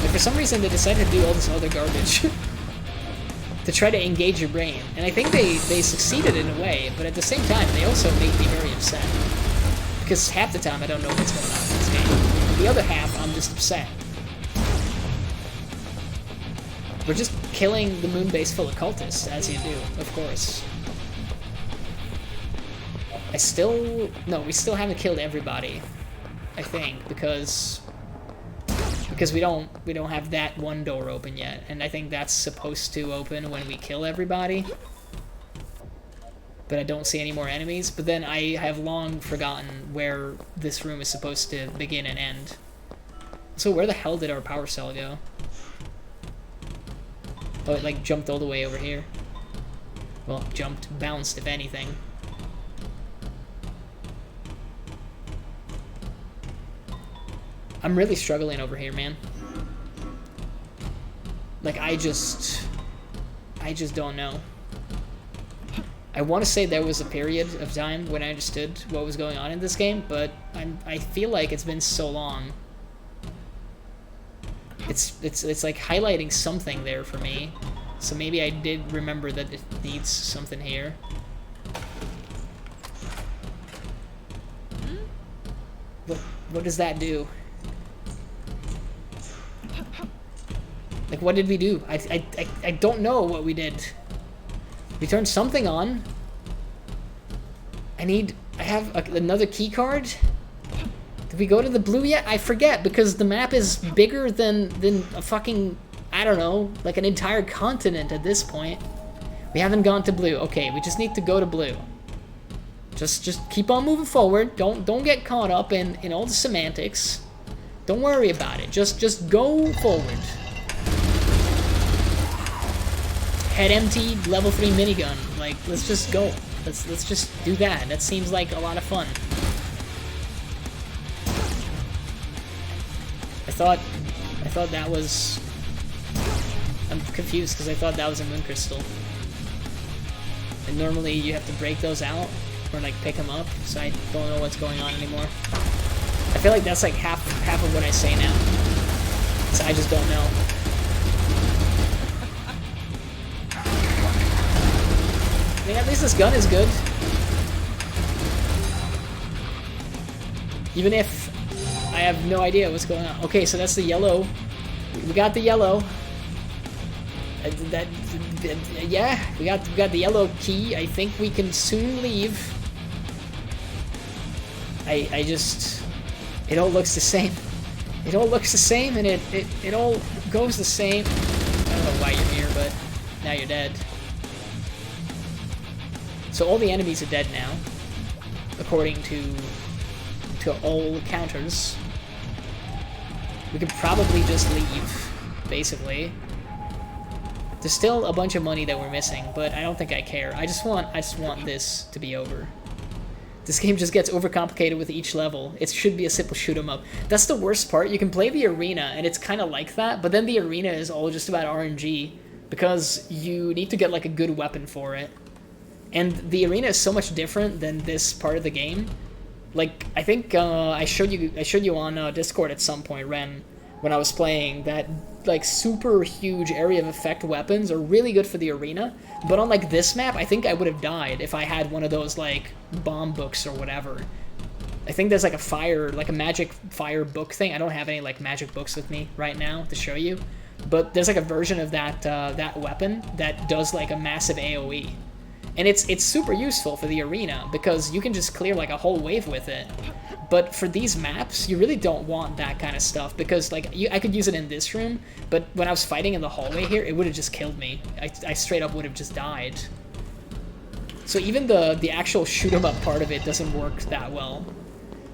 Like, for some reason, they decided to do all this other garbage. To try to engage your brain. And I think they succeeded in a way, but at the same time, they also make me very upset. Because half the time, I don't know what's going on in this game. The other half, I'm just upset. We're just killing the moon base full of cultists, as you do, of course. No, we still haven't killed everybody, I think, because we don't have that one door open yet, and I think that's supposed to open when we kill everybody. But I don't see any more enemies. But then I have long forgotten where this room is supposed to begin and end. So where the hell did our power cell go? Oh, it like jumped all the way over here. Well, jumped, bounced, if anything. I'm really struggling over here, man. Like, I just don't know. I want to say there was a period of time when I understood what was going on in this game, but I feel like it's been so long. It's like highlighting something there for me. So maybe I did remember that it needs something here. What does that do? Like, what did we do? I don't know what we did. We turned something on. I have another key card. Did we go to the blue yet? I forget, because the map is bigger than a fucking, I don't know, like an entire continent at this point. We haven't gone to blue. Okay, we just need to go to blue. Just keep on moving forward. Don't get caught up in all the semantics. Don't worry about it. Just go forward. Head empty, level 3 minigun. Like, let's just go. Let's just do that. That seems like a lot of fun. I thought that was... I'm confused because I thought that was a moon crystal. And normally you have to break those out or like pick them up, so I don't know what's going on anymore. I feel like that's like half of what I say now. So I just don't know. I mean, at least this gun is good. Even if I have no idea what's going on. Okay, so that's the yellow. We got the yellow. Yeah, we got the yellow key. I think we can soon leave. I just... It all looks the same. It all looks the same, and it all goes the same. I don't know why you're here, but now you're dead. So all the enemies are dead now, according to all counters. We could probably just leave, basically. There's still a bunch of money that we're missing, but I don't think I care. I just want this to be over. This game just gets overcomplicated with each level. It should be a simple shoot 'em up. That's the worst part. You can play the arena, and it's kind of like that, but then the arena is all just about RNG, because you need to get like a good weapon for it. And the arena is so much different than this part of the game. Like, I think I showed you on Discord at some point, Ren, when I was playing, that like super huge area of effect weapons are really good for the arena, but on like this map, I think I would have died if I had one of those like bomb books or whatever. I think there's like a magic fire book thing. I don't have any like magic books with me right now to show you, but there's like a version of that that weapon that does like a massive AoE. And it's super useful for the arena because you can just clear like a whole wave with it. But for these maps, you really don't want that kind of stuff because like I could use it in this room, but when I was fighting in the hallway here, it would have just killed me. I straight up would have just died. So even the actual shoot 'em up part of it doesn't work that well.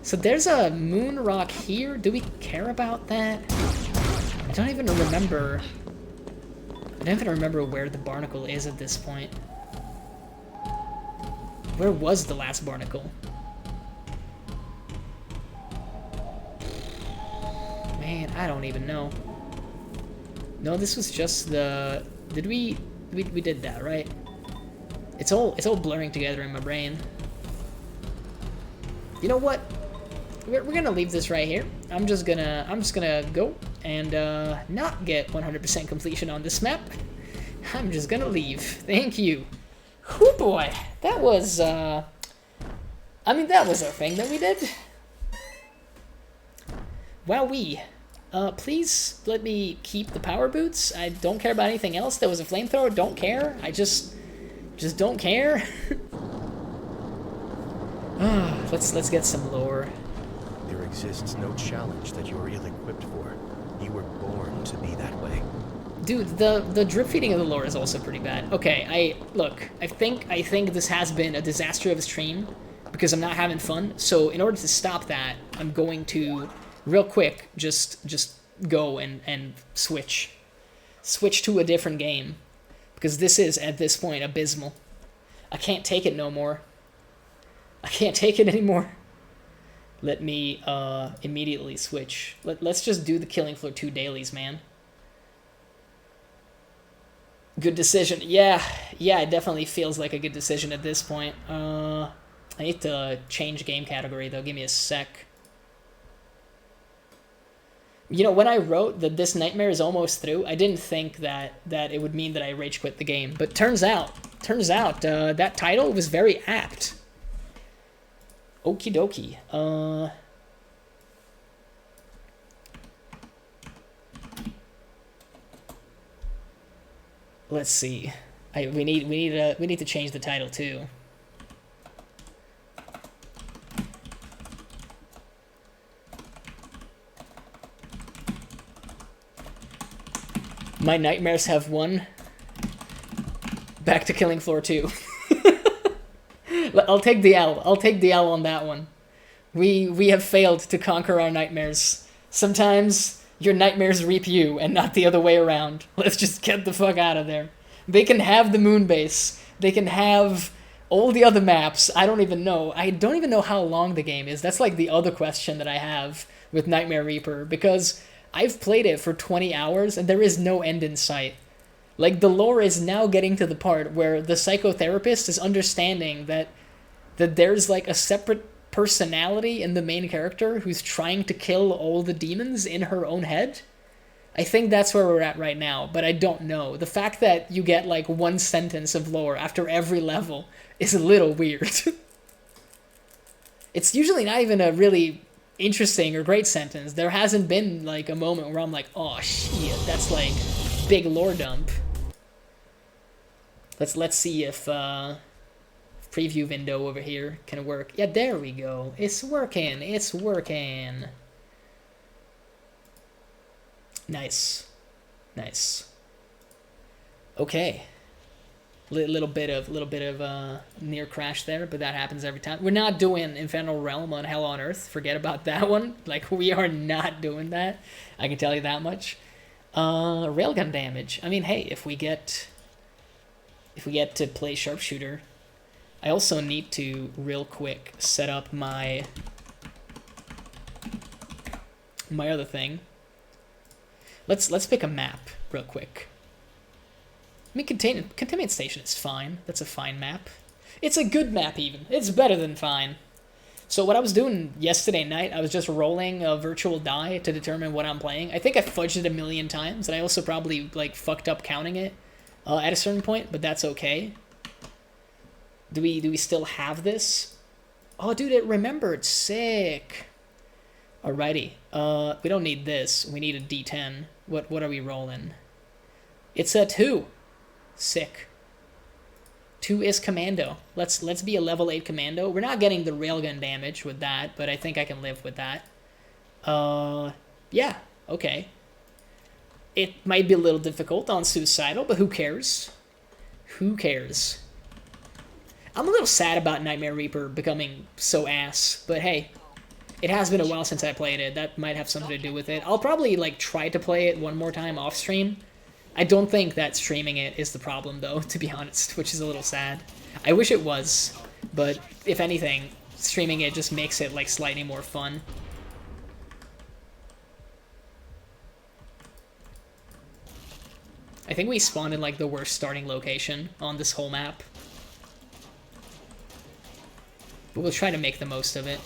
So there's a moon rock here. Do we care about that? I don't even remember. I don't even remember where the barnacle is at this point. Where was the last barnacle? Man, I don't even know. No, this was just the... Did we did that, right? It's all blurring together in my brain. You know what? We're gonna leave this right here. I'm just gonna go and not get 100% completion on this map. I'm just gonna leave. Thank you. Whew, boy, that was, I mean, that was a thing that we did. Wowee. Please let me keep the power boots. I don't care about anything else. There was a flamethrower, don't care. I just don't care. Let's get some lore. There exists no challenge that you are ill-equipped for. You were born to be that way. Dude, the drip feeding of the lore is also pretty bad. Okay, I think this has been a disaster of a stream because I'm not having fun. So in order to stop that, I'm going to real quick just go and switch to a different game because this is at this point abysmal. I can't take it no more. I can't take it anymore. Let me immediately switch. Let's just do the Killing Floor 2 dailies, man. Good decision. Yeah, it definitely feels like a good decision at this point. I need to change game category, though. Give me a sec. You know, when I wrote that this nightmare is almost through, I didn't think that it would mean that I rage quit the game. But turns out, that title was very apt. Okie dokie. Let's see. We need to change the title too. My nightmares have won. Back to Killing Floor 2. I'll take the L. I'll take the L on that one. We have failed to conquer our nightmares. Sometimes your nightmares reap you and not the other way around. Let's just get the fuck out of there. They can have the moon base. They can have all the other maps. I don't even know. I don't even know how long the game is. That's like the other question that I have with Nightmare Reaper, because I've played it for 20 hours and there is no end in sight. Like, the lore is now getting to the part where the psychotherapist is understanding that there's like a separate personality in the main character who's trying to kill all the demons in her own head. I think that's where we're at right now, but I don't know. The fact that you get like one sentence of lore after every level is a little weird. It's usually not even a really interesting or great sentence. There hasn't been like a moment where I'm like, oh shit, that's like big lore dump. Let's see if preview window over here can work. Yeah, there we go. It's working. It's working. Nice. Nice. Okay. Little bit of near crash there, but that happens every time. We're not doing Infernal Realm on Hell on Earth. Forget about that one. Like, we are not doing that. I can tell you that much. Railgun damage. I mean, hey, if we get to play sharpshooter, I also need to real quick set up my other thing. Let's pick a map real quick. I mean, Containment Station is fine. That's a fine map. It's a good map, even. It's better than fine. So what I was doing yesterday night, I was just rolling a virtual die to determine what I'm playing. I think I fudged it a million times, and I also probably, like, fucked up counting it at a certain point, but that's okay. Do we still have this? Oh, dude, it remembered. Sick. Alrighty. We don't need this. We need a D10. What are we rolling? It's a 2. Sick. 2 is commando. Let's be a level 8 commando. We're not getting the railgun damage with that, but I think I can live with that. Yeah, okay. It might be a little difficult on suicidal, but who cares? Who cares? I'm a little sad about Nightmare Reaper becoming so ass, but hey, it has been a while since I played it. That might have something to do with it. I'll probably, like, try to play it one more time off stream. I don't think that streaming it is the problem, though, to be honest, which is a little sad. I wish it was, but if anything, streaming it just makes it, like, slightly more fun. I think we spawned in, like, the worst starting location on this whole map. But we'll try to make the most of it.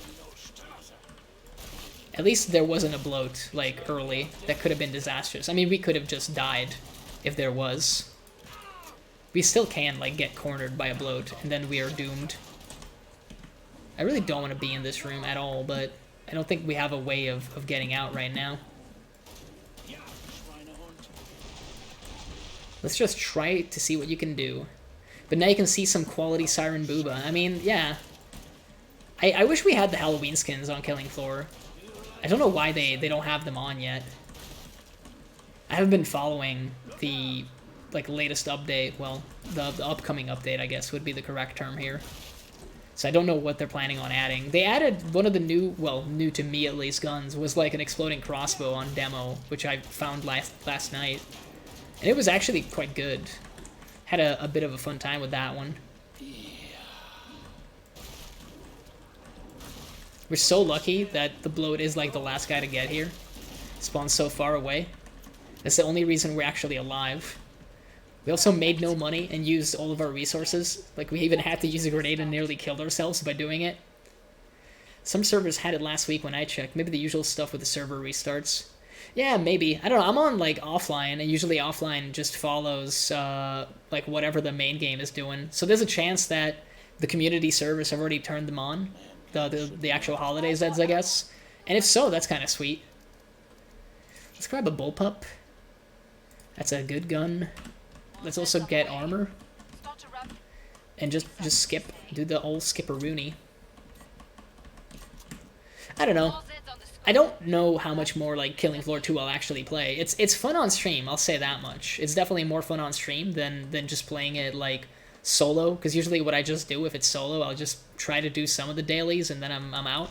At least there wasn't a bloat, like, early. That could have been disastrous. I mean, we could have just died if there was. We still can, like, get cornered by a bloat, and then we are doomed. I really don't want to be in this room at all, but I don't think we have a way of getting out right now. Let's just try to see what you can do. But now you can see some quality Siren Booba. I mean, yeah. I wish we had the Halloween skins on Killing Floor. I don't know why they don't have them on yet. I haven't been following the, like, latest update. Well, the upcoming update, I guess, would be the correct term here. So I don't know what they're planning on adding. They added one of the new, well, new to me at least, guns, was like an exploding crossbow on demo, which I found last night. And it was actually quite good. Had a bit of a fun time with that one. We're so lucky that the bloat is, like, the last guy to get here. Spawns so far away. That's the only reason we're actually alive. We also made no money and used all of our resources. Like, we even had to use a grenade and nearly killed ourselves by doing it. Some servers had it last week when I checked. Maybe the usual stuff with the server restarts. Yeah, maybe. I don't know. I'm on, like, offline, and usually offline just follows, like, whatever the main game is doing. So there's a chance that the community servers have already turned them on. The actual holiday Zeds, I guess. And if so, that's kind of sweet. Let's grab a bullpup. That's a good gun. Let's also get armor. And just skip. Do the old skipperoonie. I don't know. I don't know how much more, like, Killing Floor 2 I'll actually play. It's fun on stream, I'll say that much. It's definitely more fun on stream than just playing it, like, solo, because usually what I just do if it's solo, I'll just try to do some of the dailies and then I'm out.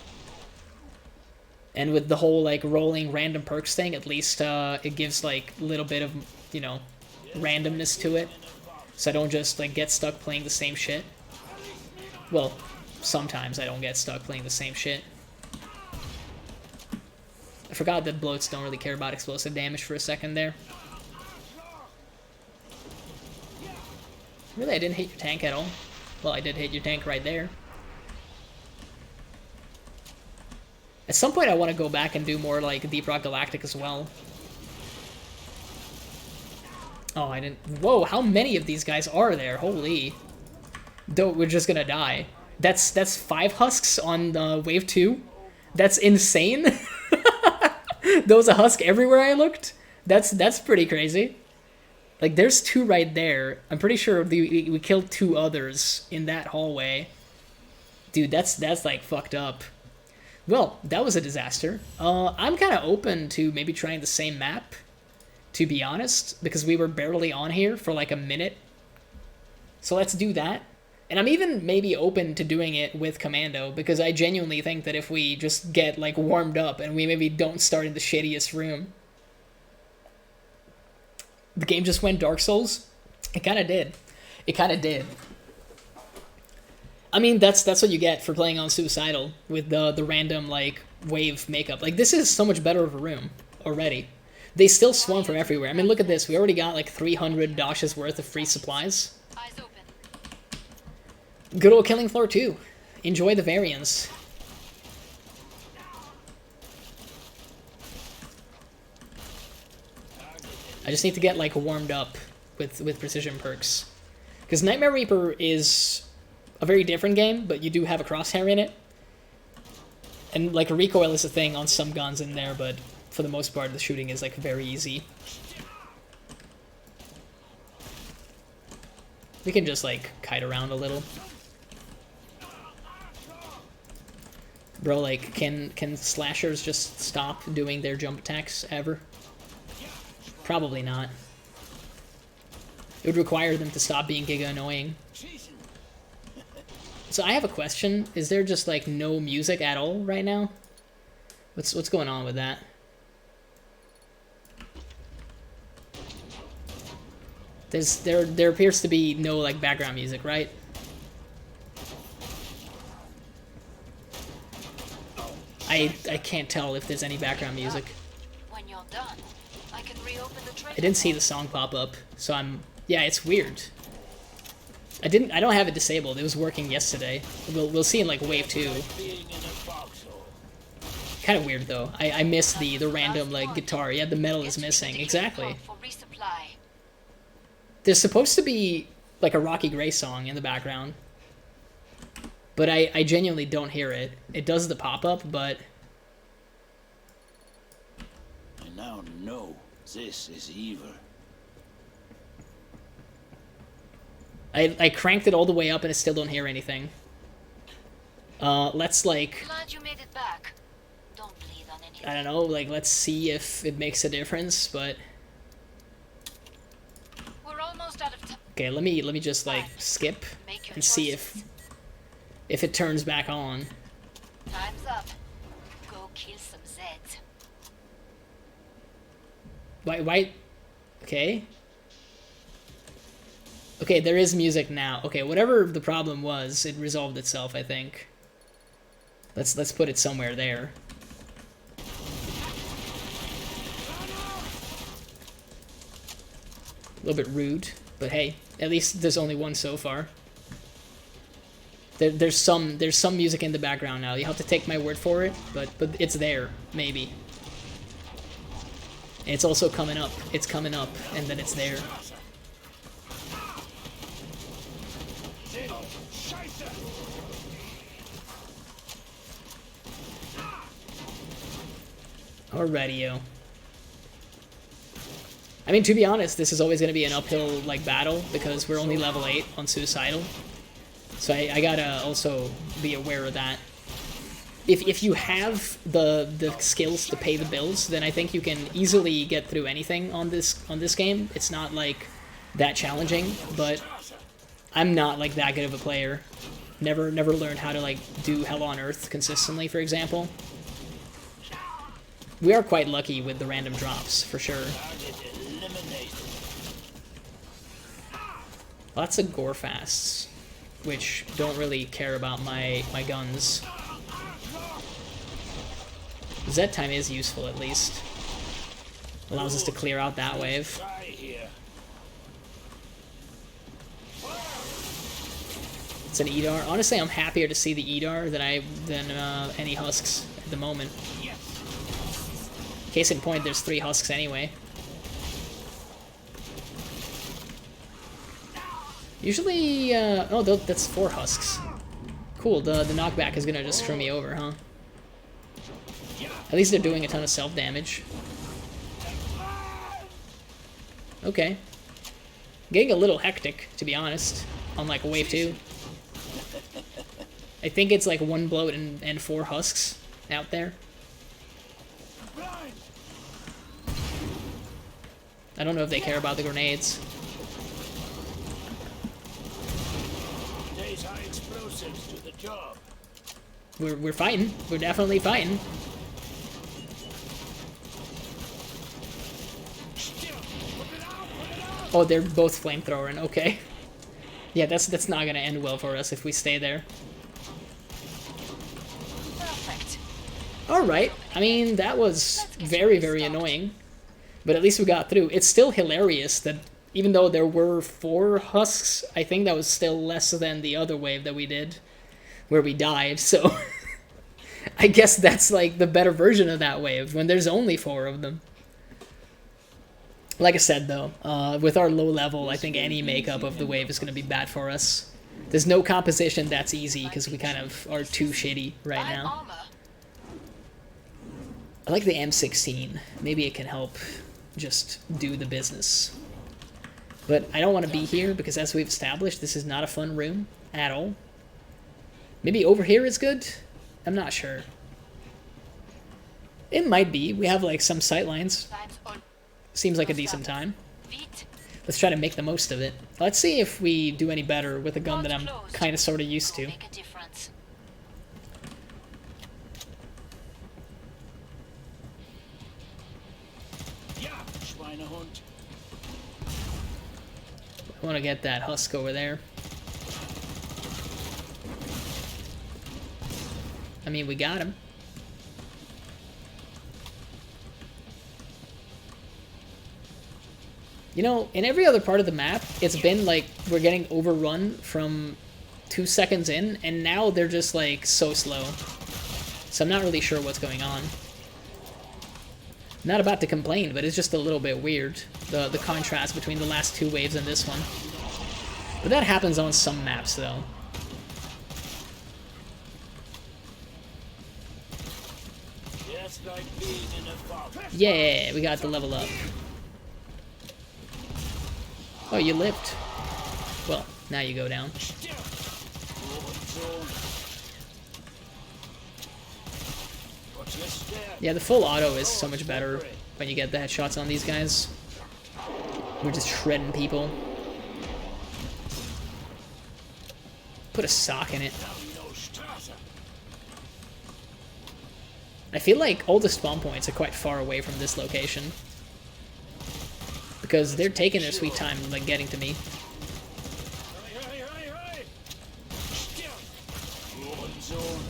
And with the whole, like, rolling random perks thing, at least it gives, like, a little bit of, you know, randomness to it, so I don't just, like, get stuck playing the same shit. Well, sometimes I don't get stuck playing the same shit. I forgot that bloats don't really care about explosive damage for a second there. Really, I didn't hit your tank at all? Well, I did hit your tank right there. At some point I want to go back and do more, like, Deep Rock Galactic as well. Oh, I didn't... Whoa, how many of these guys are there? Holy. Though we're just gonna die. That's 5 husks on wave 2? That's insane. There was a husk everywhere I looked? That's pretty crazy. Like, there's 2 right there. I'm pretty sure we killed 2 others in that hallway. Dude, that's like, fucked up. Well, that was a disaster. I'm kind of open to maybe trying the same map, to be honest, because we were barely on here for, like, a minute. So let's do that. And I'm even maybe open to doing it with Commando, because I genuinely think that if we just get, like, warmed up and we maybe don't start in the shittiest room. The game just went Dark Souls? It kind of did. It kind of did. I mean, that's what you get for playing on Suicidal, with the random, like, wave makeup. Like, this is so much better of a room already. They still swarm from everywhere. I mean, look at this. We already got, like, 300 dashes worth of free supplies. Eyes open. Good old Killing Floor 2. Enjoy the variants. I just need to get, like, warmed up with precision perks. Because Nightmare Reaper is a very different game, but you do have a crosshair in it. And, like, a recoil is a thing on some guns in there, but for the most part, the shooting is, like, very easy. We can just, like, kite around a little. Bro, like, can slashers just stop doing their jump attacks ever? Probably not. It would require them to stop being giga annoying. So I have a question. Is there just, like, no music at all right now? What's going on with that? There appears to be no, like, background music, right? I can't tell if there's any background music. When you're done, I can reopen the trade. I didn't see the song pop up, so yeah, it's weird. I don't have it disabled. It was working yesterday. We'll see in, like, wave 2. Kind of weird though. I missed the random, like, guitar. Yeah, the metal is missing. Exactly. For resupply. There's supposed to be, like, a Rocky Gray song in the background. But I genuinely don't hear it. It does the pop-up, but... I now know this is evil. I cranked it all the way up and I still don't hear anything. Let's, like... Glad you made it back. Don't bleed on anything. I don't know, like, let's see if it makes a difference, but... We're almost out of time. Okay, let me just, like, skip and see if it turns back on. Time's up. Go kill some Zeds. Why? Okay. Okay, there is music now. Okay, whatever the problem was, it resolved itself, I think. Let's put it somewhere there. A little bit rude, but hey, at least there's only one so far. There's some music in the background now. You have to take my word for it, but it's there, maybe. And it's also coming up. It's coming up, and then it's there. Alrighty, yo. I mean, to be honest, this is always going to be an uphill, like, battle, because we're only level 8 on Suicidal. So I gotta also be aware of that. If you have the skills to pay the bills, then I think you can easily get through anything on this game. It's not, like, that challenging, but I'm not, like, that good of a player. Never learned how to, like, do Hell on Earth consistently, for example. We are quite lucky with the random drops, for sure. Lots of gore fasts, which don't really care about my guns. Z time is useful, at least. Allows us to clear out that wave. It's an Edar. Honestly, I'm happier to see the Edar than any husks at the moment. Case in point, there's 3 husks anyway. Usually, oh, that's 4 husks. Cool, the knockback is gonna just screw me over, huh? At least they're doing a ton of self-damage. Okay. Getting a little hectic, to be honest, on, like, wave 2. I think it's, like, 1 bloat and 4 husks out there. I don't know if they care about the grenades. yourselves to the job. We're fighting. We're definitely fighting. Oh, they're both flamethrowing. Okay. Yeah, that's not gonna end well for us if we stay there. Perfect. Alright, I mean, that was very, very annoying. But at least we got through. It's still hilarious that even though there were 4 husks, I think that was still less than the other wave that we did, where we died, so... I guess that's like the better version of that wave, when there's only 4 of them. Like I said though, with our low level, I think any makeup of the wave is going to be bad for us. There's no composition that's easy, because we kind of are too shitty right now. Armor. I like the M16. Maybe it can help just do the business. But I don't want to be here, because as we've established, this is not a fun room at all. Maybe over here is good? I'm not sure. It might be. We have like some sight lines. Time's on. Seems like a decent time. Feet. Let's try to make the most of it. Let's see if we do any better with a gun that I'm kind of sort of used to. Make a difference. Yeah, Schweinehunt. I want to get that husk over there. I mean, we got him. You know, in every other part of the map, it's been like we're getting overrun from 2 seconds in, and now they're just like so slow. So I'm not really sure what's going on. Not about to complain, but it's just a little bit weird, the contrast between the last 2 waves and this one. But that happens on some maps, though. Just like being in a fog. Yeah, we got the level up. Oh, you lived. Well, now you go down. Yeah, the full auto is so much better when you get the headshots on these guys. We're just shredding people. Put a sock in it. I feel like all the spawn points are quite far away from this location. Because they're taking their sweet time, like, getting to me.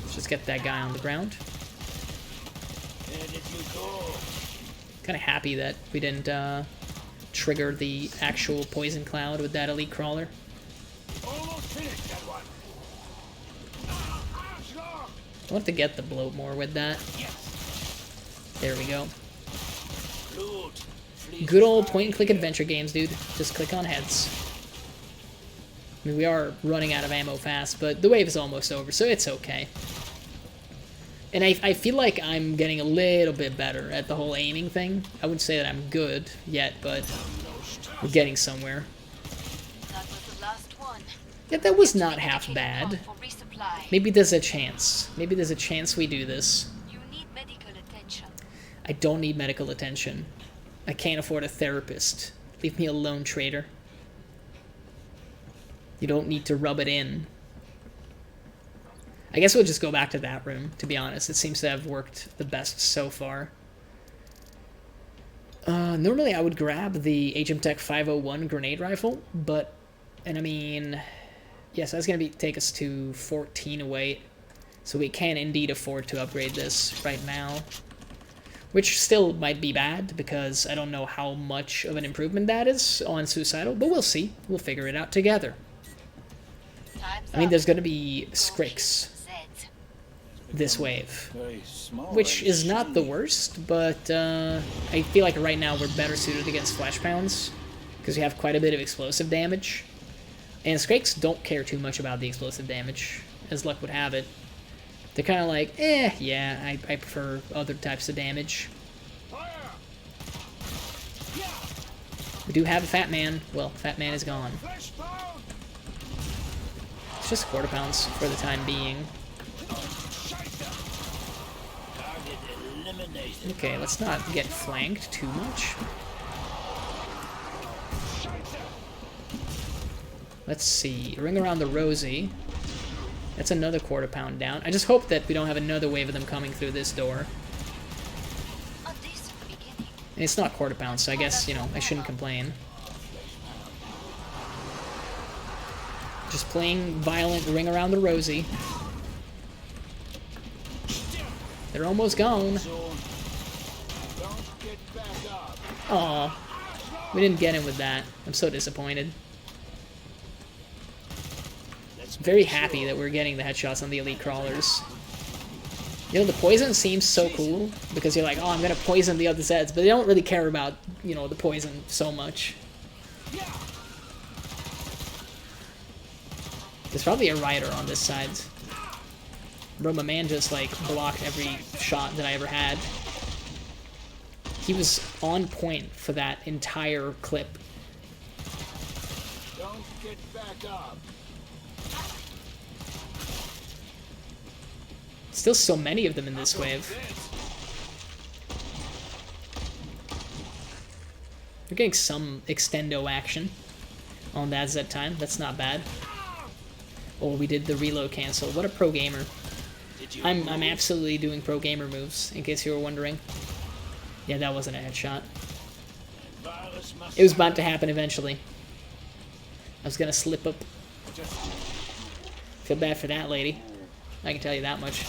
Let's just get that guy on the ground. Kind of happy that we didn't trigger the actual poison cloud with that elite crawler. I want to get the bloat more with that. There we go. Good old point-and-click adventure games, dude. Just click on heads. I mean, we are running out of ammo fast, but the wave is almost over, so it's okay. And I feel like I'm getting a little bit better at the whole aiming thing. I wouldn't say that I'm good yet, but we're getting somewhere. That was the last one. Yeah, that was not half bad. For resupply. Maybe there's a chance. Maybe there's a chance we do this. You need medical attention. I don't need medical attention. I can't afford a therapist. Leave me alone, traitor. You don't need to rub it in. I guess we'll just go back to that room, to be honest. It seems to have worked the best so far. Normally I would grab the HMTech 501 grenade rifle, but... And I mean... Yes, that's going to take us to 14 away. So we can indeed afford to upgrade this right now. Which still might be bad, because I don't know how much of an improvement that is on Suicidal, but we'll see. We'll figure it out together. Time's I mean, up. there's going to be Skrix Zed. this wave, Very small. which is not the worst, but I feel like right now we're better suited against Flash Pounds, because we have quite a bit of explosive damage. And Skrix don't care too much about the explosive damage, as luck would have it. They're kind of like, yeah, I prefer other types of damage. We do have a Fat Man. Well, Fat Man is gone. It's just quarter pounds for the time being. Okay, let's not get flanked too much. Let's see. Ring around the Rosie. That's another quarter pound down. I just hope that we don't have another wave of them coming through this door. A decent beginning. And it's not quarter pound, so I guess, you know, I shouldn't complain. Just playing violent Ring Around the Rosie. They're almost gone. Aw. We didn't get him with that. I'm so disappointed. Very happy that we're getting the headshots on the elite crawlers. You know, the poison seems so cool because you're like, oh, I'm gonna poison the other's heads, but they don't really care about, you know, the poison so much. There's probably a rider on this side. Bro, my man just, like, blocked every shot that I ever had. He was on point for that entire clip. Don't get back up. Still so many of them in this wave. We're getting some extendo action on that Z time. That's not bad. Oh, we did the reload cancel. What a pro gamer. I'm absolutely doing pro gamer moves, in case you were wondering. Yeah, that wasn't a headshot. It was bound to happen eventually. I was gonna slip up. Feel bad for that lady. I can tell you that much.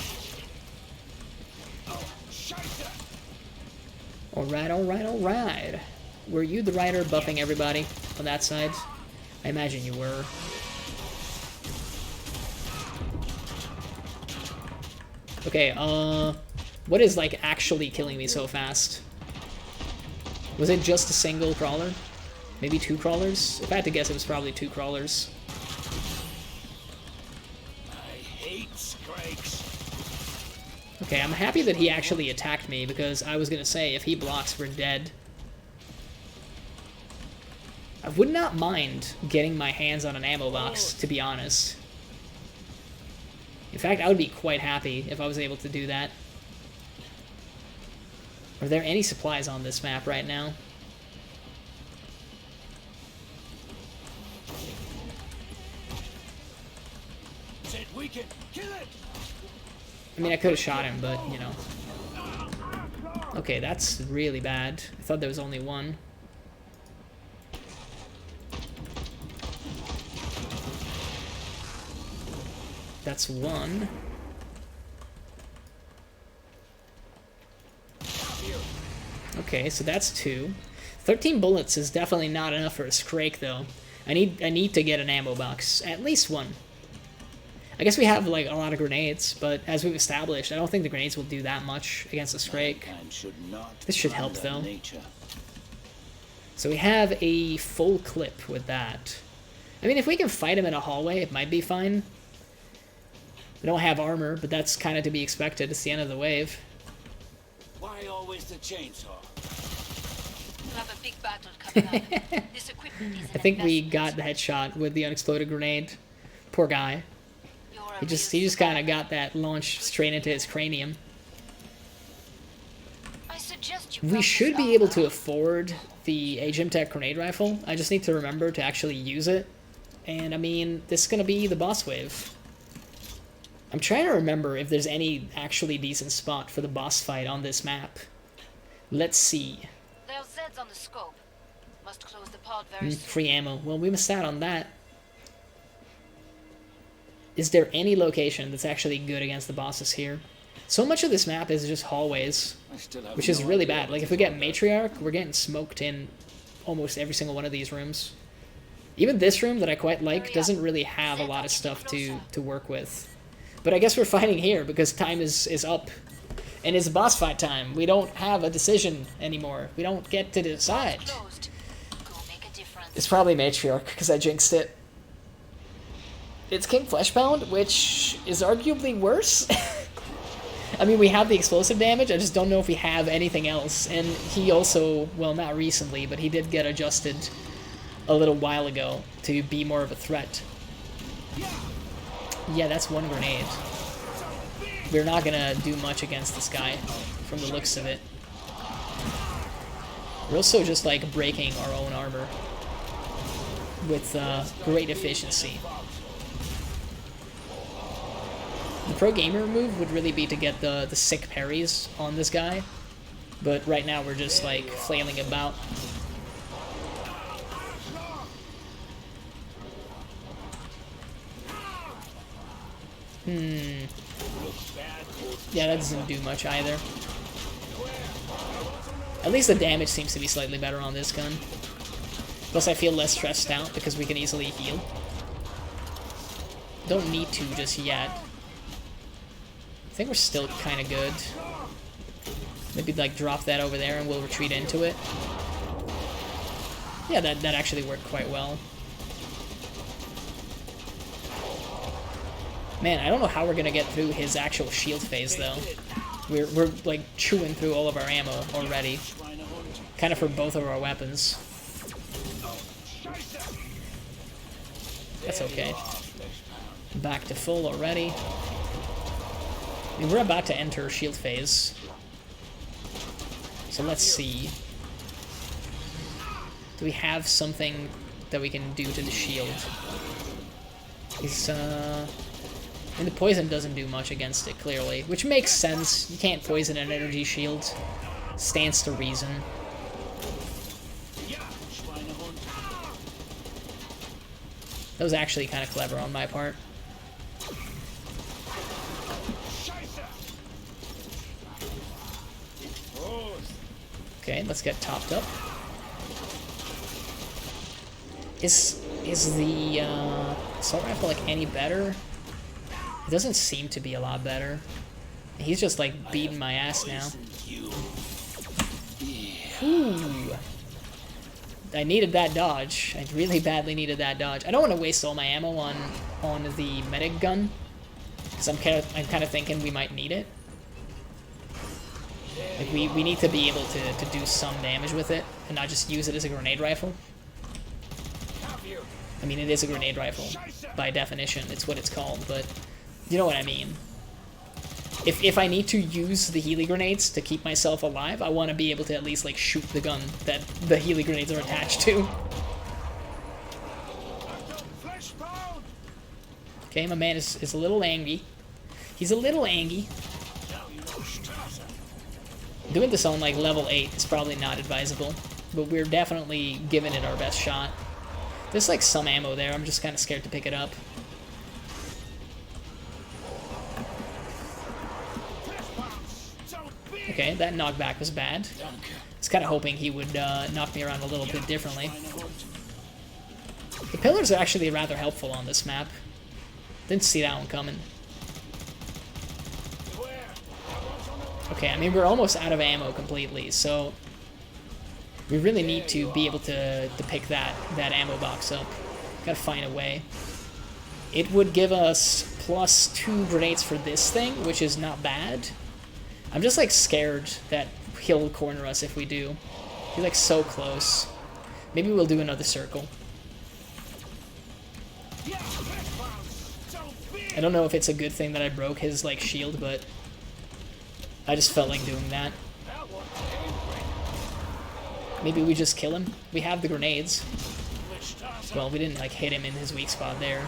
Alright, alright, alright. Were you the rider buffing everybody on that side? I imagine you were. Okay, what is, like, actually killing me so fast? Was it just a single crawler? Maybe 2 crawlers? If I had to guess, it was probably 2 crawlers. I hate Scrakes. Okay, I'm happy that he actually attacked me, because I was gonna say, if he blocks, we're dead. I would not mind getting my hands on an ammo box, to be honest. In fact, I would be quite happy if I was able to do that. Are there any supplies on this map right now? Said we can kill it. I mean, I could have shot him, but, you know. Okay, that's really bad. I thought there was only one. That's one. Okay, so that's 2. 13 bullets is definitely not enough for a Scrake, though. I need to get an ammo box. At least one. I guess we have, like, a lot of grenades, but as we've established, I don't think the grenades will do that much against a Scrake. This should help, though. So we have a full clip with that. I mean, if we can fight him in a hallway, it might be fine. We don't have armor, but that's kind of to be expected. It's the end of the wave. Why always the chainsaw? You have a big battle coming up. This equipment is an I think we investment. got the headshot with the unexploded grenade. Poor guy. You're a He just real kind of got that launched straight into his cranium. I suggest you We practice should be able armor. to afford the Agim Tech grenade rifle. I just need to remember to actually use it. And I mean, this is gonna be the boss wave. I'm trying to remember if there's any actually decent spot for the boss fight on this map. Let's see. There's Zeds on the scope. Must close the pod very soon. Free ammo. Well, we missed out on that. Is there any location that's actually good against the bosses here? So much of this map is just hallways, which is really bad. Like, if we get Matriarch, we're getting smoked in almost every single one of these rooms. Even this room that I quite like doesn't really have a lot of stuff to work with. But I guess we're fighting here because time is up. And it's boss fight time. We don't have a decision anymore. We don't get to decide. Closed. Go make a difference. It's probably Matriarch because I jinxed it. It's King Fleshbound, which is arguably worse. I mean, we have the explosive damage. I just don't know if we have anything else. And he also, well, not recently, but he did get adjusted a little while ago to be more of a threat. Yeah, that's one grenade. We're not gonna do much against this guy, from the looks of it. We're also just, like, breaking our own armor with great efficiency. The pro gamer move would really be to get the sick parries on this guy. But right now we're just like flailing about. Yeah, that doesn't do much either. At least the damage seems to be slightly better on this gun. Plus I feel less stressed out because we can easily heal. Don't need to just yet. I think we're still kind of good. Maybe like drop that over there and we'll retreat into it. Yeah, that actually worked quite well. Man, I don't know how we're gonna get through his actual shield phase though. We're like chewing through all of our ammo already. Kind of for both of our weapons. That's okay. Back to full already. I mean, we're about to enter shield phase. So let's see. Do we have something that we can do to the shield? He's, I mean, the poison doesn't do much against it, clearly. Which makes sense. You can't poison an energy shield. Stands to reason. That was actually kind of clever on my part. Okay, let's get topped up. Is the assault rifle like any better? It doesn't seem to be a lot better. He's just like beating my ass now. Ooh. I needed that dodge. I really badly needed that dodge. I don't want to waste all my ammo on the medic gun, because I'm kind of thinking we might need it. Like we need to be able to do some damage with it and not just use it as a grenade rifle. I mean, it is a grenade rifle by definition. It's what it's called, but you know what I mean. If I need to use the Healy grenades to keep myself alive, I want to be able to at least like shoot the gun that the Healy grenades are attached to. Okay, my man is a little angry. He's a little angry. Doing this on like level 8 is probably not advisable, but we're definitely giving it our best shot. There's like some ammo there, I'm just kind of scared to pick it up. Okay, that knockback was bad. I was kind of hoping he would knock me around a little bit differently. The pillars are actually rather helpful on this map. Didn't see that one coming. Okay, I mean, we're almost out of ammo completely, so we really need to be able to pick that ammo box up. Gotta find a way. It would give us +2 grenades for this thing, which is not bad. I'm just, like, scared that he'll corner us if we do. He's, like, so close. Maybe we'll do another circle. I don't know if it's a good thing that I broke his, like, shield, but I just felt like doing that. Maybe we just kill him. We have the grenades. Well, we didn't like hit him in his weak spot there.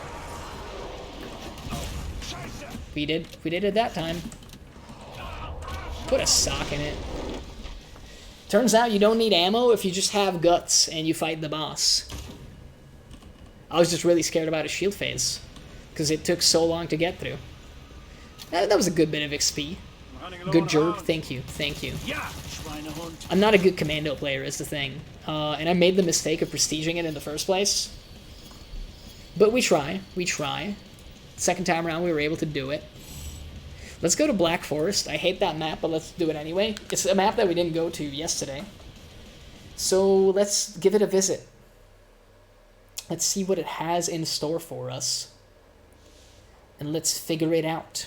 We did it that time. Put a sock in it. Turns out you don't need ammo if you just have guts and you fight the boss. I was just really scared about his shield phase because it took so long to get through. That was a good bit of XP. Good job, thank you, thank you. I'm not a good commando player is the thing, and I made the mistake of prestiging it in the first place. But we try. Second time around we were able to do it. Let's go to Black Forest. I hate that map, but let's do it anyway. It's a map that we didn't go to yesterday. So let's give it a visit. Let's see what it has in store for us. And let's figure it out.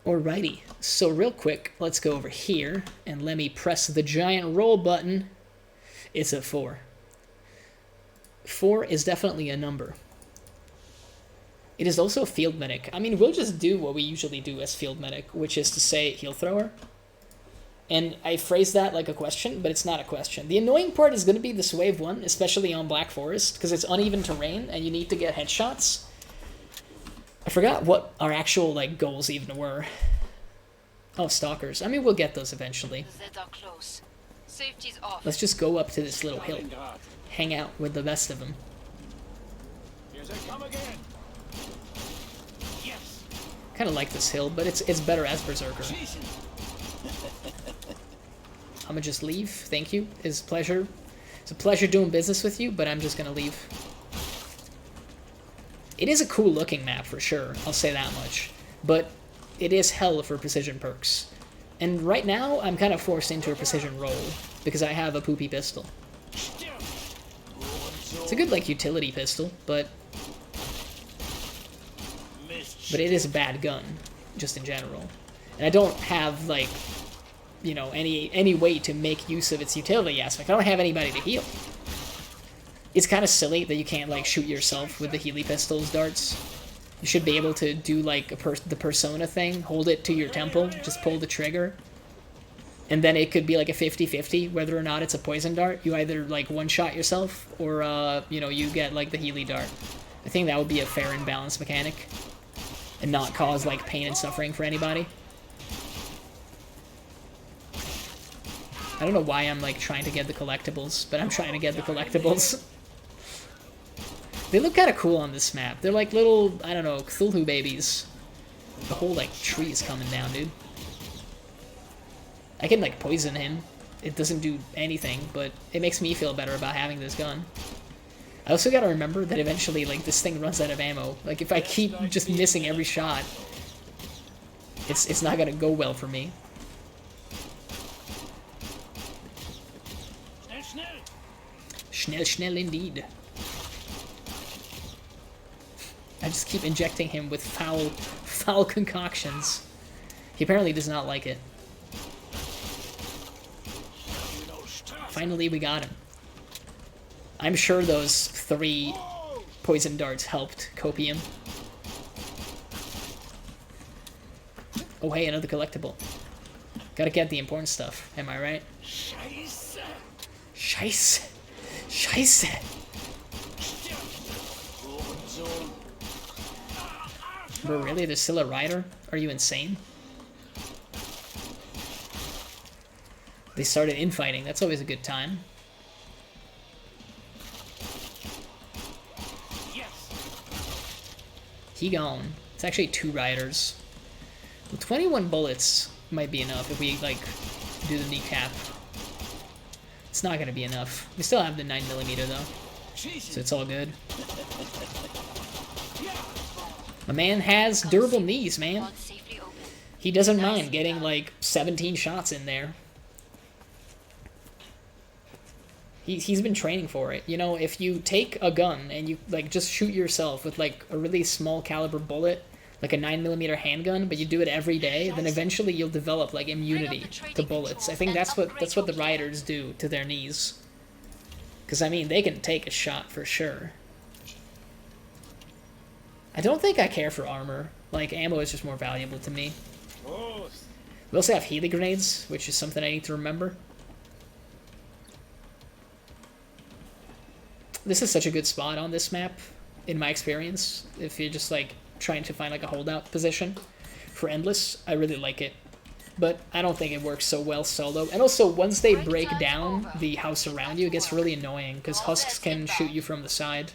Alrighty, so real quick, let's go over here, and let me press the giant roll button. It's a 4. 4 is definitely a number. It is also a field medic. I mean, we'll just do what we usually do as field medic, which is to say heal thrower. And I phrase that like a question, but it's not a question. The annoying part is going to be this wave 1, especially on Black Forest, because it's uneven terrain, and you need to get headshots. I forgot what our actual, like, goals even were. Oh, stalkers. I mean, we'll get those eventually. The Zeds are close. Safety's off. Let's just go up to this little hill. Hang out with the best of them. Here they come again. Yes. Kind of like this hill, but it's better as Berserker. I'm gonna just leave. Thank you. It's a pleasure doing business with you, but I'm just gonna leave. It is a cool looking map for sure. I'll say that much. But it is hell for precision perks. And right now, I'm kind of forced into a precision roll because I have a poopy pistol. It's a good, like, utility pistol, but it is a bad gun, just in general. And I don't have, like, you know, any way to make use of its utility aspect. I don't have anybody to heal. It's kind of silly that you can't, like, shoot yourself with the Healy pistol's darts. You should be able to do, like, the Persona thing, hold it to your temple, just pull the trigger, and then it could be, like, a 50-50, whether or not it's a poison dart. You either, like, one-shot yourself, or, you know, you get, like, the Healy dart. I think that would be a fair and balanced mechanic, and not cause, like, pain and suffering for anybody. I don't know why I'm, like, trying to get the collectibles, but I'm trying to get the collectibles. They look kind of cool on this map. They're like little, I don't know, Cthulhu babies. The whole, like, tree is coming down, dude. I can, like, poison him. It doesn't do anything, but it makes me feel better about having this gun. I also gotta remember that eventually, like, this thing runs out of ammo. Like, if I keep just missing every shot, it's not gonna go well for me. Schnell, schnell indeed. I just keep injecting him with foul concoctions. He apparently does not like it. Finally, we got him. I'm sure those 3 poison darts helped Copium. Oh, hey, another collectible. Gotta get the important stuff, am I right? Scheiße! Scheiße! Scheiße! Bro, really? There's still a rider? Are you insane? They started infighting. That's always a good time. He gone. It's actually 2 riders. Well, 21 bullets might be enough if we, like, do the kneecap. It's not gonna be enough. We still have the 9mm though, so it's all good. My man has durable knees, man. He doesn't mind getting, like, 17 shots in there. He's been training for it. You know, if you take a gun and you, like, just shoot yourself with, like, a really small caliber bullet, like a 9mm handgun, but you do it every day, then eventually you'll develop, like, immunity to bullets. I think that's what the riders do to their knees. Because, I mean, they can take a shot for sure. I don't think I care for armor. Like, ammo is just more valuable to me. We also have Healy grenades, which is something I need to remember. This is such a good spot on this map, in my experience. If you're just, like, trying to find, like, a holdout position for Endless, I really like it. But I don't think it works so well solo. And also, once they break down the house around you, it gets really annoying, because husks can shoot you from the side.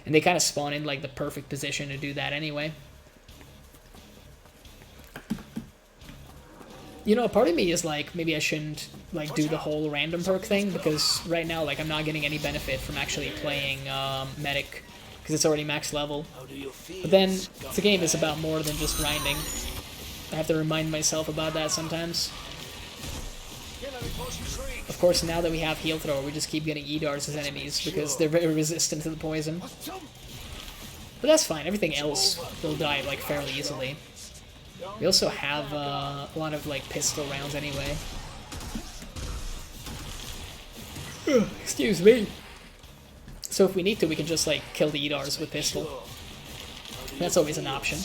And they kind of spawn in, like, the perfect position to do that anyway. You know, a part of me is like, maybe I shouldn't, like, do the whole random perk thing, because right now, like, I'm not getting any benefit from actually playing Medic, because it's already max level. But then, the game is about more than just grinding. I have to remind myself about that sometimes. Of course, now that we have Heal Thrower, we just keep getting Edars as enemies, because they're very resistant to the poison. But that's fine, everything else will die, like, fairly easily. We also have a lot of, like, pistol rounds anyway. Excuse me. So if we need to, we can just, like, kill the Edars with pistol. That's always an option.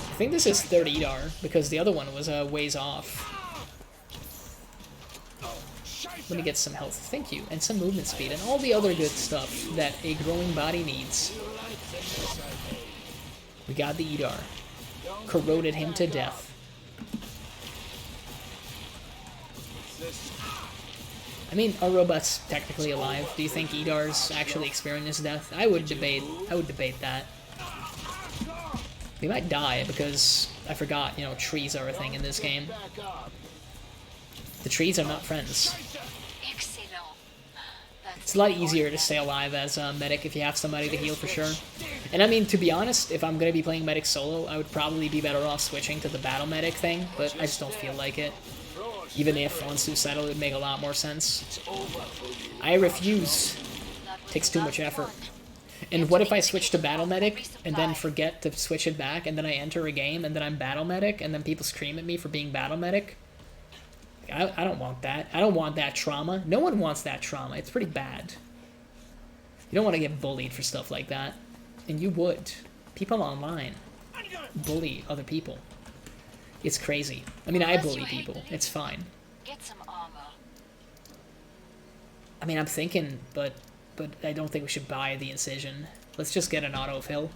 I think this is third Edar, because the other one was a ways off. Let me get some health. Thank you. And some movement speed. And all the other good stuff that a growing body needs. We got the Edar. Corroded him to death. I mean, are robots technically alive? Do you think Edars actually experience death? I would debate that. We might die because I forgot, you know, trees are a thing in this game. The trees are not friends. It's a lot easier to stay alive as a medic if you have somebody to heal for sure. And I mean, to be honest, if I'm going to be playing medic solo, I would probably be better off switching to the battle medic thing, but I just don't feel like it. Even if on Suicidal it would make a lot more sense. I refuse. Takes too much effort. And what if I switch to battle medic and then forget to switch it back and then I enter a game and then I'm battle medic and then people scream at me for being battle medic? I don't want that. I don't want that trauma. No one wants that trauma. It's pretty bad. You don't want to get bullied for stuff like that. And you would. People online bully other people. It's crazy. I mean, I bully people. It's fine. Get some armor. I mean, I'm thinking, but I don't think we should buy the Incision. Let's just get an autofill.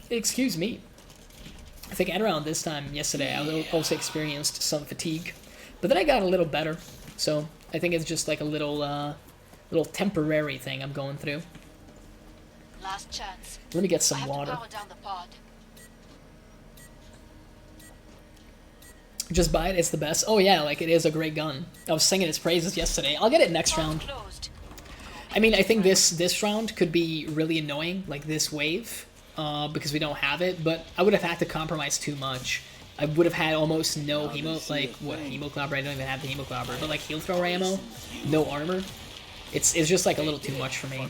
Excuse me. I think at around this time yesterday, I also experienced some fatigue, but then I got a little better. So I think it's just like a little temporary thing I'm going through. Last chance. Let me get some I have to water. power down the pod. Just buy it, it's the best. Oh yeah, like it is a great gun. I was singing its praises yesterday. I'll get it next round. Closed. I mean, I think this round could be really annoying, like this wave, because we don't have it, but I would have had to compromise too much. I would have had almost no hemoclobber, I don't even have the hemoclobber, but like heal thrower ammo, no armor. It's just like a little too much for me.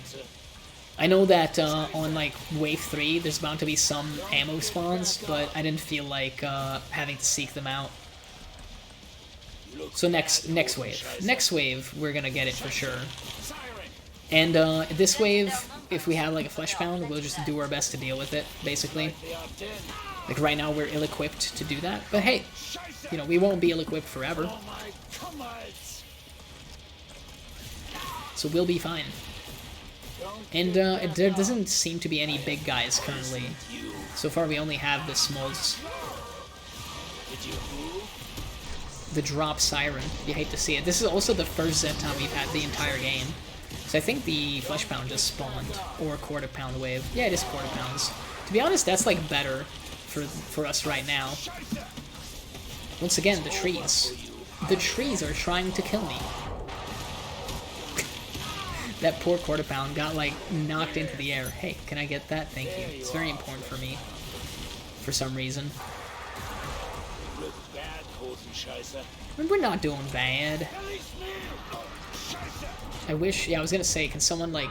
I know that on like wave 3 there's bound to be some ammo spawns, but I didn't feel like having to seek them out. So next wave we're gonna get it for sure. And this wave, if we have like a flesh pound, we'll just do our best to deal with it, basically. Like right now we're ill-equipped to do that, but hey, you know, we won't be ill-equipped forever. So we'll be fine. And there doesn't seem to be any big guys currently. So far we only have the smalls. The drop siren. You hate to see it. This is also the first Z time we've had the entire game. So I think the flesh pound just spawned. Or quarter pound wave. Yeah, it is quarter pounds. To be honest, that's like better for us right now. Once again, the trees. The trees are trying to kill me. That poor quarter pound got like knocked into the air. Hey, can I get that? Thank you. It's very important for me. For some reason. We're not doing bad. I wish, yeah, I was gonna say, can someone like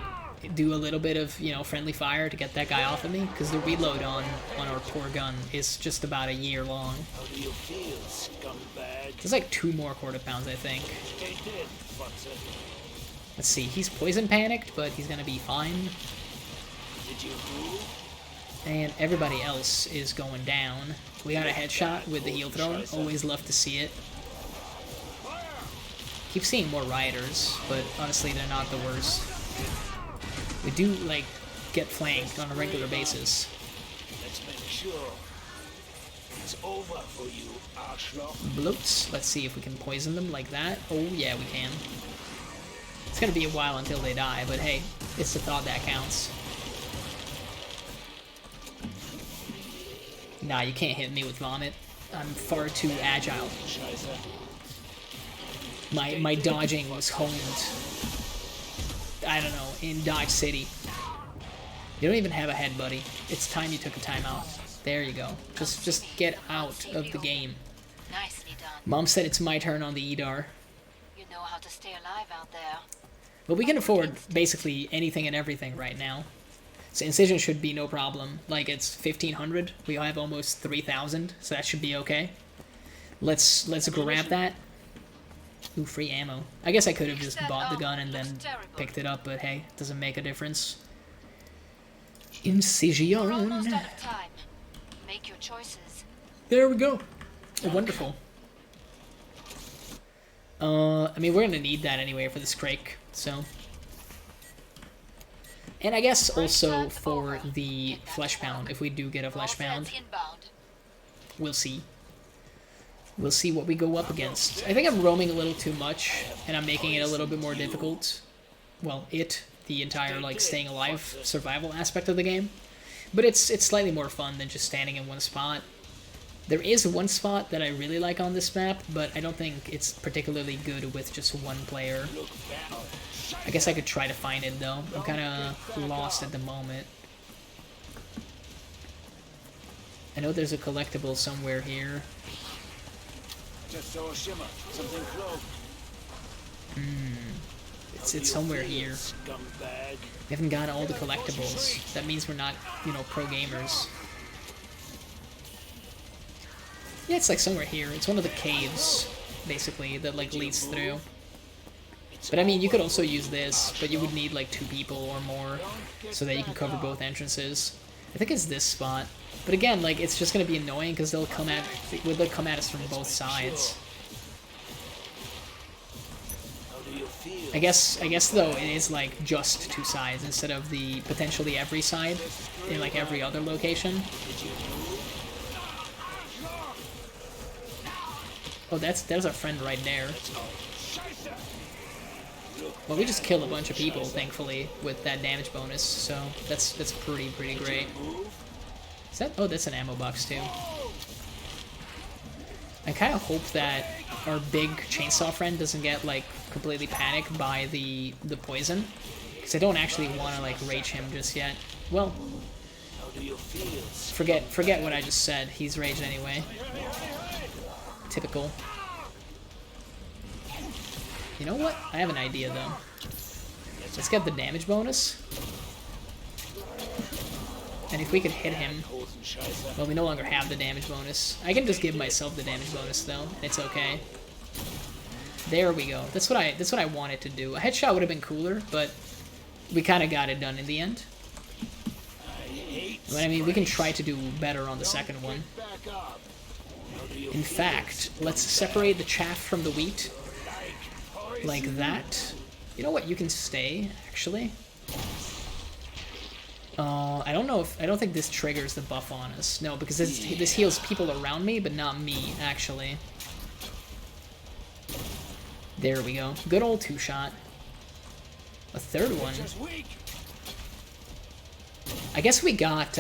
do a little bit of, you know, friendly fire to get that guy off of me? Because the reload on our poor gun is just about a year long. There's like 2 more quarter pounds, I think. Let's see, he's poison panicked, but he's gonna be fine. And everybody else is going down. We got a headshot with the heal thrower. Always love to see it. Keep seeing more rioters, but honestly they're not the worst. We do, like, get flanked on a regular basis. Let's make sure it's over for you, Arschloch. Bloops. Let's see if we can poison them like that. Oh yeah, we can. It's gonna be a while until they die, but hey, it's the thought that counts. Nah, you can't hit me with vomit. I'm far too agile. My dodging was honed, I don't know, in Dodge City. You don't even have a head, buddy. It's time you took a timeout. There you go. Just get out of the game. Nicely done. Mom said it's my turn on the Edar. You know how to stay alive out there. But we can afford basically anything and everything right now. So Incision should be no problem. Like, it's 1,500. We have almost 3,000, so that should be okay. Let's grab that. Ooh, free ammo. I guess I could have just bought the gun and then picked it up, but hey, it doesn't make a difference. We're almost Incision. out of time. Make your choices. There we go. Oh, wonderful. I mean, we're gonna need that anyway for this crake, so. And I guess also for the flesh pound, if we do get a flesh pound, we'll see. We'll see what we go up against. I think I'm roaming a little too much, and I'm making it a little bit more difficult. Well, the entire, like, staying alive survival aspect of the game. But it's slightly more fun than just standing in one spot. There is one spot that I really like on this map, but I don't think it's particularly good with just one player. I guess I could try to find it, though. I'm kind of lost at the moment. I know there's a collectible somewhere here. Just saw a shimmer. Something close. It's somewhere here. Scumbag. We haven't got all the collectibles. That means we're not, you know, pro gamers. Yeah, it's like somewhere here. It's one of the caves, basically, that like leads through. But I mean, you could also use this, but you would need like 2 people or more so that you can cover both entrances. I think it's this spot. But again, like, it's just gonna be annoying because they'll come at us from both sides. I guess though it is like just 2 sides instead of the potentially every side in like every other location. Oh, there's our friend right there. Well, we just killed a bunch of people, thankfully, with that damage bonus, so that's pretty great. Is that? Oh, that's an ammo box too. I kind of hope that our big chainsaw friend doesn't get like completely panicked by the poison, because I don't actually want to like rage him just yet. Well, forget what I just said. He's raged anyway. Typical. You know what? I have an idea though. Let's get the damage bonus. And if we could hit him, well, we no longer have the damage bonus. I can just give myself the damage bonus though, and it's okay. There we go. That's what I wanted to do. A headshot would have been cooler, but we kind of got it done in the end. But I mean, we can try to do better on the second one. In fact, let's separate the chaff from the wheat. Like that. You know what? You can stay, actually. I don't think this triggers the buff on us. No, because this heals people around me, but not me, actually. There we go. Good old 2-shot. A third one. I guess we got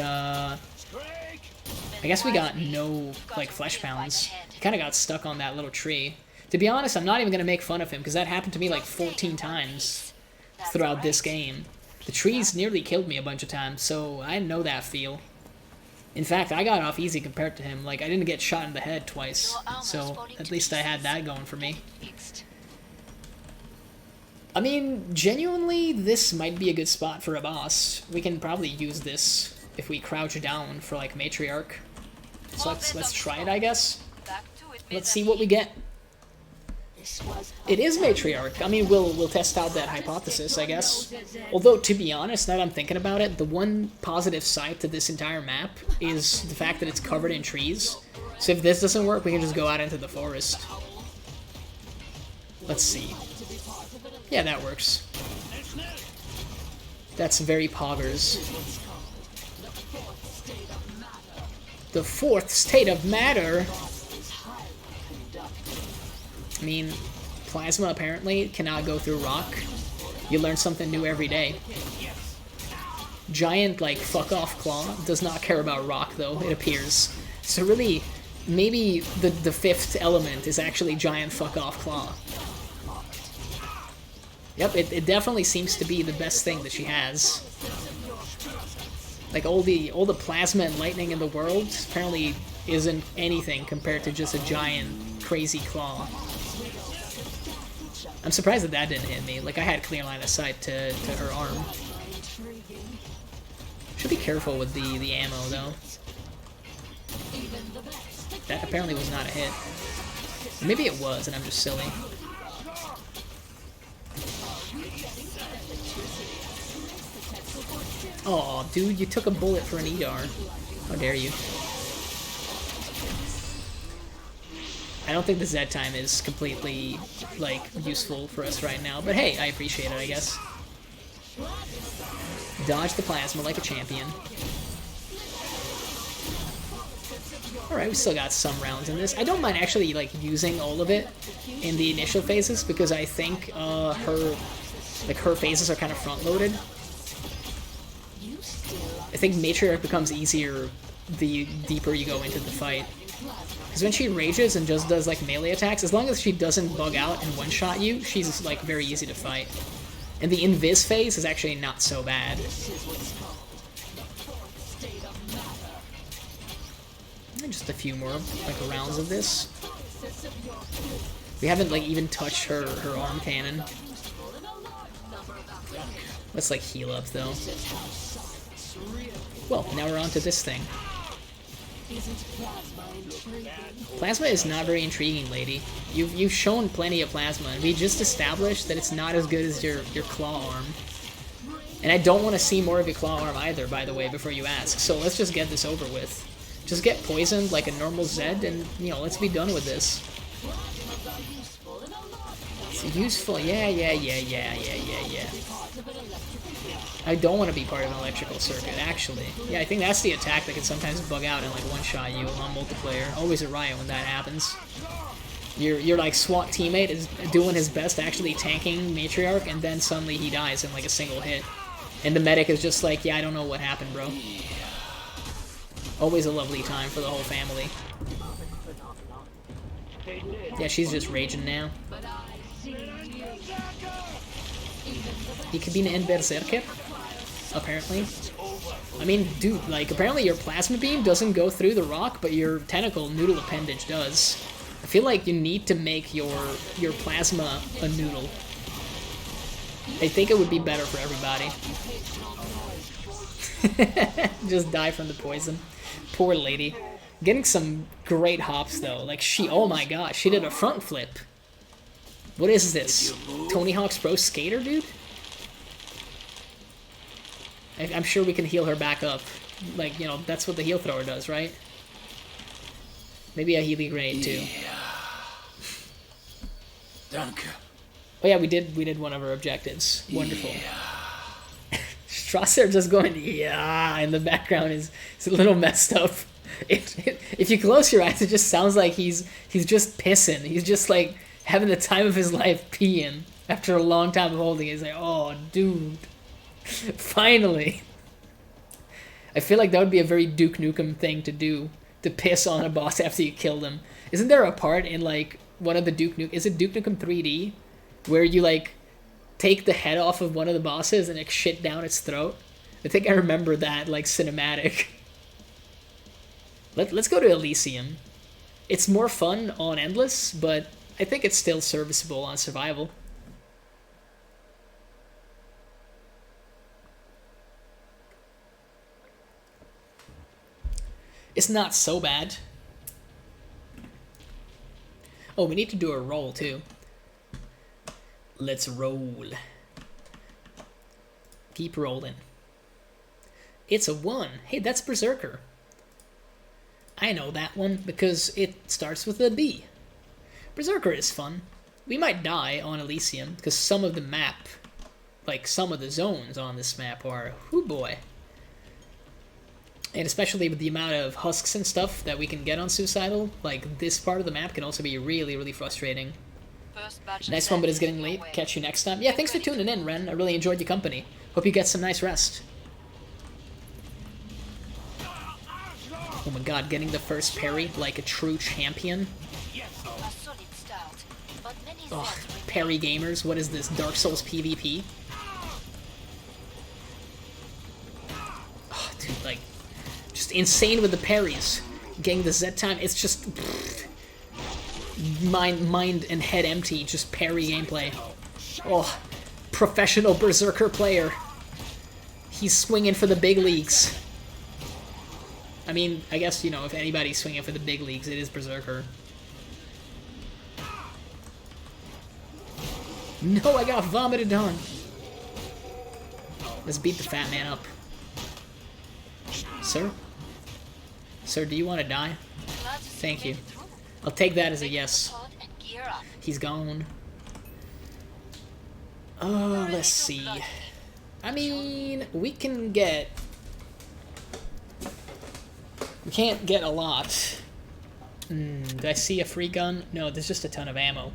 no, like, flesh pounds. He kind of got stuck on that little tree. To be honest, I'm not even going to make fun of him, because that happened to me like 14 times throughout this game. The trees nearly killed me a bunch of times, so I know that feel. In fact, I got off easy compared to him. Like, I didn't get shot in the head twice, so at least I had that going for me. I mean, genuinely, this might be a good spot for a boss. We can probably use this if we crouch down for, like, Matriarch. So let's try it, I guess. Let's see what we get. It is Matriarch. I mean, we'll test out that hypothesis, I guess. Although, to be honest, now that I'm thinking about it, the one positive side to this entire map is the fact that it's covered in trees. So if this doesn't work, we can just go out into the forest. Let's see. Yeah, that works. That's very poggers. The 4th state of matter. I mean, plasma apparently cannot go through rock. You learn something new every day. Giant, like, fuck-off claw does not care about rock, though, it appears. So really, maybe the 5th element is actually giant fuck-off claw. Yep, it definitely seems to be the best thing that she has. Like, all the plasma and lightning in the world apparently isn't anything compared to just a giant, crazy claw. I'm surprised that didn't hit me. Like, I had clear line of sight to her arm. Should be careful with the ammo, though. That apparently was not a hit. Maybe it was, and I'm just silly. Aw, dude, you took a bullet for an ER. How dare you. I don't think the Z time is completely, like, useful for us right now. But hey, I appreciate it, I guess. Dodge the plasma like a champion. Alright, we still got some rounds in this. I don't mind actually, like, using all of it in the initial phases, because I think her phases are kind of front-loaded. I think Matriarch becomes easier the deeper you go into the fight. Because when she rages and just does, like, melee attacks, as long as she doesn't bug out and one-shot you, she's, like, very easy to fight. And the Invis phase is actually not so bad. And just a few more, like, rounds of this. We haven't, like, even touched her arm cannon. Let's, like, heal up, though. Well, now we're on to this thing. Plasma is not very intriguing, lady. You've shown plenty of plasma, and we just established that it's not as good as your claw arm. And I don't want to see more of your claw arm either, by the way, before you ask. So let's just get this over with. Just get poisoned like a normal Zed, and, you know, let's be done with this. It's useful, yeah. I don't want to be part of an electrical circuit, actually. Yeah, I think that's the attack that can sometimes bug out and, like, one-shot you on multiplayer. Always a riot when that happens. Your like, SWAT teammate is doing his best, actually tanking Matriarch, and then suddenly he dies in, like, a single hit. And the medic is just like, yeah, I don't know what happened, bro. Always a lovely time for the whole family. Yeah, she's just raging now. He could be an Berserker, apparently. I mean, dude, like, apparently your plasma beam doesn't go through the rock, but your tentacle noodle appendage does. I feel like you need to make your plasma a noodle. I think it would be better for everybody. Just die from the poison. Poor lady. Getting some great hops, though. Like, oh my gosh, she did a front flip. What is this? Tony Hawk's Pro Skater, dude? I'm sure we can heal her back up. Like, you know, that's what the heal thrower does, right? Maybe a healing grenade, too. Danke. Oh yeah, we did one of our objectives. Wonderful. Strasser just going, yeah, in the background is a little messed up. If you close your eyes, it just sounds like he's just pissing. He's just, like, having the time of his life peeing after a long time of holding it. He's like, oh, dude. Finally. I feel like that would be a very Duke Nukem thing to do, to piss on a boss after you killed him. Isn't there a part in, like, one of the Duke Nukem... Is it Duke Nukem 3D? Where you, like, take the head off of one of the bosses and, like, shit down its throat? I think I remember that, like, cinematic. Let's go to Elysium. It's more fun on Endless, but I think it's still serviceable on Survival. It's not so bad. Oh, we need to do a roll, too. Let's roll. Keep rolling. It's a 1. Hey, that's Berserker. I know that one because it starts with a B. Berserker is fun. We might die on Elysium because some of the map, like some of the zones on this map are, hoo boy. And especially with the amount of husks and stuff that we can get on Suicidal, like, this part of the map can also be really, really frustrating. Nice one, but it's getting late. Catch you next time. Yeah, thanks for tuning in, Ren. I really enjoyed your company. Hope you get some nice rest. Oh my god, getting the first parry like a true champion. Oh, parry gamers. What is this, Dark Souls PvP? Oh, dude, like... just insane with the parries. Getting the Z time, it's just mind and head empty, just parry gameplay. Oh, professional Berserker player. He's swinging for the big leagues. I mean, I guess, you know, if anybody's swinging for the big leagues, it is Berserker. No, I got vomited on. Let's beat the fat man up. Sir? Sir, do you want to die? Thank you. I'll take that as a yes. Pod and gear up. He's gone. Oh, let's see. I mean, we can get... We can't get a lot. Do I see a free gun? No, there's just a ton of ammo.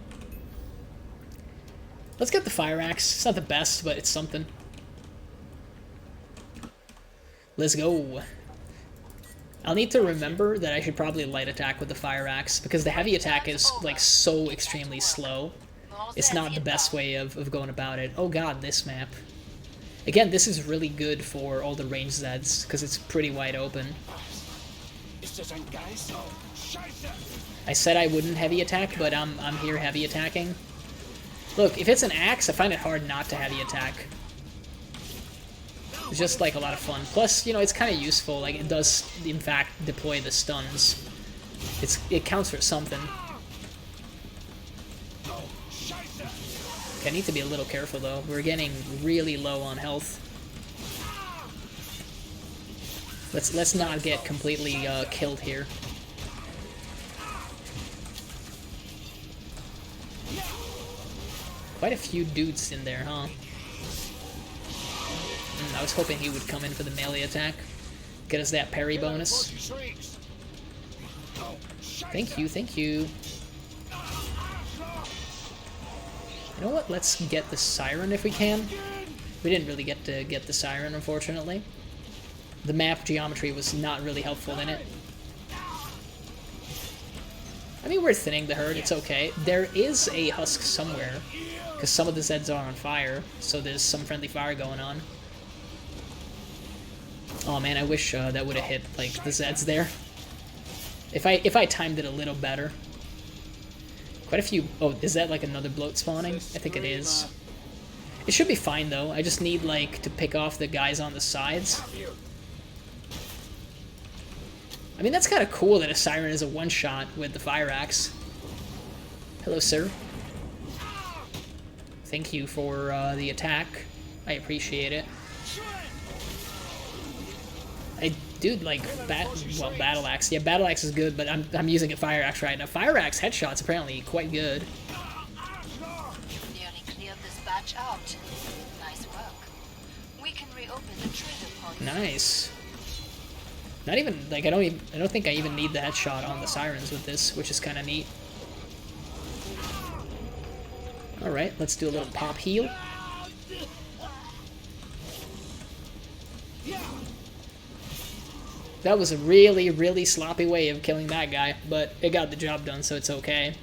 Let's get the fire axe. It's not the best, but it's something. Let's go. I'll need to remember that I should probably light attack with the fire axe, because the heavy attack is, like, so extremely slow. It's not the best way of going about it. Oh god, this map. Again, this is really good for all the ranged Zeds, because it's pretty wide open. I said I wouldn't heavy attack, but I'm here heavy attacking. Look, if it's an axe, I find it hard not to heavy attack. It's just, like, a lot of fun. Plus, you know, it's kind of useful. Like, it does, in fact, deploy the stuns. It counts for something. Okay, I need to be a little careful, though. We're getting really low on health. Let's not get completely killed here. Quite a few dudes in there, huh? I was hoping he would come in for the melee attack. Get us that parry bonus. Thank you, thank you. You know what? Let's get the siren if we can. We didn't really get to get the siren, unfortunately. The map geometry was not really helpful in it. I mean, we're thinning the herd, it's okay. There is a husk somewhere, because some of the Zeds are on fire, so there's some friendly fire going on. Oh man, I wish that would have hit, like, the Zeds there. If I timed it a little better. Quite a few... Oh, is that, like, another bloat spawning? I think it is. It should be fine, though. I just need, like, to pick off the guys on the sides. I mean, that's kind of cool that a siren is a one-shot with the fire axe. Hello, sir. Thank you for the attack. I appreciate it. I do like battle axe. Yeah, battle axe is good, but I'm using a fire axe right now. Fire axe headshots apparently quite good. Nearly cleared this batch out. Nice work. We can reopen the treasure pod. Nice. Not even like I don't think I even need the headshot on the sirens with this, which is kind of neat. All right, let's do a little pop heal. That was a really, really sloppy way of killing that guy, but it got the job done, so it's okay.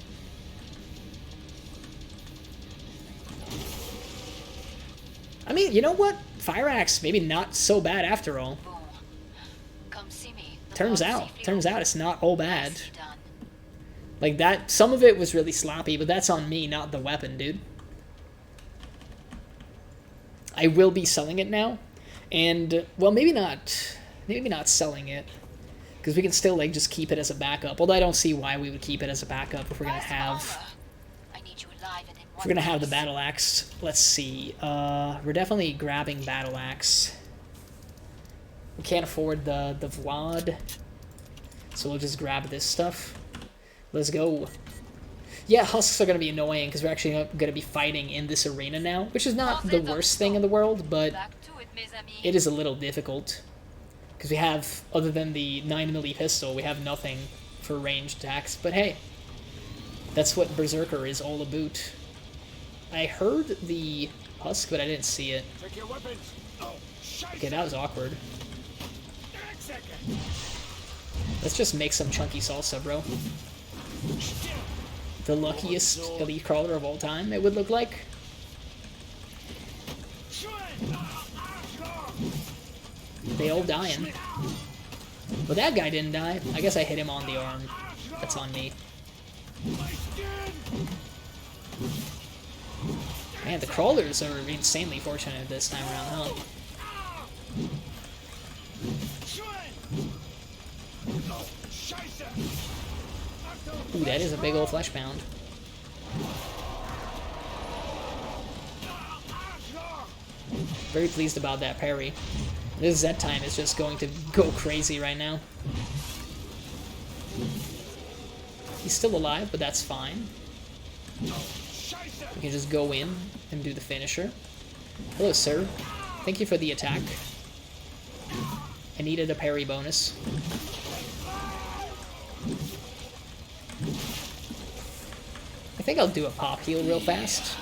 I mean, you know what? Fire axe, maybe not so bad after all. Come see me. Turns out it's not all bad. Like that, some of it was really sloppy, but that's on me, not the weapon, dude. I will be selling it now, and well, maybe not selling it, because we can still like just keep it as a backup. Although I don't see why we would keep it as a backup if we're gonna have the battle axe. Let's see. We're definitely grabbing battle axe. We can't afford the Vlad, so we'll just grab this stuff. Let's go. Yeah, husks are gonna be annoying because we're actually gonna be fighting in this arena now, which is not the worst thing in the world, but it is a little difficult. Because we have, other than the 9mm pistol, we have nothing for ranged attacks. But hey, that's what Berserker is all about. I heard the husk, but I didn't see it. Okay, that was awkward. Let's just make some chunky salsa, bro. The luckiest elite crawler of all time, it would look like. They all dying. Well, that guy didn't die. I guess I hit him on the arm. That's on me. Man, the crawlers are insanely fortunate this time around, huh? Ooh, that is a big old flesh pound. Very pleased about that parry. This Z time is just going to go crazy right now. He's still alive, but that's fine. We can just go in and do the finisher. Hello, sir. Thank you for the attack. I needed a parry bonus. I think I'll do a pop heal real fast.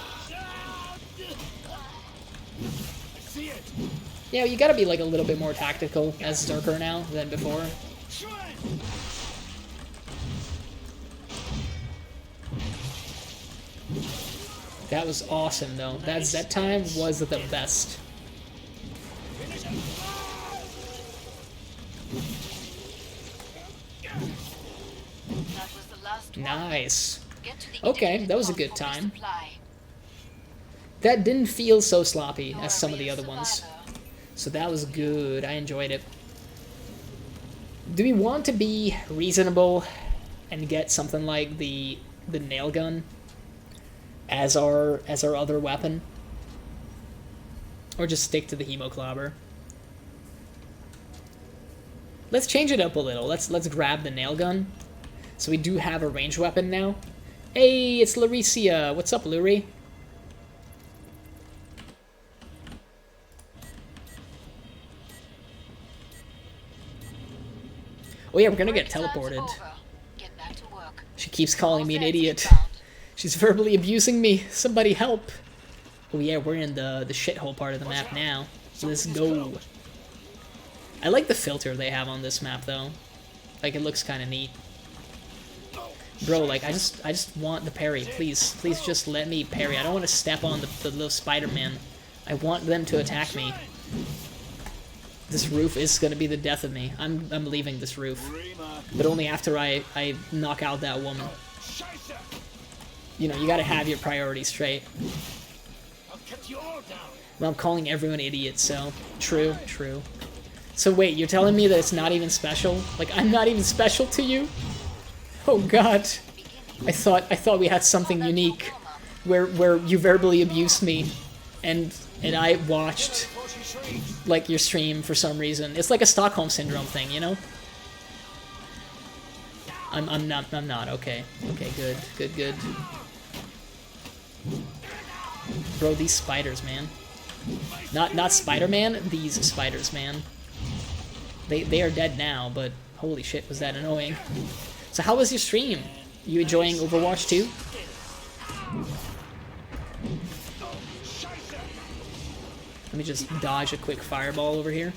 Yeah, you gotta be like a little bit more tactical as Zerker now than before. That was awesome though. That Z time was the best. That was the last one. Nice. Get to the Okay, indicated that was a pod good for time. resupply. That didn't feel so sloppy You're as a some of the real other ones. survivor. So that was good. I enjoyed it. Do we want to be reasonable and get something like the nail gun as our other weapon? Or just stick to the hemoclobber? Let's change it up a little. Let's grab the nail gun. So we do have a ranged weapon now. Hey, it's Laricia. What's up, Luri? Oh yeah, we're gonna get Break time's teleported. over. Get back to work. She keeps calling me an All hands idiot. inbound. She's verbally abusing me. Somebody help. Oh yeah, we're in the shithole part of the map now. Let's go. I like the filter they have on this map though. Like it looks kind of neat. Bro, like I just want the parry. Please just let me parry. I don't want to step on the little Spider-Man. I want them to attack me. This roof is gonna be the death of me. I'm leaving this roof. But only after I knock out that woman. You know, you gotta have your priorities straight. Well, I'm calling everyone idiot, so... True. So wait, you're telling me that it's not even special? Like, I'm not even special to you? Oh god. I thought we had something unique. Where you verbally abused me. And I watched... like, your stream for some reason. It's like a Stockholm Syndrome thing, you know? I'm not, okay. Okay, good. Bro, these spiders, man. Not Spider-Man, these spiders, man. They are dead now, but holy shit, was that annoying. So how was your stream? You enjoying Overwatch 2? Let me just dodge a quick fireball over here.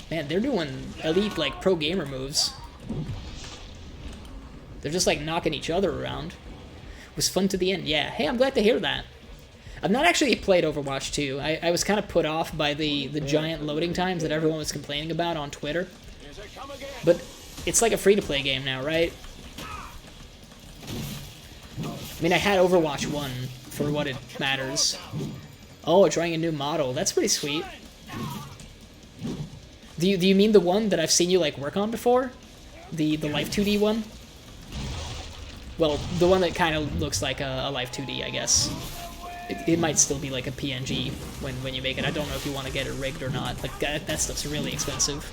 Man, they're doing elite, like, pro gamer moves. They're just, like, knocking each other around. It was fun to the end. Yeah, hey, I'm glad to hear that. I've not actually played Overwatch 2. I was kind of put off by the giant loading times that everyone was complaining about on Twitter. But it's like a free-to-play game now, right? I mean, I had Overwatch 1 for what it matters. Oh, trying a new model. That's pretty sweet. Do you mean the one that I've seen you, like, work on before? The Life 2D one? Well, the one that kind of looks like a Life 2D, I guess. It might still be like a PNG when you make it. I don't know if you want to get it rigged or not. Like, that stuff's really expensive.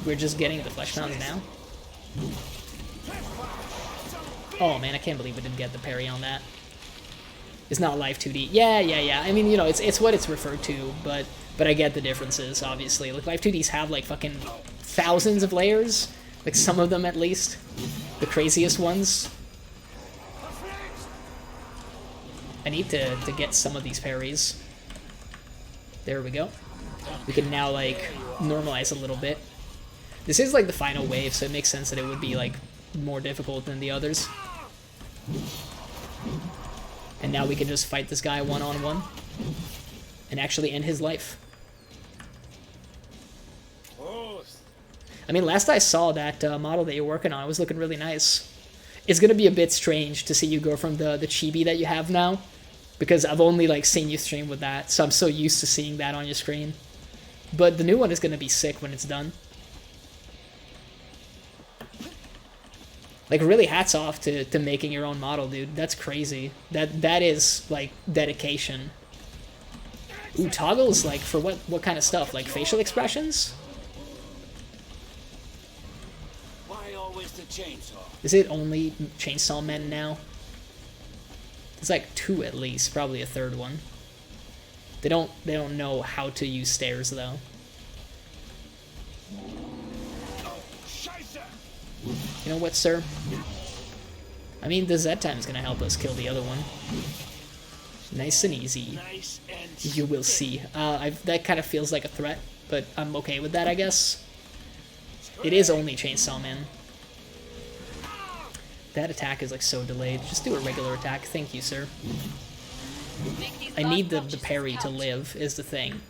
We're just getting the flesh pounds now? Oh man, I can't believe we didn't get the parry on that. It's not Live 2D. Yeah. I mean, you know, it's what it's referred to, but I get the differences, obviously. Like, Live 2Ds have, like, fucking thousands of layers. Like, some of them, at least. The craziest ones. I need to get some of these parries. There we go. We can now, like, normalize a little bit. This is, like, the final wave, so it makes sense that it would be, like, more difficult than the others. And now we can just fight this guy one-on-one and actually end his life. I mean, last I saw that model that you're working on, it was looking really nice. It's gonna be a bit strange to see you go from the chibi that you have now, because I've only, like, seen you stream with that, so I'm so used to seeing that on your screen. But the new one is gonna be sick when it's done. Like, really hats off to making your own model, dude. That's crazy. That is, like, dedication. Ooh, toggles, like, for what kind of stuff? Like, facial expressions? Why always the chainsaw? Is it only Chainsaw Men now? There's like 2 at least, probably a 3rd one. They don't know how to use stairs though. You know what, sir? I mean, the Z time is gonna help us kill the other one. Nice and easy. Nice and You will see. That kind of feels like a threat, but I'm okay with that, I guess. It is only Chainsaw Man. That attack is like so delayed. Just do a regular attack. Thank you, sir. I need the parry to live, is the thing.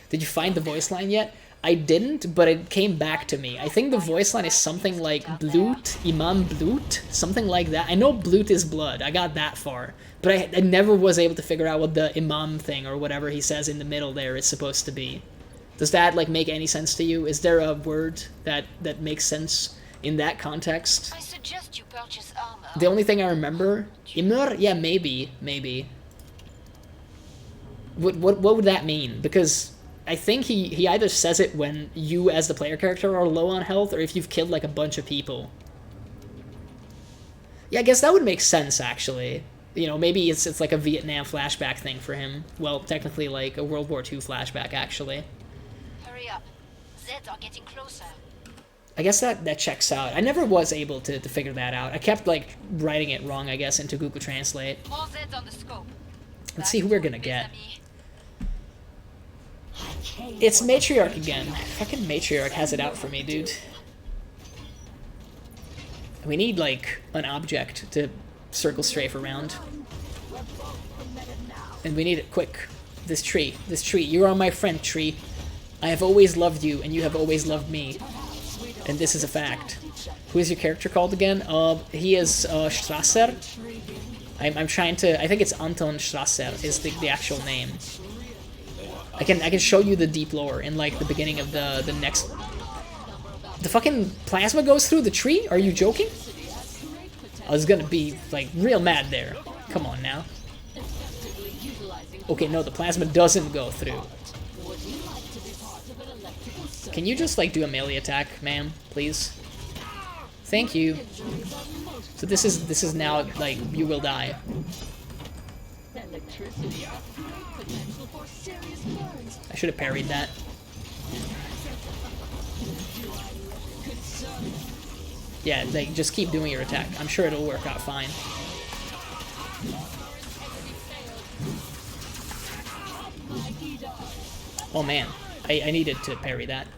Did you find the voice line yet? I didn't, but it came back to me. I think the voice line is something like Blut, Imam Blut, something like that. I know Blut is blood. I got that far. But I never was able to figure out what the Imam thing or whatever he says in the middle there is supposed to be. Does that like make any sense to you? Is there a word that makes sense in that context? I suggest you purchase armor. The only thing I remember, Imr? Yeah, maybe. What would that mean? Because I think he either says it when you as the player character are low on health, or if you've killed like a bunch of people. Yeah, I guess that would make sense actually. You know, maybe it's like a Vietnam flashback thing for him. Well, technically like a World War II flashback actually. Hurry up. Zeds are getting closer. I guess that checks out. I never was able to figure that out. I kept like writing it wrong, I guess, into Google Translate. All Zeds on the scope. Let's see who we're gonna get. It's Matriarch again. Fucking Matriarch has it out for me, dude. We need, like, an object to circle strafe around. And we need it quick. This tree. You are my friend, tree. I have always loved you, and you have always loved me. And this is a fact. Who is your character called again? He is, Strasser. I'm trying to... I think it's Anton Strasser is the actual name. I can show you the deep lore in like the beginning of the next. The fucking plasma goes through the tree? Are you joking? I was gonna be like real mad there. Come on now. Okay, no, the plasma doesn't go through. Can you just like do a melee attack, ma'am, please? Thank you. So this is now like you will die. I should have parried that. Yeah, like, just keep doing your attack. I'm sure it'll work out fine. Oh man, I needed to parry that.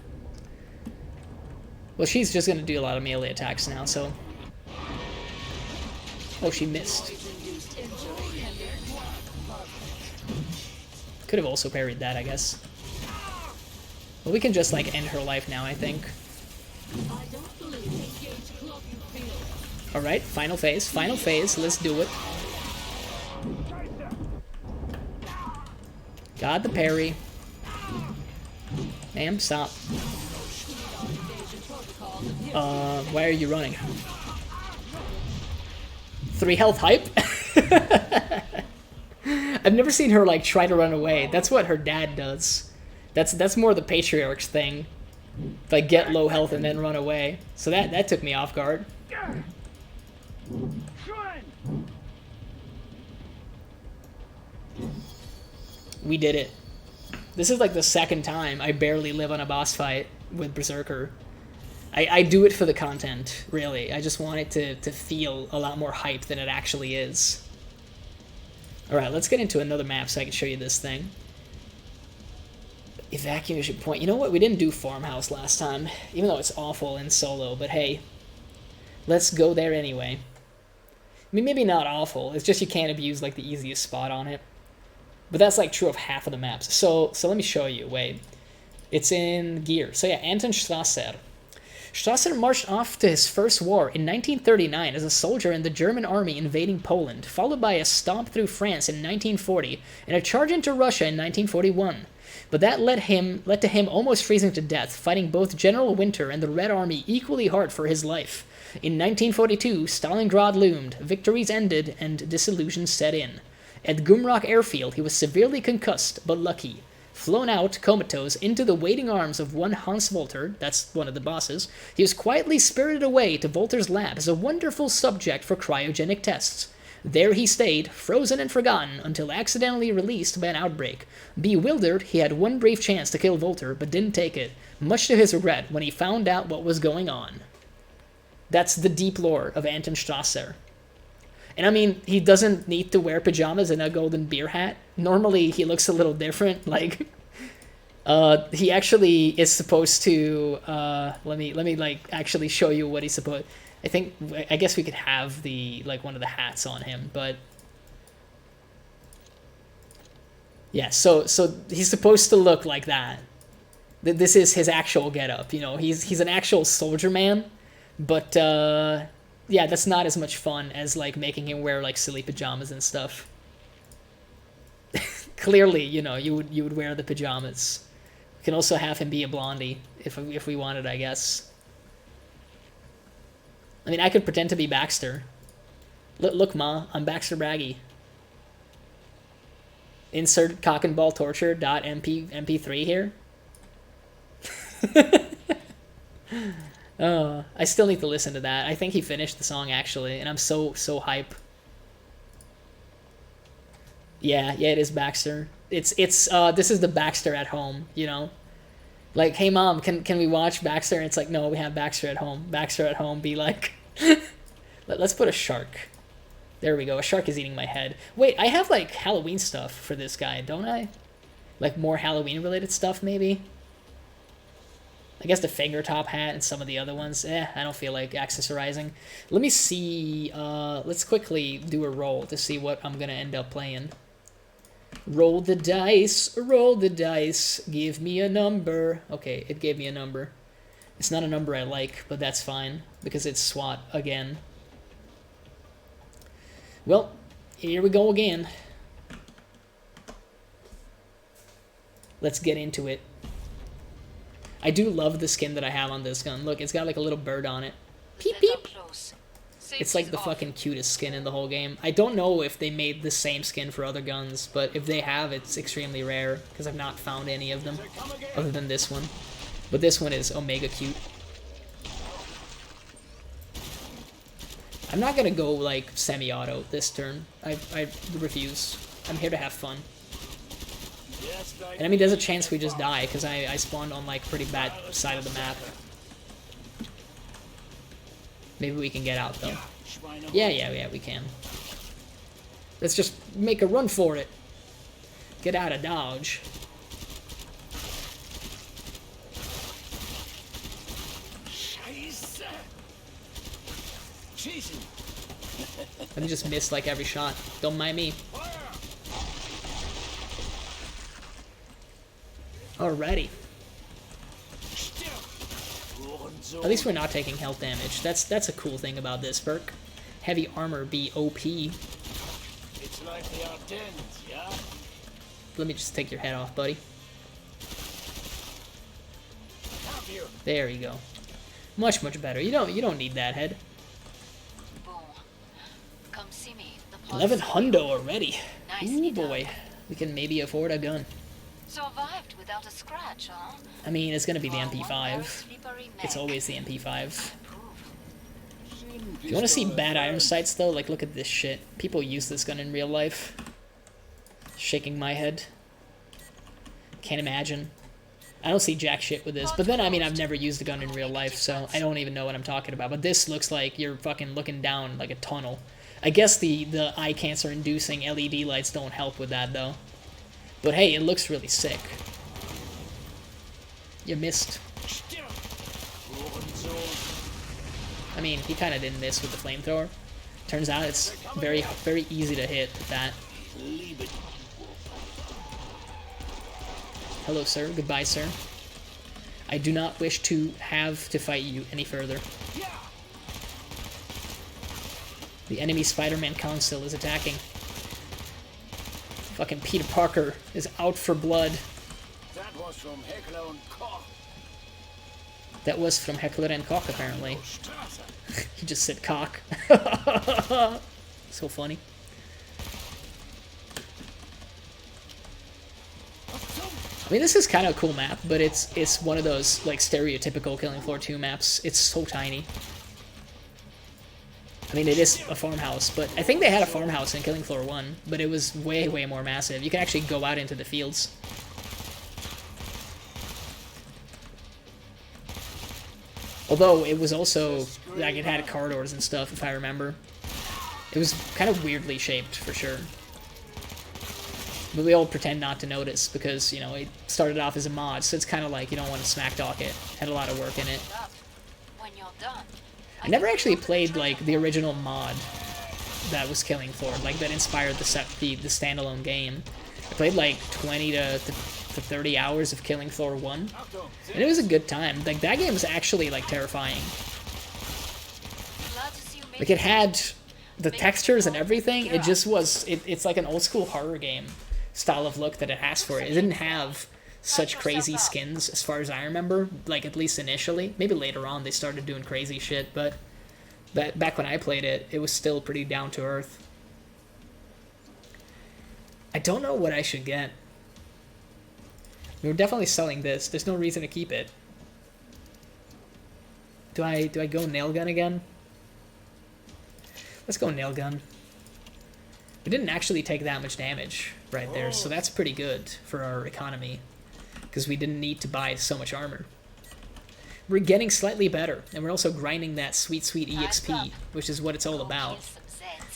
Well, she's just gonna do a lot of melee attacks now, so... Oh, she missed. Could have also parried that, I guess. But we can just, like, end her life now, I think. Alright, final phase, let's do it. Got the parry. Ma'am, stop. Why are you running? 3 health hype? I've never seen her, like, try to run away. That's what her dad does. That's more the Patriarch's thing. Like, get low health and then run away. So that took me off guard. We did it. This is like the second time I barely live on a boss fight with Berserker. I do it for the content, really. I just want it to feel a lot more hype than it actually is. Alright, let's get into another map so I can show you this thing. Evacuation point. You know what? We didn't do Farmhouse last time, even though it's awful in solo, but hey. Let's go there anyway. I mean, maybe not awful. It's just you can't abuse, like, the easiest spot on it. But that's, like, true of half of the maps. So let me show you. Wait. It's in gear. So yeah, Anton Strasser. Strasser marched off to his first war in 1939 as a soldier in the German army invading Poland, followed by a stomp through France in 1940 and a charge into Russia in 1941. But that led to him almost freezing to death, fighting both General Winter and the Red Army equally hard for his life. In 1942, Stalingrad loomed, victories ended, and disillusion set in. At Gumrock Airfield, he was severely concussed, but lucky. Flown out, comatose, into the waiting arms of one Hans Volter, that's one of the bosses, he was quietly spirited away to Volter's lab as a wonderful subject for cryogenic tests. There he stayed, frozen and forgotten, until accidentally released by an outbreak. Bewildered, he had one brief chance to kill Volter, but didn't take it, much to his regret when he found out what was going on. That's the deep lore of Anton Strasser. And I mean, he doesn't need to wear pajamas and a golden beer hat. Normally, he looks a little different. Like, he actually is supposed to. Let me like actually show you what he's supposed. I guess we could have the like one of the hats on him, but yeah. So he's supposed to look like that. This is his actual getup. You know, he's an actual soldier man, but. Yeah, that's not as much fun as, like, making him wear, like, silly pajamas and stuff. Clearly, you know, you would wear the pajamas. We can also have him be a blondie, if we wanted, I guess. I mean, I could pretend to be Baxter. Look, Ma, I'm Baxter Braggy. Insert cockandballtorture.mp3 here. Oh, I still need to listen to that. I think he finished the song, actually, and I'm so hype. Yeah, it is Baxter. This is the Baxter at home, you know? Like, hey, Mom, can we watch Baxter? And it's like, no, we have Baxter at home. Baxter at home be like... Let's put a shark. There we go. A shark is eating my head. Wait, I have, like, Halloween stuff for this guy, don't I? Like, more Halloween-related stuff, maybe? I guess the finger top hat and some of the other ones. I don't feel like accessorizing. Let me see. Let's quickly do a roll to see what I'm going to end up playing. Roll the dice. Roll the dice. Give me a number. Okay, it gave me a number. It's not a number I like, but that's fine, because it's SWAT again. Well, here we go again. Let's get into it. I do love the skin that I have on this gun. Look, it's got like a little bird on it. Peep, peep. It's like the fucking cutest skin in the whole game. I don't know if they made the same skin for other guns, but if they have, it's extremely rare, because I've not found any of them, other than this one. But this one is Omega cute. I'm not gonna go, like, semi-auto this turn. I refuse. I'm here to have fun. And I mean, there's a chance we just die, because I spawned on, like, pretty bad side of the map. Maybe we can get out, though. Yeah, we can. Let's just make a run for it. Get out of Dodge. Let me just miss, like, every shot. Don't mind me. Alrighty. At least we're not taking health damage. That's a cool thing about this perk. Heavy armor be OP. It's like the Ardennes, yeah? Let me just take your head off, buddy. There you go. Much better. You don't need that head. Come see me. 11 hundo already. Ooh boy, we can maybe afford a gun. Survived without a scratch, huh? I mean, it's gonna be the MP5. It's always the MP5. If you want to see bad iron sights, though, like, look at this shit. People use this gun in real life. Shaking my head. Can't imagine. I don't see jack shit with this. But then, I mean, I've never used a gun in real life, so I don't even know what I'm talking about. But this looks like you're fucking looking down like a tunnel. I guess the eye cancer-inducing LED lights don't help with that, though. But hey, it looks really sick. You missed. I mean, he kind of didn't miss with the flamethrower. Turns out it's very easy to hit with that. Hello, sir. Goodbye, sir. I do not wish to have to fight you any further. The enemy Spider-Man Council is attacking. Fucking Peter Parker is out for blood. That was from Heckler and Koch. That was from Heckler and Koch, apparently. He just said cock. So funny. I mean, this is kind of a cool map, but it's one of those, like, stereotypical Killing Floor 2 maps. It's so tiny. I mean, it is a farmhouse, but I think they had a farmhouse in Killing Floor 1, but it was way, way more massive. You can actually go out into the fields. Although, it was also, like, it had corridors and stuff, if I remember. It was kind of weirdly shaped, for sure. But we all pretend not to notice, because, you know, it started off as a mod, so it's kind of like you don't want to smack talk it. Had a lot of work in it. When you're done, I never actually played, like, the original mod that was Killing Floor, like, that inspired the standalone game. I played, like, 20 to 30 hours of Killing Floor 1, and it was a good time. Like, that game was actually, like, terrifying. glad to see you make Like, it had the textures and everything, it just was, it's like an old-school horror game style of look that it has for it. It didn't have such crazy skins, as far as I remember, like, at least initially. Maybe later on they started doing crazy shit, but back when I played it, it was still pretty down-to-earth. I don't know what I should get. We're definitely selling this. There's no reason to keep it. Do I go nail gun again? Let's go nail gun. We didn't actually take that much damage right there, so that's pretty good for our economy, because we didn't need to buy so much armor. We're getting slightly better, and we're also grinding that sweet, sweet EXP, which is what it's all about.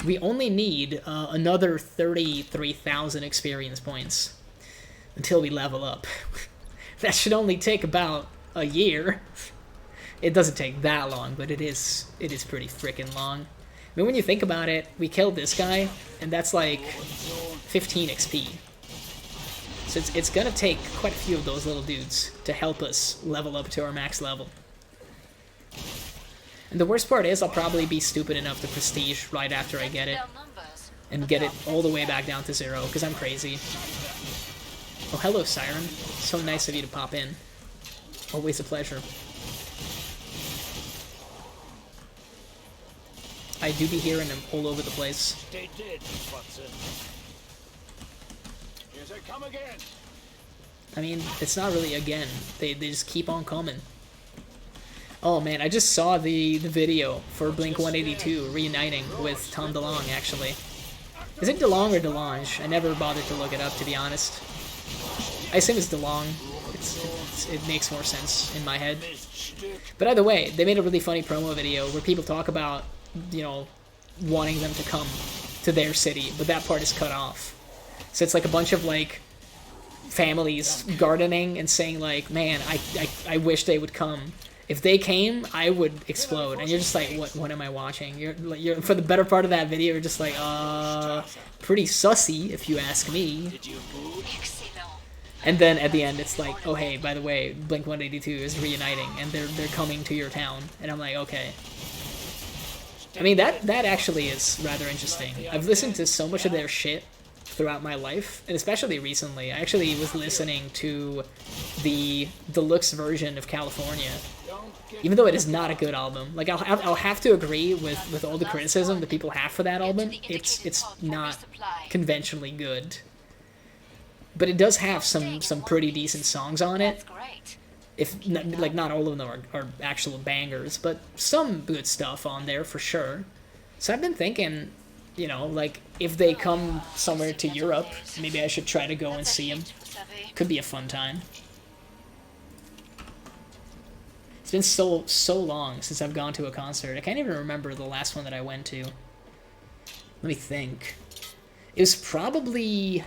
We only need another 33,000 experience points until we level up. That should only take about a year. It doesn't take that long, but it is pretty freaking long. I mean, when you think about it, we killed this guy, and that's like 15 XP. So it's gonna take quite a few of those little dudes to help us level up to our max level. And the worst part is I'll probably be stupid enough to prestige right after I get it, and get it all the way back down to 0, because I'm crazy. Oh, hello, Siren. So nice of you to pop in. Always a pleasure. I do be hearing them all over the place. Stay dead, Watson. Here they come again. I mean, it's not really again. They just keep on coming. Oh man, I just saw the video for Blink-182 reuniting with Tom DeLonge, actually. Is it DeLonge or DeLonge? I never bothered to look it up, to be honest. I assume it's DeLonge. It makes more sense in my head. But either way, they made a really funny promo video where people talk about, you know, wanting them to come to their city, but that part is cut off. So it's like a bunch of, like, families gardening and saying, like, man, I wish they would come. If they came, I would explode. And you're just like, what am I watching? You're for the better part of that video, you're just like, pretty sussy, if you ask me. And then at the end, it's like, oh hey, by the way, Blink-182 is reuniting, and they're coming to your town. And I'm like, okay. I mean, that actually is rather interesting. I've listened to so much of their shit throughout my life, and especially recently. I actually was listening to the deluxe version of California, even though it is not a good album. Like, I'll have to agree with all the criticism that people have for that album. It's not conventionally good, but it does have some pretty decent songs on it. If like, not all of them are actual bangers, but some good stuff on there for sure. So I've been thinking, you know, like, if they come somewhere to Europe, maybe I should try to go and see them. Could be a fun time. It's been so long since I've gone to a concert. I can't even remember the last one that I went to. Let me think. It was probably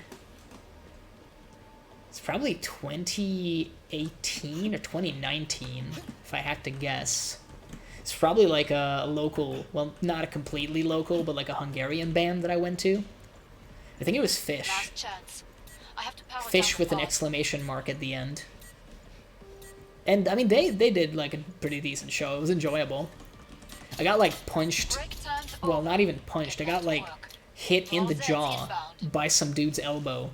2018 or 2019, if I had to guess. It's probably like a local, well, not a completely local, but like a Hungarian band that I went to. I think it was Fish. Fish with an exclamation mark at the end. And I mean, they did like a pretty decent show. It was enjoyable. I got like punched, well, not even punched. I got like hit in the jaw by some dude's elbow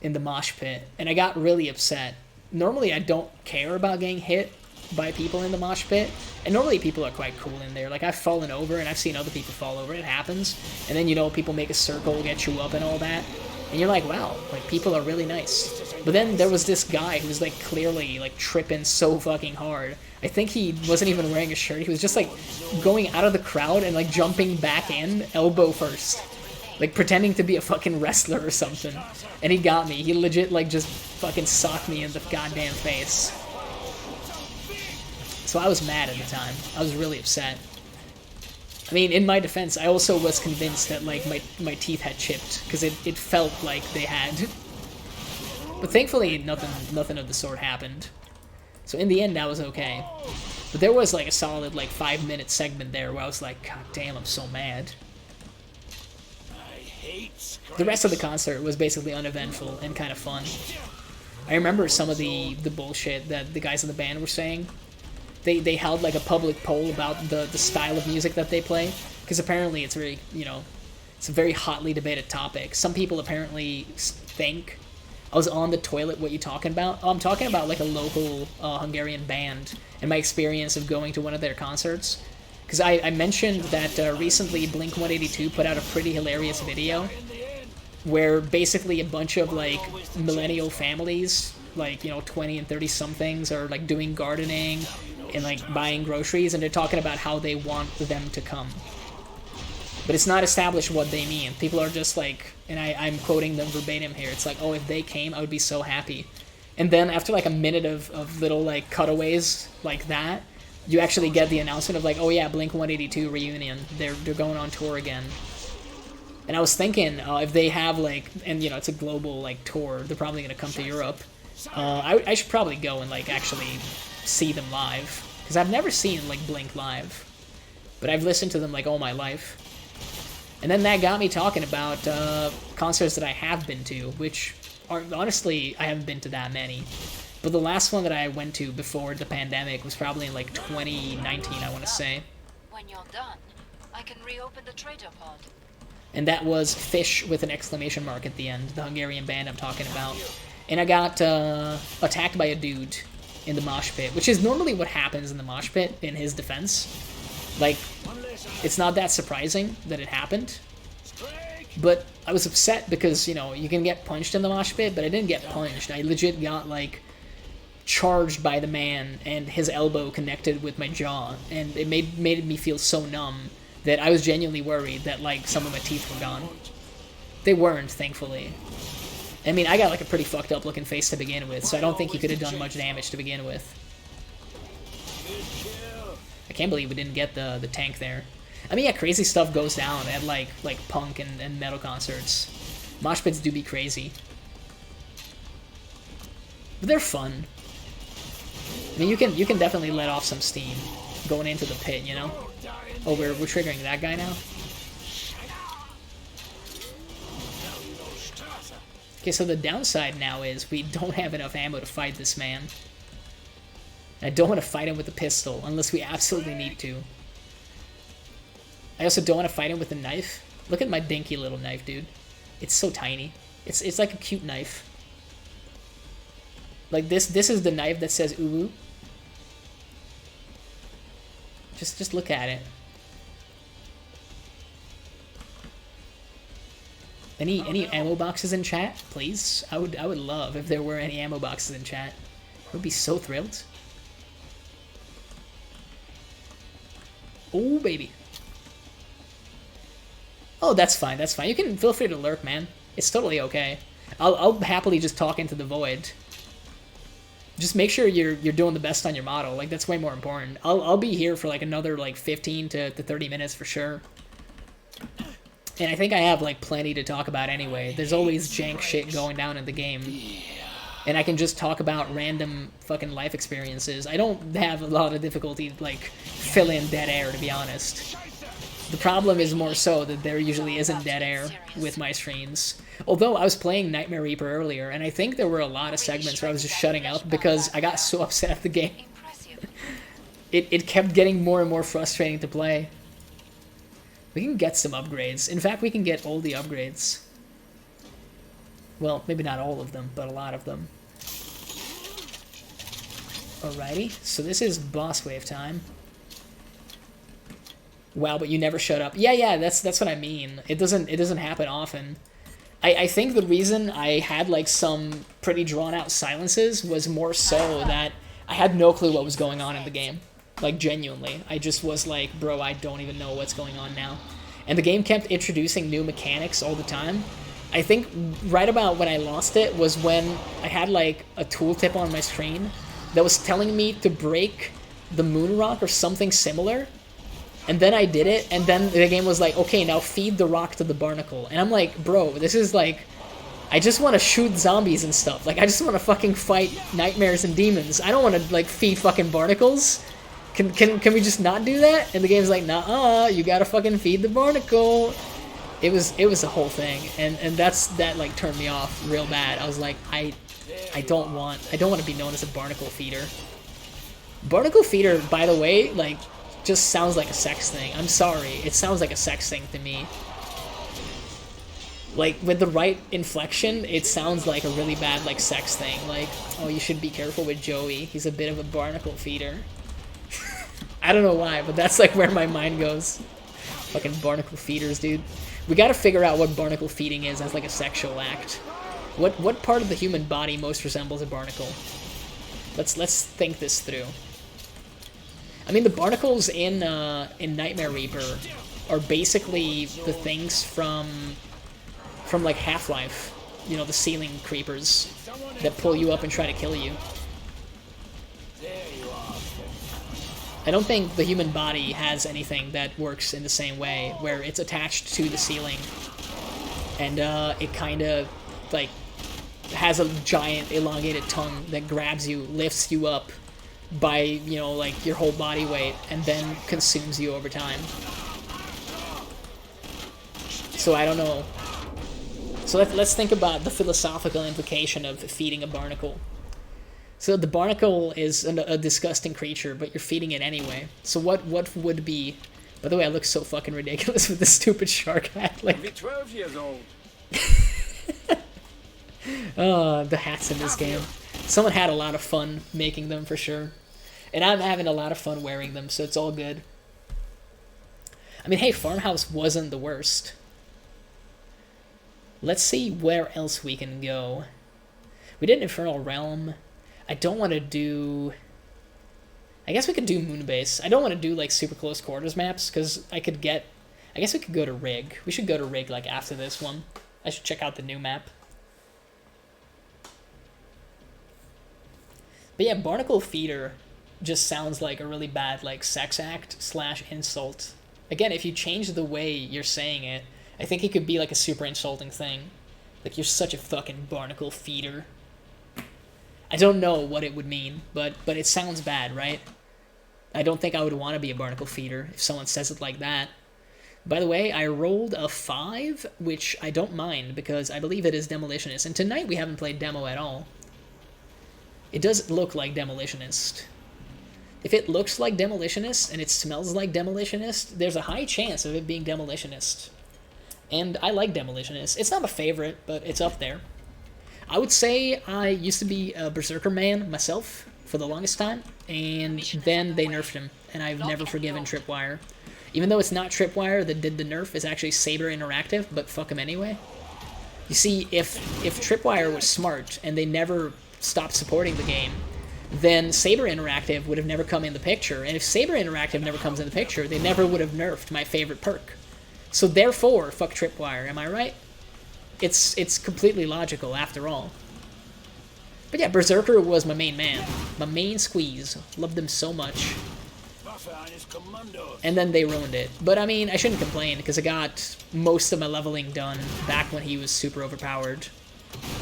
in the mosh pit, and I got really upset. Normally I don't care about getting hit by people in the mosh pit, and normally people are quite cool in there. Like, I've fallen over and I've seen other people fall over. It happens. And then, you know, people make a circle, get you up and all that. And you're like, wow, like, people are really nice. But then there was this guy who was, like, clearly, like, tripping so fucking hard. I think he wasn't even wearing a shirt. He was just, like, going out of the crowd and, like, jumping back in, elbow first. Like, pretending to be a fucking wrestler or something. And he got me. He legit, like, just fucking socked me in the goddamn face. So I was mad at the time. I was really upset. I mean, in my defense, I also was convinced that, like, my teeth had chipped, because it felt like they had. But thankfully, nothing of the sort happened. So in the end, that was okay. But there was, like, a solid, like, 5-minute segment there where I was like, God damn, I'm so mad. The rest of the concert was basically uneventful and kind of fun. I remember some of the bullshit that the guys in the band were saying. They held, like, a public poll about the style of music that they play, because apparently it's very, you know, it's a very hotly debated topic. Some people apparently think, I was on the toilet, what you talking about? Oh, I'm talking about, like, a local Hungarian band and my experience of going to one of their concerts. Because I mentioned that recently Blink-182 put out a pretty hilarious video where basically a bunch of, like, millennial families, like, you know, 20 and 30-somethings are, like, doing gardening and, like, buying groceries, and they're talking about how they want them to come. But it's not established what they mean. People are just like, and I'm quoting them verbatim here, it's like, oh, if they came, I would be so happy. And then after, like, a minute of little, like, cutaways like that, you actually get the announcement of, like, oh yeah, Blink-182 reunion. They're going on tour again. And I was thinking, if they have, like, and, you know, it's a global, like, tour, they're probably going to come to Europe. I should probably go and, like, actually see them live. Because I've never seen, like, Blink live. But I've listened to them, like, all my life. And then that got me talking about concerts that I have been to, which are, honestly, I haven't been to that many. But the last one that I went to before the pandemic was probably in, like, 2019, I want to say. When you're done, I can reopen the trader pod. And that was Fish with an exclamation mark at the end, the Hungarian band I'm talking about. And I got attacked by a dude in the mosh pit, which is normally what happens in the mosh pit, in his defense. Like, it's not that surprising that it happened. But I was upset because, you know, you can get punched in the mosh pit, but I didn't get punched. I legit got, like, charged by the man, and his elbow connected with my jaw, and it made me feel so numb that I was genuinely worried that, like, some of my teeth were gone. They weren't, thankfully. I mean, I got, like, a pretty fucked up looking face to begin with, so I don't think he could have done much damage to begin with. I can't believe we didn't get the tank there. I mean, yeah, crazy stuff goes down at, like punk and metal concerts. Mosh pits do be crazy. But they're fun. I mean, you can definitely let off some steam going into the pit, you know? Oh, we're triggering that guy now? Okay, so the downside now is we don't have enough ammo to fight this man. I don't want to fight him with a pistol, unless we absolutely need to. I also don't want to fight him with a knife. Look at my dinky little knife, dude. It's so tiny. It's like a cute knife. Like, this is the knife that says ooh. Just look at it. Any ammo boxes in chat, please? I would love if there were any ammo boxes in chat. I would be so thrilled. Oh, baby. Oh, that's fine, that's fine. You can feel free to lurk, man. It's totally okay. I'll happily just talk into the void. Just make sure you're doing the best on your model. Like, that's way more important. I'll be here for, like, another, like, 15 to 30 minutes for sure. And I think I have, like, plenty to talk about anyway. There's always jank shit going down in the game. And I can just talk about random fucking life experiences. I don't have a lot of difficulty, like, fill in dead air, to be honest. The problem is more so that there usually isn't dead air with my streams. Although I was playing Nightmare Reaper earlier, and I think there were a lot of segments where I was just shutting up because I got so upset at the game. It kept getting more and more frustrating to play. We can get some upgrades. In fact, we can get all the upgrades. Well, maybe not all of them, but a lot of them. Alrighty, so this is boss wave time. Wow, but you never shut up. Yeah, that's what I mean. It doesn't happen often. I think the reason I had like some pretty drawn out silences was more so that I had no clue what was going on in the game. Like, genuinely. I just was like, bro, I don't even know what's going on now. And the game kept introducing new mechanics all the time. I think right about when I lost it was when I had like a tooltip on my screen that was telling me to break the moon rock or something similar. And then I did it, and then the game was like, okay, now feed the rock to the barnacle. And I'm like, bro, this is like, I just want to shoot zombies and stuff. Like, I just want to fucking fight nightmares and demons. I don't want to, like, feed fucking barnacles. Can we just not do that? And the game's like, nah, you gotta fucking feed the barnacle. It was a whole thing, and that like turned me off real bad. I was like, I don't want to be known as a barnacle feeder. Barnacle feeder, by the way, like, just sounds like a sex thing. I'm sorry, it sounds like a sex thing to me. Like, with the right inflection, it sounds like a really bad, like, sex thing. Like, oh, you should be careful with Joey. He's a bit of a barnacle feeder. I don't know why, but that's, like, where my mind goes. Fucking barnacle feeders, dude. We gotta figure out what barnacle feeding is as, like, a sexual act. What part of the human body most resembles a barnacle? Let's think this through. I mean, the barnacles in Nightmare Reaper are basically the things from like Half-Life, you know, the ceiling creepers that pull you up and try to kill you. I don't think the human body has anything that works in the same way, where it's attached to the ceiling and it kind of like has a giant elongated tongue that grabs you, lifts you up by, you know, like your whole body weight, and then consumes you over time. So I don't know. So let's think about the philosophical implication of feeding a barnacle. So the barnacle is a disgusting creature, but you're feeding it anyway. So what would be... By the way, I look so fucking ridiculous with this stupid shark hat. Like, Be 12 years old. oh, the hats in this game. Someone had a lot of fun making them for sure. And I'm having a lot of fun wearing them, so it's all good. I mean, hey, Farmhouse wasn't the worst. Let's see where else we can go. We did Infernal Realm. I don't want to do... I guess we could do Moonbase. I don't want to do, like, super close quarters maps, because I could get... I guess we could go to Rig. We should go to Rig, like, after this one. I should check out the new map. But yeah, Barnacle Feeder just sounds like a really bad, like, sex act / insult. Again, if you change the way you're saying it, I think it could be, like, a super insulting thing. Like, you're such a fucking barnacle feeder. I don't know what it would mean, but it sounds bad, right? I don't think I would want to be a barnacle feeder if someone says it like that. By the way, I rolled a 5, which I don't mind, because I believe it is Demolitionist. And tonight we haven't played Demo at all. It does look like Demolitionist. If it looks like Demolitionist and it smells like Demolitionist, there's a high chance of it being Demolitionist. And I like Demolitionist. It's not my favorite, but it's up there. I would say I used to be a Berserker man myself for the longest time, and then they nerfed him, and I've never forgiven Tripwire. Even though it's not Tripwire that did the nerf, it's actually Saber Interactive, but fuck him anyway. You see, if Tripwire was smart and they never stopped supporting the game, then Saber Interactive would have never come in the picture, and if Saber Interactive never comes in the picture, they never would have nerfed my favorite perk. So therefore, fuck Tripwire, am I right? It's completely logical after all. But yeah, Berserker was my main man. My main squeeze. Loved him so much. And then they ruined it. But I mean, I shouldn't complain, because I got most of my leveling done back when he was super overpowered.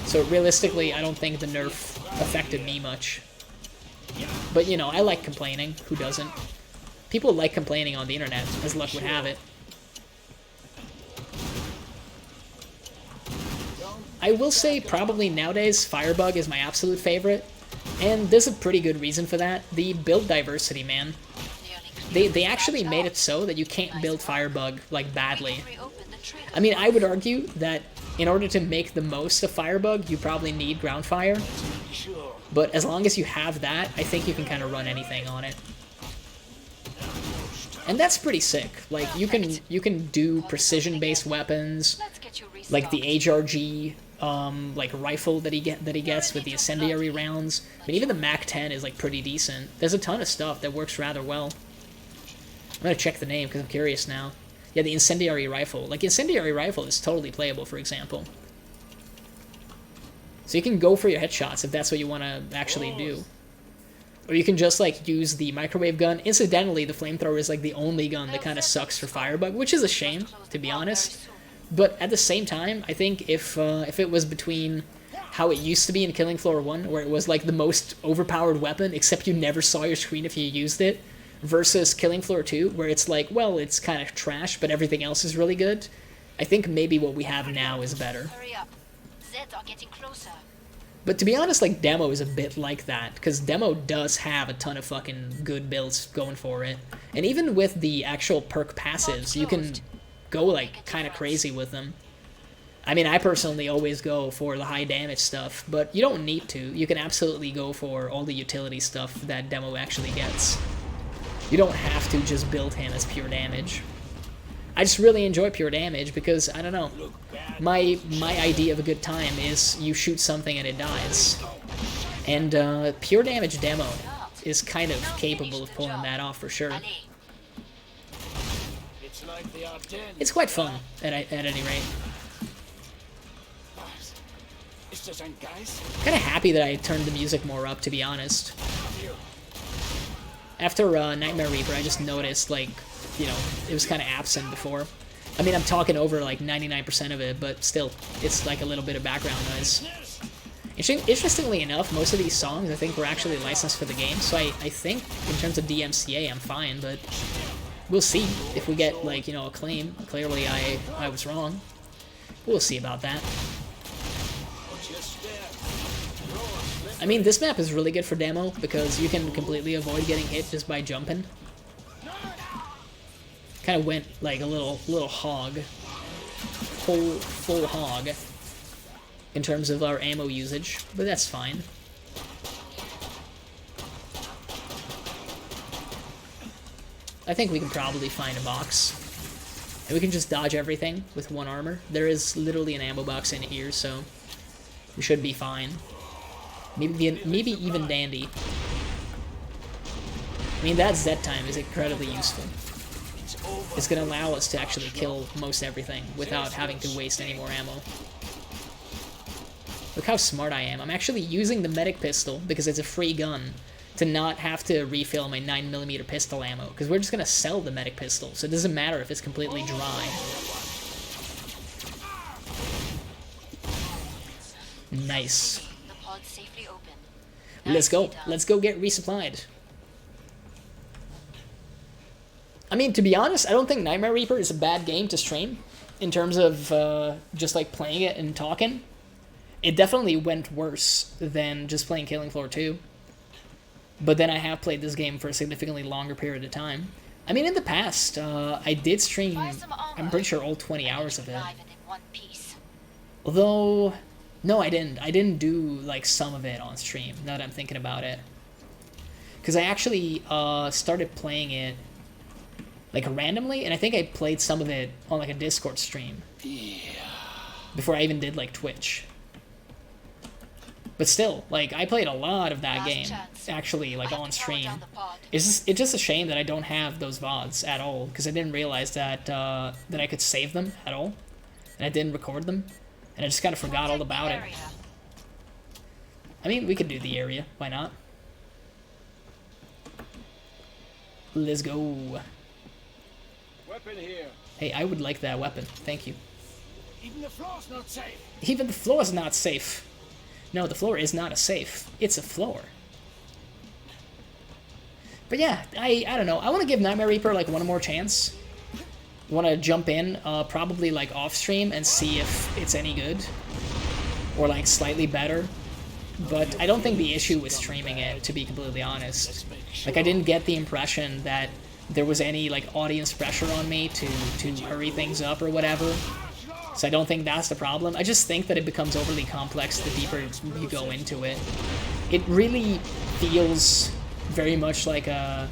So realistically, I don't think the nerf affected me much. But you know, I like complaining. Who doesn't? People like complaining on the internet, as luck would have it. I will say probably nowadays Firebug is my absolute favorite, and there's a pretty good reason for that. The build diversity, man. They actually made it so that you can't build Firebug, like, badly. I mean, I would argue that in order to make the most of Firebug, you probably need Groundfire. But as long as you have that, I think you can kind of run anything on it. And that's pretty sick. Like, you can do precision-based weapons, get you restocked. like the HRG like rifle that he gets with the incendiary rounds. But even the MAC-10 is like pretty decent. There's a ton of stuff that works rather well. I'm gonna check the name because I'm curious now. Yeah, the incendiary rifle. Like, incendiary rifle is totally playable, for example. So you can go for your headshots if that's what you want to actually do. Or you can just, like, use the microwave gun. Incidentally, the flamethrower is, like, the only gun that kind of sucks for Firebug, which is a shame, to be honest. But at the same time, I think if it was between how it used to be in Killing Floor 1, where it was, like, the most overpowered weapon, except you never saw your screen if you used it, versus Killing Floor 2, where it's like, well, it's kind of trash, but everything else is really good. I think maybe what we have now is better. Hurry up. Zeds are getting closer. But to be honest, like, Demo is a bit like that, because Demo does have a ton of fucking good builds going for it. And even with the actual perk passives, you can go, like, kind of crazy with them. I mean, I personally always go for the high damage stuff, but you don't need to. You can absolutely go for all the utility stuff that Demo actually gets. You don't have to just build him as pure damage. I just really enjoy pure damage because, I don't know, my idea of a good time is you shoot something and it dies. And pure damage Demo is kind of capable of pulling that off for sure. It's quite fun, at any rate. Kind of happy that I turned the music more up, to be honest. After Nightmare Reaper, I just noticed, like, you know, it was kind of absent before. I mean, I'm talking over, like, 99% of it, but still, it's, like, a little bit of background noise. Interestingly enough, most of these songs, I think, were actually licensed for the game, so I think, in terms of DMCA, I'm fine, but we'll see if we get, like, you know, a claim. Clearly, I was wrong. We'll see about that. I mean, this map is really good for Demo because you can completely avoid getting hit just by jumping. Kind of went like a little hog, full hog in terms of our ammo usage, but that's fine. I think we can probably find a box, and we can just dodge everything with one armor. There is literally an ammo box in here, so we should be fine. Maybe even dandy. I mean, that Z time is incredibly useful. It's going to allow us to actually kill most everything without having to waste any more ammo. Look how smart I am. I'm actually using the medic pistol, because it's a free gun, to not have to refill my 9mm pistol ammo, because we're just going to sell the medic pistol, so it doesn't matter if it's completely dry. Nice. Let's go. Let's go get resupplied. I mean, to be honest, I don't think Nightmare Reaper is a bad game to stream in terms of just like playing it and talking. It definitely went worse than just playing Killing Floor 2. But then I have played this game for a significantly longer period of time. I mean, in the past, I did stream, I'm pretty sure, all 20 hours of it. Although... no, I didn't. I didn't do, like, some of it on stream, now that I'm thinking about it. Because I actually started playing it, like, randomly, and I think I played some of it on, like, a Discord stream. Before I even did, like, Twitch. But still, like, I played a lot of that game, actually, like, on stream. It's just a shame that I don't have those VODs at all, because I didn't realize that, that I could save them at all, and I didn't record them. And I just kind of forgot all about it. I mean, we could do the area. Why not? Let's go. Weapon here. Hey, I would like that weapon. Thank you. Even the floor's not safe. Even the floor is not safe. No, the floor is not a safe. It's a floor. But yeah, I don't know. I want to give Nightmare Reaper, like, one more chance. Want to jump in, probably, like, off-stream and see if it's any good. Or, like, slightly better. But I don't think the issue was streaming it, to be completely honest. Like, I didn't get the impression that there was any, like, audience pressure on me to hurry things up or whatever. So I don't think that's the problem. I just think that it becomes overly complex the deeper you go into it. It really feels very much like a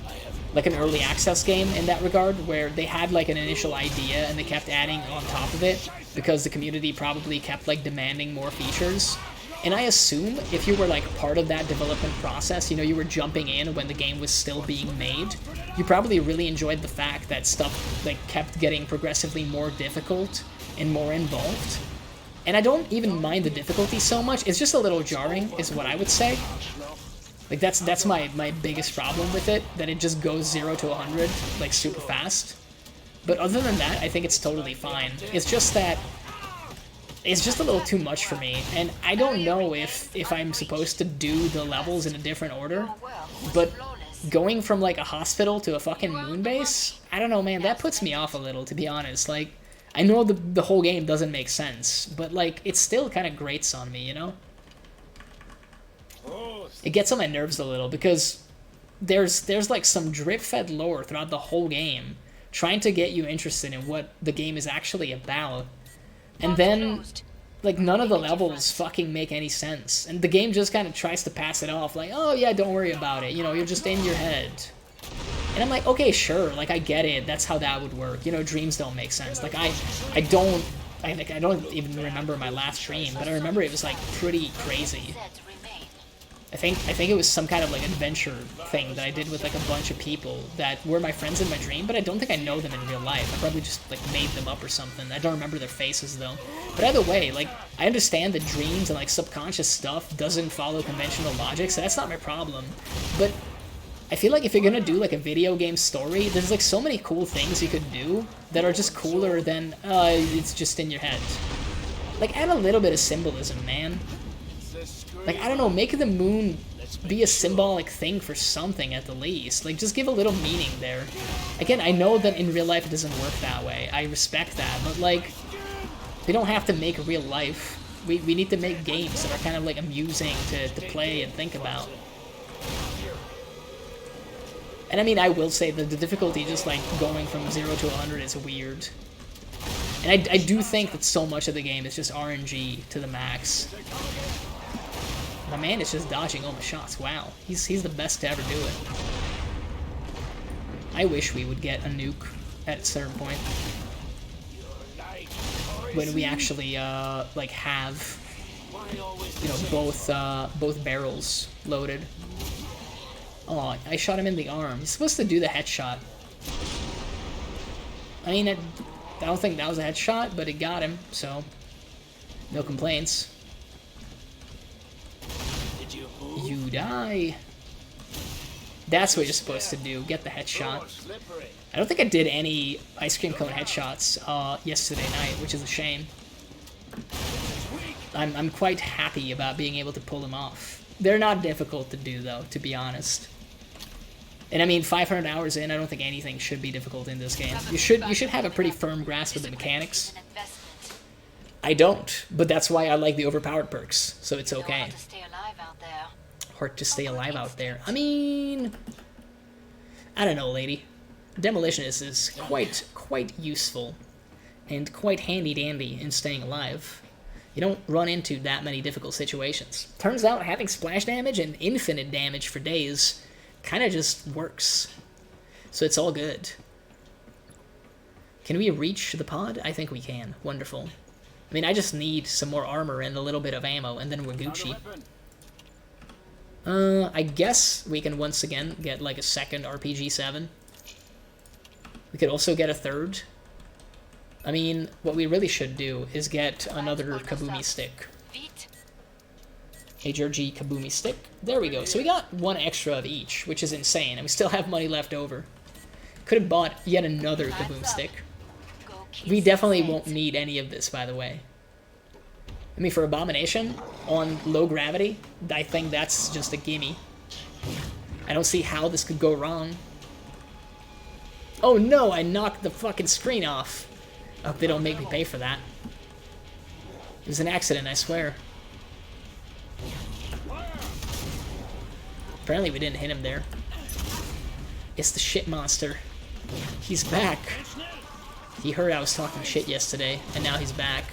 like an early access game in that regard, where they had like an initial idea and they kept adding on top of it because the community probably kept like demanding more features. And I assume if you were like part of that development process, you know, you were jumping in when the game was still being made, you probably really enjoyed the fact that stuff like kept getting progressively more difficult and more involved. And I don't even mind the difficulty so much. It's just a little jarring, is what I would say. Like, that's my biggest problem with it, that it just goes 0 to 100, like, super fast. But other than that, I think it's totally fine. It's just that it's just a little too much for me, and I don't know if I'm supposed to do the levels in a different order, but going from, like, a hospital to a fucking moon base, I don't know, man, that puts me off a little, to be honest. Like, I know the whole game doesn't make sense, but, like, it still kind of grates on me, you know? It gets on my nerves a little, because there's like, some drip-fed lore throughout the whole game, trying to get you interested in what the game is actually about. And then, like, none of the levels fucking make any sense. And the game just kind of tries to pass it off, like, oh yeah, don't worry about it, you know, you're just in your head. And I'm like, okay, sure, like, I get it, that's how that would work. You know, dreams don't make sense. Like, I don't even remember my last dream, but I remember it was, like, pretty crazy. I think it was some kind of, like, adventure thing that I did with, like, a bunch of people that were my friends in my dream, but I don't think I know them in real life. I probably just, like, made them up or something. I don't remember their faces, though. But either way, like, I understand that dreams and, like, subconscious stuff doesn't follow conventional logic, so that's not my problem. But I feel like if you're gonna do, like, a video game story, there's, like, so many cool things you could do that are just cooler than, it's just in your head. Like, add a little bit of symbolism, man. Like, I don't know, make the moon be a symbolic thing for something at the least. Like, just give a little meaning there. Again, I know that in real life it doesn't work that way. I respect that, but, like, we don't have to make real life. We need to make games that are kind of, like, amusing to play and think about. And I mean, I will say that the difficulty just, like, going from 0 to 100 is weird. And I do think that so much of the game is just RNG to the max. My man is just dodging all my shots. Wow. He's the best to ever do it. I wish we would get a nuke at a certain point. When we actually, like, have, you know, both barrels loaded. Oh, I shot him in the arm. He's supposed to do the headshot. I mean, I don't think that was a headshot, but it got him, so no complaints. You die. That's what you're supposed to do. Get the headshot. I don't think I did any ice cream cone headshots yesterday night, which is a shame. I'm quite happy about being able to pull them off. They're not difficult to do, though, to be honest. And I mean, 500 hours in, I don't think anything should be difficult in this game. You should have a pretty firm grasp of the mechanics. I don't, but that's why I like the overpowered perks, so it's okay. Hard to stay alive out there. I mean, I don't know, lady. Demolitionist is quite useful and quite handy-dandy in staying alive. You don't run into that many difficult situations. Turns out having splash damage and infinite damage for days kind of just works. So it's all good. Can we reach the pod? I think we can. Wonderful. I mean, I just need some more armor and a little bit of ammo, and then we're Gucci. I guess we can once again get, like, a second RPG-7. We could also get a third. I mean, what we really should do is get another Kabumi stick. HRG Kabumi stick. There we go. So we got one extra of each, which is insane, and we still have money left over. Could have bought yet another Kaboom stick. We definitely won't need any of this, by the way. I mean, for Abomination, on low gravity, I think that's just a gimme. I don't see how this could go wrong. Oh no, I knocked the fucking screen off. I hope they don't make me pay for that. It was an accident, I swear. Apparently we didn't hit him there. It's the shit monster. He's back. He heard I was talking shit yesterday, and now he's back.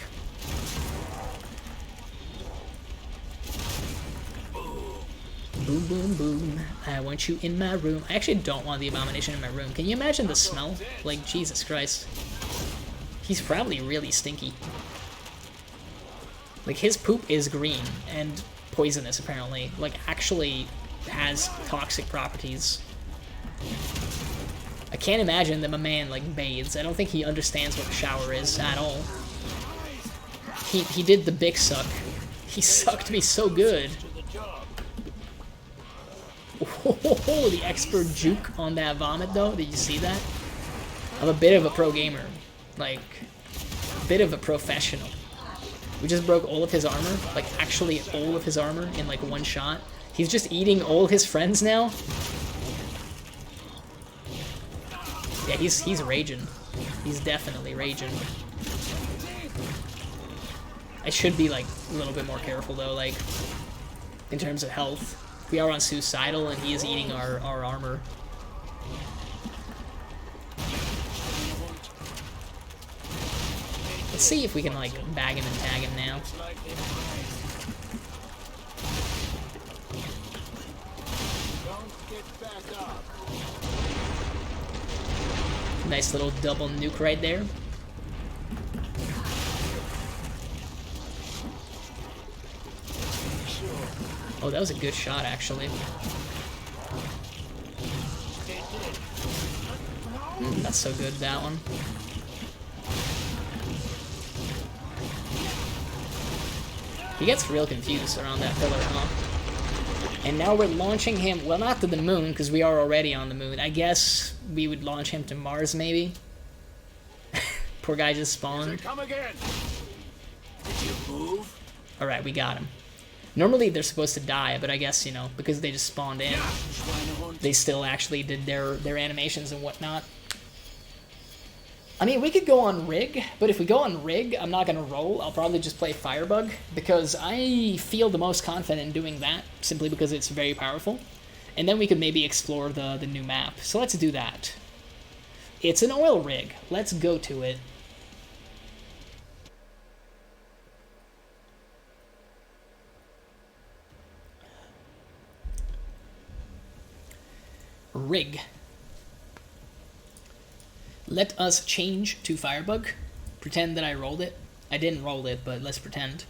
Boom, boom, boom. I want you in my room. I actually don't want the abomination in my room. Can you imagine the smell? Like, Jesus Christ. He's probably really stinky. Like, his poop is green and poisonous, apparently. Like, actually has toxic properties. I can't imagine that my man, like, bathes. I don't think he understands what a shower is at all. He did the big suck. He sucked me so good. Oh, the expert juke on that vomit, though. Did you see that? I'm a bit of a pro gamer. Like, a bit of a professional. We just broke all of his armor. Like, actually all of his armor in, like, one shot. He's just eating all his friends now. Yeah, he's raging. He's definitely raging. I should be, like, a little bit more careful, though, like, in terms of health. We are on suicidal, and he is eating our armor. Let's see if we can, like, bag him and tag him now. Nice little double nuke right there. Oh, that was a good shot, actually. Not so good, that one. He gets real confused around that pillar, huh? And now we're launching him, well, not to the moon, because we are already on the moon. I guess we would launch him to Mars, maybe? Poor guy just spawned. Come again. Did you move? Alright, we got him. Normally they're supposed to die, but I guess, you know, because they just spawned in, they still actually did their animations and whatnot. I mean, we could go on Rig, but if we go on Rig, I'm not going to roll. I'll probably just play Firebug, because I feel the most confident in doing that, simply because it's very powerful. And then we could maybe explore the new map. So let's do that. It's an oil rig. Let's go to it. Rig. Let us change to Firebug. Pretend that I rolled it. I didn't roll it, but let's pretend.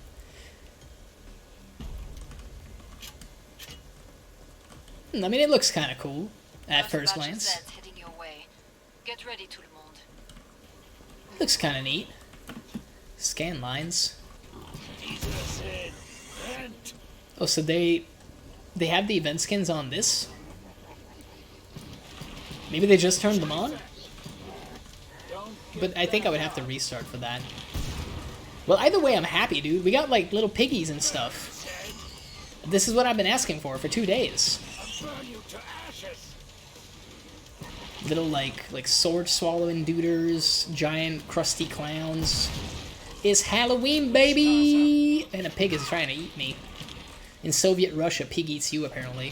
I mean, it looks kind of cool at first glance. Get ready, tout le monde. Looks kind of neat. Scan lines. Oh, so they have the event skins on this? Maybe they just turned them on? But I think I would have to restart for that. Well, either way, I'm happy, dude. We got, like, little piggies and stuff. This is what I've been asking for 2 days. Little, like sword-swallowing duders, giant crusty clowns. It's Halloween, baby! And a pig is trying to eat me. In Soviet Russia, pig eats you, apparently.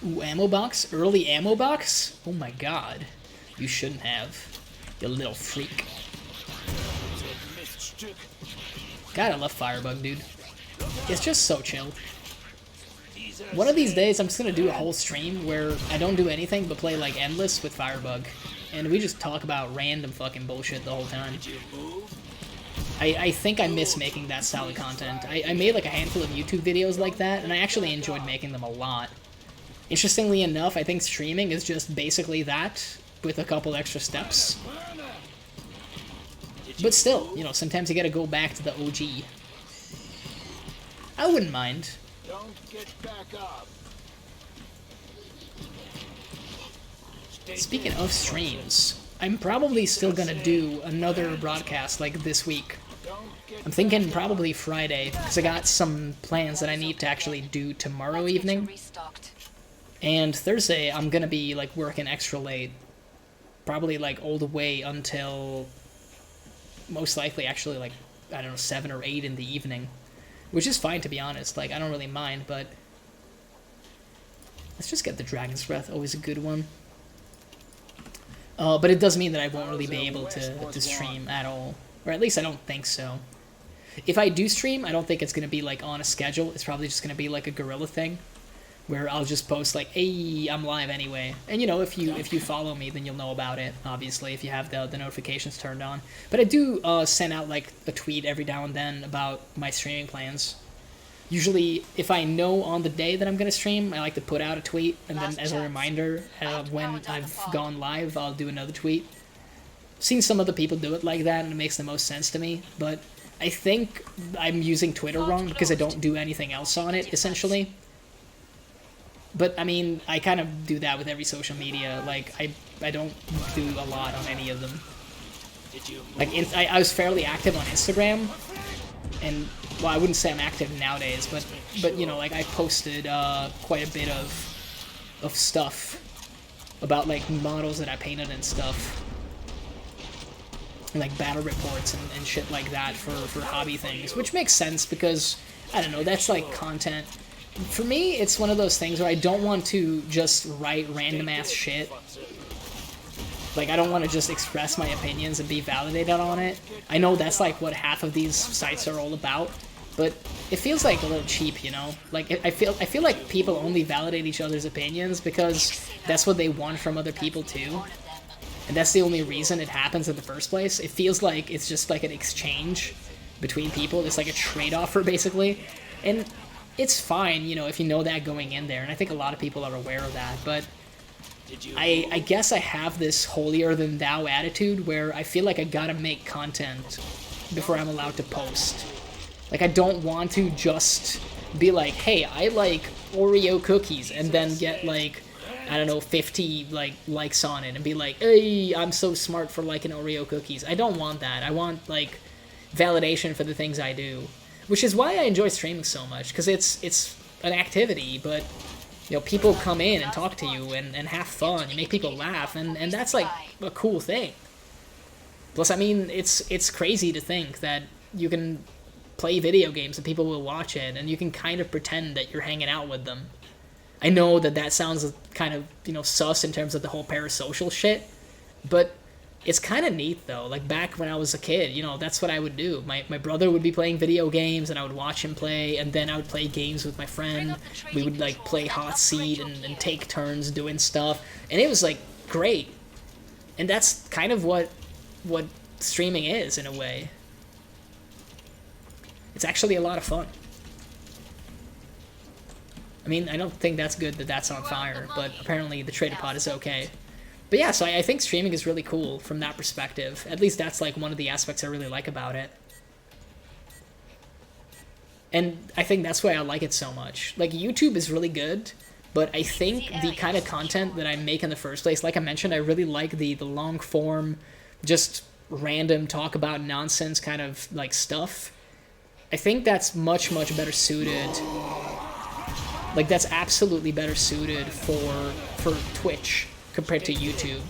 Ooh, ammo box? Early ammo box? Oh my god. You shouldn't have. You little freak. God, I love Firebug, dude. It's just so chill. One of these days, I'm just gonna do a whole stream where I don't do anything but play, like, Endless with Firebug. And we just talk about random fucking bullshit the whole time. I think I miss making that style of content. I made, like, a handful of YouTube videos like that, and I actually enjoyed making them a lot. Interestingly enough, I think streaming is just basically that, with a couple extra steps. But still, you know, sometimes you gotta go back to the OG. I wouldn't mind. Don't get back up. Speaking of streams, I'm probably still gonna do another broadcast like this week. I'm thinking probably Friday, because I got some plans that I need to actually do tomorrow evening. And Thursday, I'm gonna be, like, working extra late. Probably, like, all the way until, most likely, actually, like, I don't know, 7 or 8 in the evening. Which is fine, to be honest. Like, I don't really mind, but let's just get the Dragon's Breath. Always a good one. But it does mean that I won't really be able to stream at all. Or at least I don't think so. If I do stream, I don't think it's going to be like on a schedule. It's probably just going to be like a guerrilla thing where I'll just post like, hey, I'm live anyway. And you know, if you follow me, then you'll know about it, obviously, if you have the notifications turned on. But I do send out like a tweet every now and then about my streaming plans. Usually, if I know on the day that I'm going to stream, I like to put out a tweet, and then as a reminder, when I've gone live, I'll do another tweet. I've seen some other people do it like that, and it makes the most sense to me, but I think I'm using Twitter wrong because I don't do anything else on it, essentially. But, I mean, I kind of do that with every social media. Like, I don't do a lot on any of them. Like, I was fairly active on Instagram, and, well, I wouldn't say I'm active nowadays, but you know, like, I posted quite a bit of stuff about, like, models that I painted and stuff. And, like, battle reports and shit like that for hobby things, which makes sense because, I don't know, that's, like, content. For me, it's one of those things where I don't want to just write random-ass shit. Like, I don't want to just express my opinions and be validated on it. I know that's, like, what half of these sites are all about, but it feels, like, a little cheap, you know? Like, I feel like people only validate each other's opinions because that's what they want from other people, too. And that's the only reason it happens in the first place. It feels like it's just, like, an exchange between people. It's, like, a trade-offer, basically. And it's fine, you know, if you know that going in there, and I think a lot of people are aware of that, but I guess I have this holier-than-thou attitude where I feel like I gotta make content before I'm allowed to post. Like, I don't want to just be like, hey, I like Oreo cookies, and then get, like, I don't know, 50, like, likes on it, and be like, hey, I'm so smart for liking Oreo cookies. I don't want that. I want, like, validation for the things I do. Which is why I enjoy streaming so much, because it's an activity, but, you know, people come in and talk to you and have fun, you make people laugh, and that's, like, a cool thing. Plus, I mean, it's crazy to think that you can play video games and people will watch it, and you can kind of pretend that you're hanging out with them. I know that sounds kind of, you know, sus in terms of the whole parasocial shit, but it's kind of neat, though. Like, back when I was a kid, you know, that's what I would do. My brother would be playing video games, and I would watch him play, and then I would play games with my friend. We would, like, play hot seat and take turns doing stuff, and it was, like, great. And that's kind of what streaming is, in a way. It's actually a lot of fun. I mean, I don't think that's good that that's on fire, but apparently the trader pod is okay. But yeah, so I think streaming is really cool from that perspective. At least that's, like, one of the aspects I really like about it. And I think that's why I like it so much. Like, YouTube is really good, but I think the kind of content that I make in the first place, like I mentioned, I really like the long form, just random talk about nonsense kind of, like, stuff. I think that's much better suited. Like, that's absolutely better suited for Twitch compared to YouTube.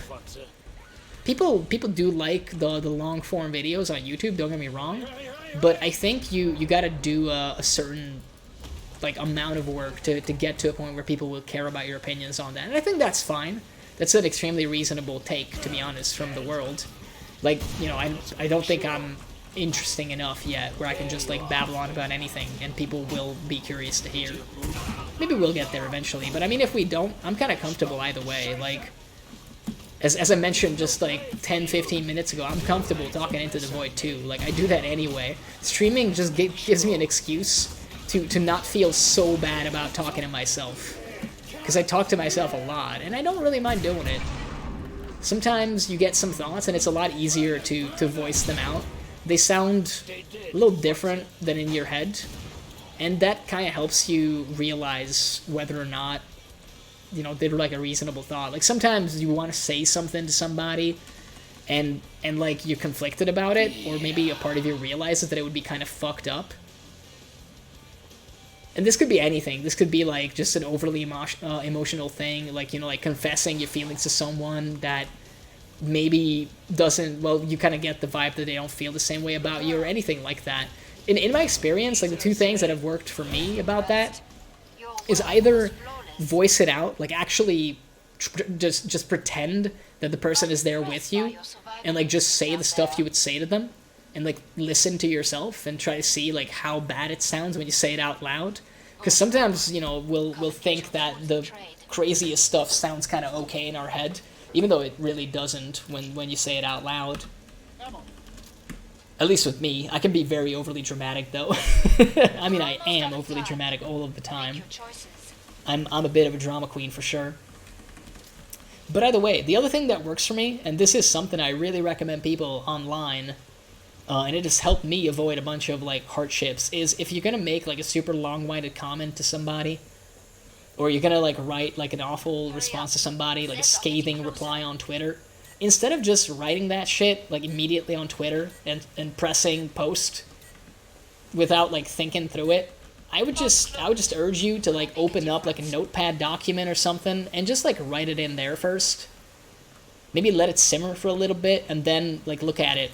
People do like the long form videos on YouTube, don't get me wrong, but I think you gotta do a certain, like, amount of work to get to a point where people will care about your opinions on that, and I think that's fine. That's an extremely reasonable take, to be honest, from the world. Like, you know, I don't think I'm interesting enough yet where I can just, like, babble on about anything and people will be curious to hear. Maybe we'll get there eventually, but I mean, if we don't, I'm kind of comfortable either way. Like, as I mentioned just, like, 10-15 minutes ago, I'm comfortable talking into the void too. Like, I do that anyway. Streaming just gives me an excuse to not feel so bad about talking to myself, because I talk to myself a lot, and I don't really mind doing it. Sometimes you get some thoughts, and it's a lot easier to voice them out. They sound a little different than in your head, and that kind of helps you realize whether or not, you know, they're, like, a reasonable thought. Like, sometimes you want to say something to somebody, and like, you're conflicted about it, or maybe a part of you realizes that it would be kind of fucked up. And this could be anything. This could be, like, just an overly emotional thing, like, you know, like, confessing your feelings to someone that maybe doesn't, well, you kind of get the vibe that they don't feel the same way about you, or anything like that. In my experience, like, the two things that have worked for me about that is either voice it out, like, actually just pretend that the person is there with you, and, like, just say the stuff you would say to them, and like listen to yourself and try to see like how bad it sounds when you say it out loud. Because sometimes, you know, we'll think that the craziest stuff sounds kind of okay in our head, even though it really doesn't when you say it out loud. At least with me. I can be very overly dramatic, though. I mean, I am overly dramatic all of the time. I'm a bit of a drama queen for sure. But either way, the other thing that works for me, and this is something I really recommend people online, and it has helped me avoid a bunch of like hardships, is if you're gonna make like a super long-winded comment to somebody, or you're gonna like write like an awful response to somebody, like a scathing reply on Twitter, instead of just writing that shit like immediately on Twitter and pressing post without like thinking through it, I would just urge you to like open up like a notepad document or something and just like write it in there first. Maybe let it simmer for a little bit and then like look at it,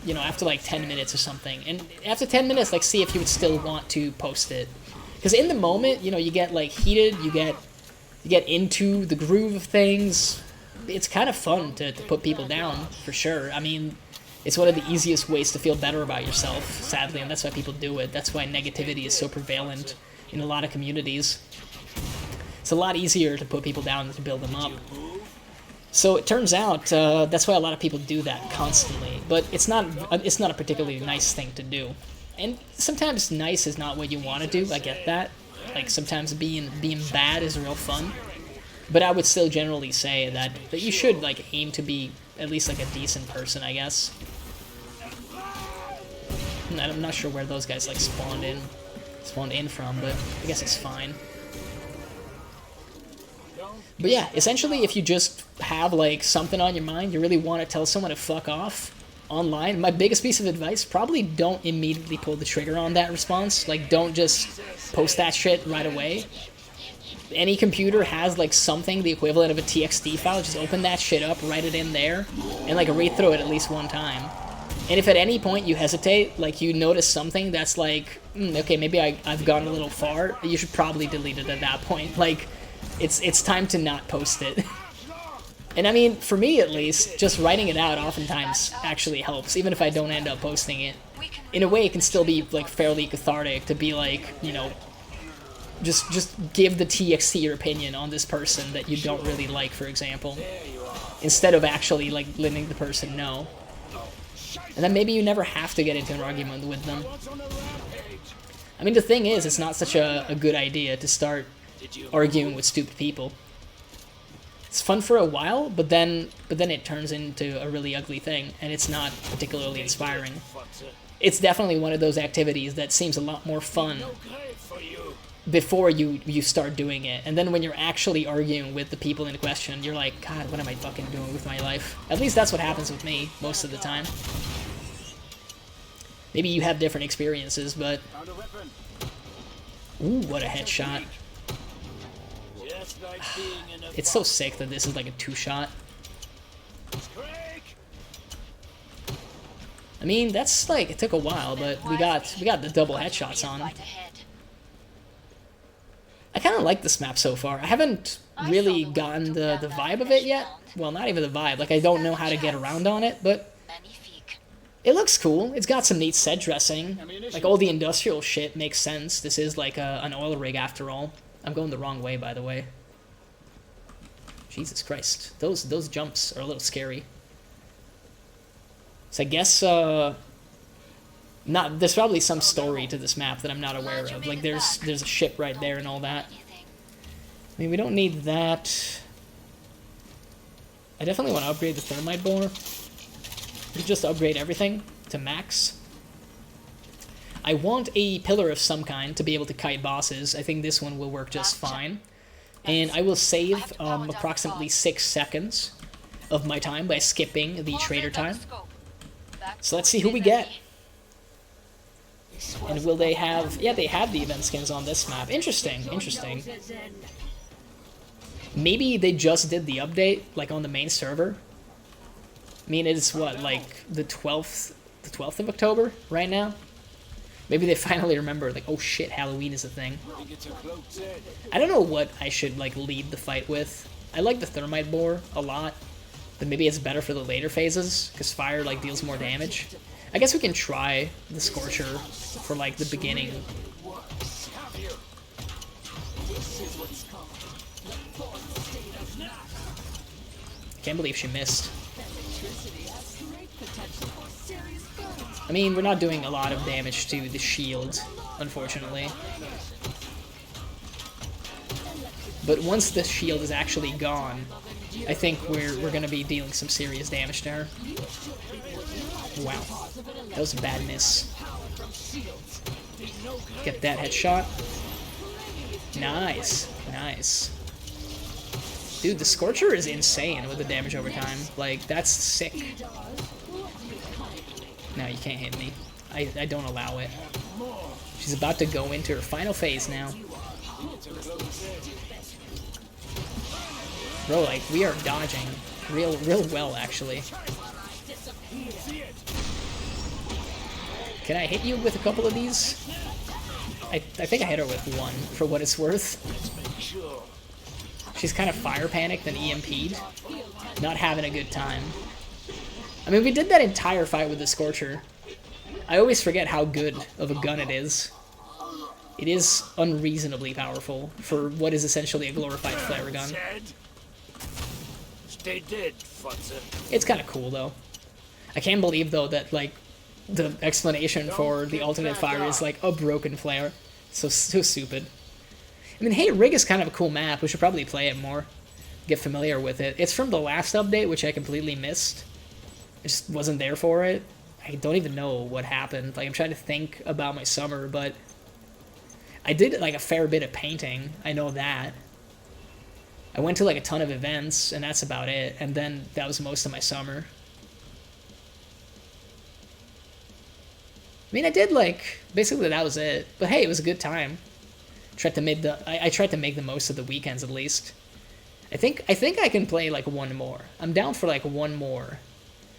you know, after like 10 minutes or something. And after 10 minutes, like see if you would still want to post it. Because in the moment, you know, you get like heated, you get into the groove of things. It's kind of fun to put people down, for sure. I mean, it's one of the easiest ways to feel better about yourself, sadly, and that's why people do it. That's why negativity is so prevalent in a lot of communities. It's a lot easier to put people down than to build them up. So it turns out that's why a lot of people do that constantly. But it's not a particularly nice thing to do. And sometimes nice is not what you want to do. I get that. Like sometimes being bad is real fun. But I would still generally say that you should like aim to be at least like a decent person, I guess. I'm not sure where those guys like spawned in from, but I guess it's fine. But yeah, essentially if you just have like something on your mind, you really want to tell someone to fuck off online, my biggest piece of advice, probably don't immediately pull the trigger on that response. Like don't just post that shit right away. Any computer has like something the equivalent of a TXT file, just open that shit up, write it in there, and like read through it at least one time. And if at any point you hesitate, like you notice something that's like, okay, maybe I've gone a little far, you should probably delete it at that point. Like, it's time to not post it. And I mean, for me at least, just writing it out oftentimes actually helps, even if I don't end up posting it. In a way, it can still be like fairly cathartic to be like, you know, just give the TXT your opinion on this person that you don't really like, for example, instead of actually like letting the person know. And then maybe you never have to get into an argument with them. I mean, the thing is, it's not such a good idea to start arguing with stupid people. It's fun for a while, but then it turns into a really ugly thing, and it's not particularly inspiring. It's definitely one of those activities that seems a lot more fun before you start doing it, and then when you're actually arguing with the people in question, you're like, God, what am I fucking doing with my life? At least that's what happens with me most of the time. Maybe you have different experiences, but... Ooh, what a headshot. It's so sick that this is like a two-shot. I mean, that's like, it took a while, but we got the double headshots on. I kind of like this map so far. I haven't really gotten the vibe of it yet. Well, not even the vibe. Like, I don't know how to get around on it, but it looks cool. It's got some neat set dressing. Like, all the industrial shit makes sense. This is like an oil rig after all. I'm going the wrong way, by the way. Jesus Christ. Those jumps are a little scary. So I guess, there's probably some story to this map that I'm not aware of. Like, there's a ship right there and all that. I mean, we don't need that. I definitely want to upgrade the thermite bore. We just upgrade everything to max. I want a pillar of some kind to be able to kite bosses. I think this one will work just fine. And I will save approximately 6 seconds of my time by skipping the trader time. So let's see who we get. And will they have... Yeah, they have the event skins on this map. Interesting, interesting. Maybe they just did the update, like on the main server. I mean, it's what, like the 12th of October right now? Maybe they finally remember, like, oh shit, Halloween is a thing. I don't know what I should, like, lead the fight with. I like the thermite bore a lot, but maybe it's better for the later phases, because fire, like, deals more damage. I guess we can try the Scorcher for, like, the beginning. Can't believe she missed. I mean, we're not doing a lot of damage to the shield, unfortunately. But once the shield is actually gone, I think we're gonna be dealing some serious damage to her. Wow. That was a bad miss. Get that headshot. Nice. Nice. Dude, the Scorcher is insane with the damage over time. Like, that's sick. No, you can't hit me. I don't allow it. She's about to go into her final phase now. Bro, like, we are dodging real well, actually. Can I hit you with a couple of these? I think I hit her with one, for what it's worth. She's kind of fire panicked and EMP'd. Not having a good time. I mean, we did that entire fight with the Scorcher. I always forget how good of a gun it is. It is unreasonably powerful for what is essentially a glorified flare gun. Stay dead, Futzer. It's kind of cool, though. I can't believe, though, that, like, the explanation for the alternate fire is, like, a broken flare. So stupid. I mean, hey, Rig is kind of a cool map. We should probably play it more. Get familiar with it. It's from the last update, which I completely missed. I just wasn't there for it. I don't even know what happened. Like, I'm trying to think about my summer, but I did, like, a fair bit of painting. I know that. I went to, like, a ton of events, and that's about it. And then that was most of my summer. I mean, I did, like, basically that was it. But hey, it was a good time. I tried to make the most of the weekends, at least. I think I can play, like, one more. I'm down for, like, one more.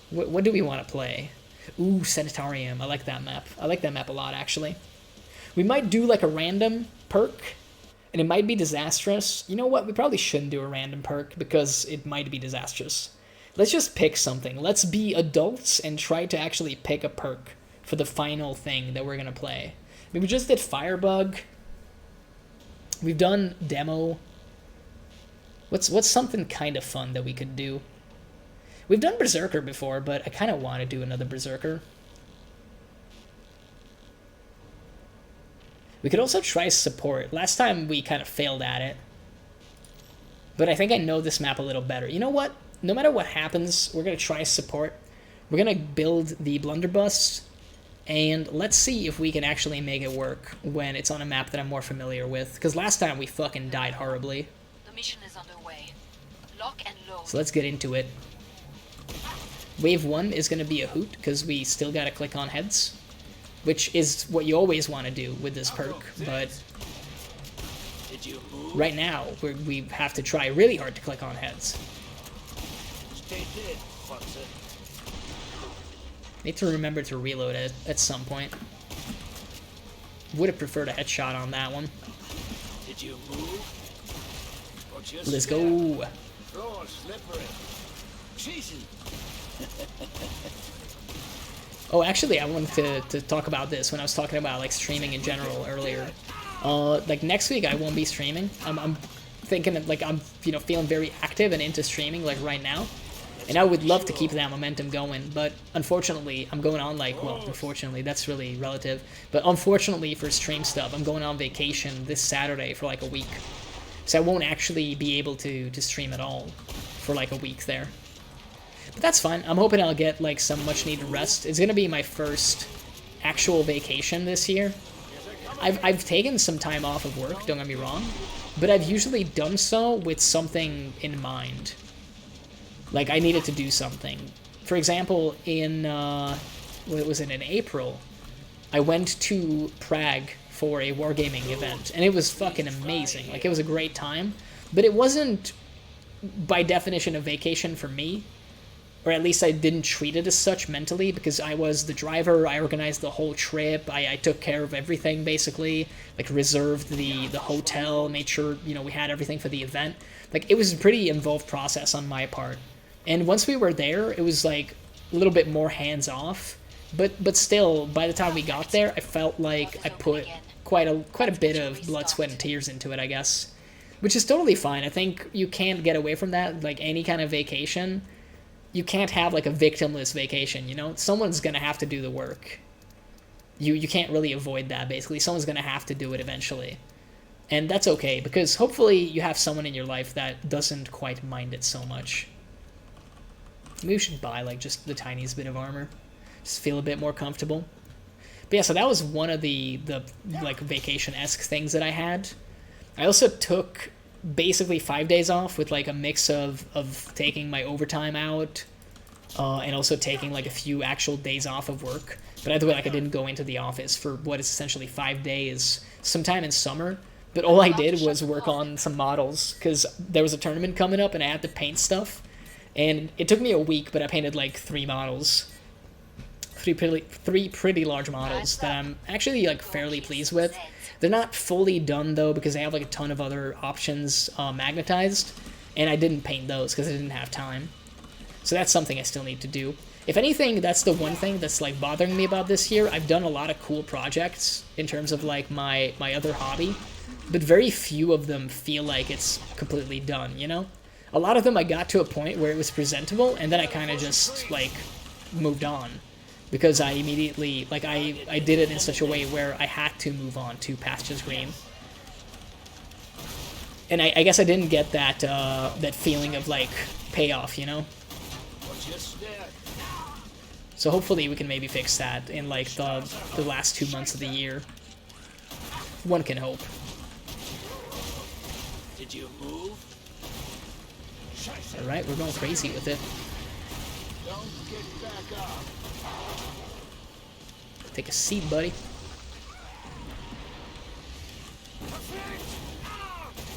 What do we want to play? Ooh, Sanitarium. I like that map. I like that map a lot, actually. We might do, like, a random perk, and it might be disastrous. You know what? We probably shouldn't do a random perk, because it might be disastrous. Let's just pick something. Let's be adults and try to actually pick a perk for the final thing that we're going to play. I mean, we just did Firebug. We've done Demo. What's something kind of fun that we could do? We've done Berserker before, but I kind of want to do another Berserker. We could also try Support. Last time we kind of failed at it. But I think I know this map a little better. You know what? No matter what happens, we're going to try Support. We're going to build the Blunderbuss. And let's see if we can actually make it work when it's on a map that I'm more familiar with. Because last time we fucking died horribly. The mission is underway. Lock and load. So let's get into it. Wave 1 is going to be a hoot, because we still got to click on heads. Which is what you always want to do with this perk, but right now we have to try really hard to click on heads. Stay dead, Futzer. Need to remember to reload it at some point. Would have preferred a headshot on that one. Did you move? Or just Let's go. Floor slippery. Cheesy. Oh, actually, I wanted to talk about this when I was talking about, like, streaming in general earlier. Like, next week I won't be streaming. I'm thinking of, like, I'm, you know, feeling very active and into streaming, like, right now. And I would love to keep that momentum going, but unfortunately, I'm going on, like, well, unfortunately, that's really relative. But unfortunately for stream stuff, I'm going on vacation this Saturday for, like, a week. So I won't actually be able to stream at all for, like, a week there. But that's fine. I'm hoping I'll get, like, some much-needed rest. It's going to be my first actual vacation this year. I've taken some time off of work, don't get me wrong, but I've usually done so with something in mind. Like, I needed to do something. For example, in, what was it, in April, I went to Prague for a wargaming event, and it was fucking amazing. Like, it was a great time, but it wasn't, by definition, a vacation for me. Or at least I didn't treat it as such mentally, because I was the driver, I organized the whole trip, I took care of everything, basically. Like, reserved the hotel, made sure, you know, we had everything for the event. Like, it was a pretty involved process on my part. And once we were there, it was, like, a little bit more hands-off. But still, by the time we got there, I felt like I put quite a bit of blood, sweat, and tears into it, I guess. Which is totally fine. I think you can't get away from that. Like any kind of vacation, you can't have like a victimless vacation, you know? Someone's gonna have to do the work. You can't really avoid that, basically. Someone's gonna have to do it eventually. And that's okay, because hopefully you have someone in your life that doesn't quite mind it so much. Maybe we should buy like just the tiniest bit of armor. Just feel a bit more comfortable. But yeah, so that was one of the like vacation-esque things that I had. I also took basically 5 days off with like a mix of taking my overtime out and also taking like a few actual days off of work. But either way, like I didn't go into the office for what is essentially 5 days, sometime in summer. But all I did was work on some models because there was a tournament coming up and I had to paint stuff. And it took me a week, but I painted like 3 models. Three pretty large models that I'm actually like fairly pleased with. They're not fully done though because they have like a ton of other options magnetized, and I didn't paint those because I didn't have time. So that's something I still need to do. If anything, that's the one thing that's like bothering me about this year. I've done a lot of cool projects in terms of like my other hobby, but very few of them feel like it's completely done, you know? A lot of them I got to a point where it was presentable, and then I kind of just like moved on. Because I immediately, like, I did it in such a way where I had to move on to Pastures Green. And I guess I didn't get that, that feeling of, like, payoff, you know? So hopefully we can maybe fix that in, like, the last 2 months of the year. One can hope. Did you move? Alright, we're going crazy with it. Don't get back up. Take a seat, buddy.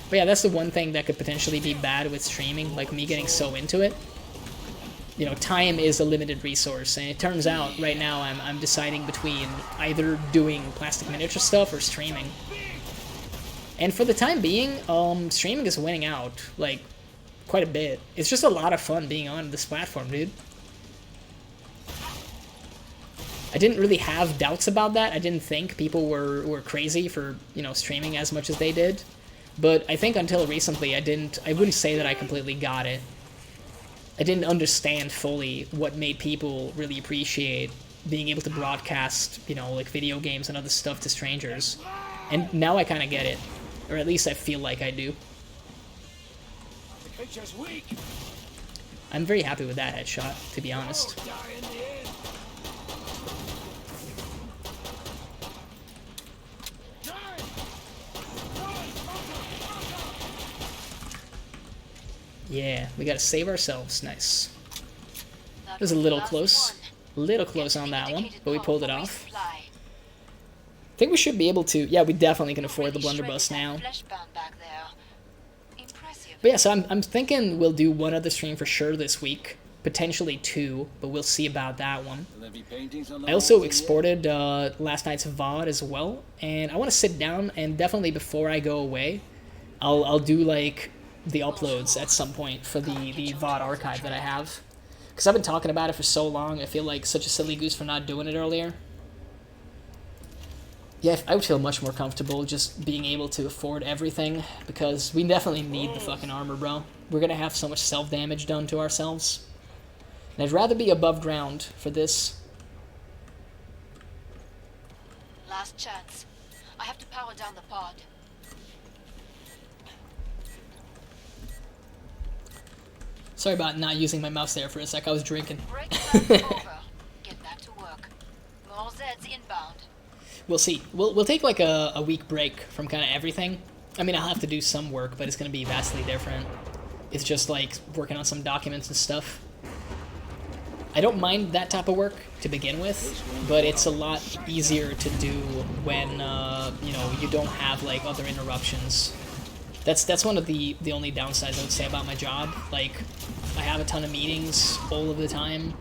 But yeah, that's the one thing that could potentially be bad with streaming, like me getting so into it. You know, time is a limited resource, and it turns out right now I'm deciding between either doing plastic miniature stuff or streaming. And for the time being, streaming is winning out, like, quite a bit. It's just a lot of fun being on this platform, dude. I didn't really have doubts about that. I didn't think people were crazy for, you know, streaming as much as they did. But I think until recently, I wouldn't say that I completely got it. I didn't understand fully what made people really appreciate being able to broadcast, you know, like video games and other stuff to strangers. And now I kind of get it. Or at least I feel like I do. I'm very happy with that headshot, to be honest. Yeah, we gotta save ourselves. Nice. It was a little close. A little close on that one, but we pulled it off. I think we should be able to... Yeah, we definitely can afford the blunderbuss now. But yeah, so I'm thinking we'll do one other stream for sure this week. Potentially 2, but we'll see about that one. I also exported last night's VOD as well, and I want to sit down and definitely before I go away, I'll do like the uploads at some point for the VOD archive that I have. Because I've been talking about it for so long, I feel like such a silly goose for not doing it earlier. Yeah, I would feel much more comfortable just being able to afford everything, because we definitely need the fucking armor, bro. We're gonna have so much self-damage done to ourselves. And I'd rather be above ground for this. Last chance. I have to power down the pod. Sorry about not using my mouse there for a sec, I was drinking. Breakdown over. Get back to work. More Zeds inbound. We'll see. We'll take like a week break from kind of everything. I mean, I'll have to do some work, but it's going to be vastly different. It's just like working on some documents and stuff. I don't mind that type of work to begin with, but it's a lot easier to do when, you know, you don't have like other interruptions. That's one of the only downsides I would say about my job. Like, I have a ton of meetings all of the time,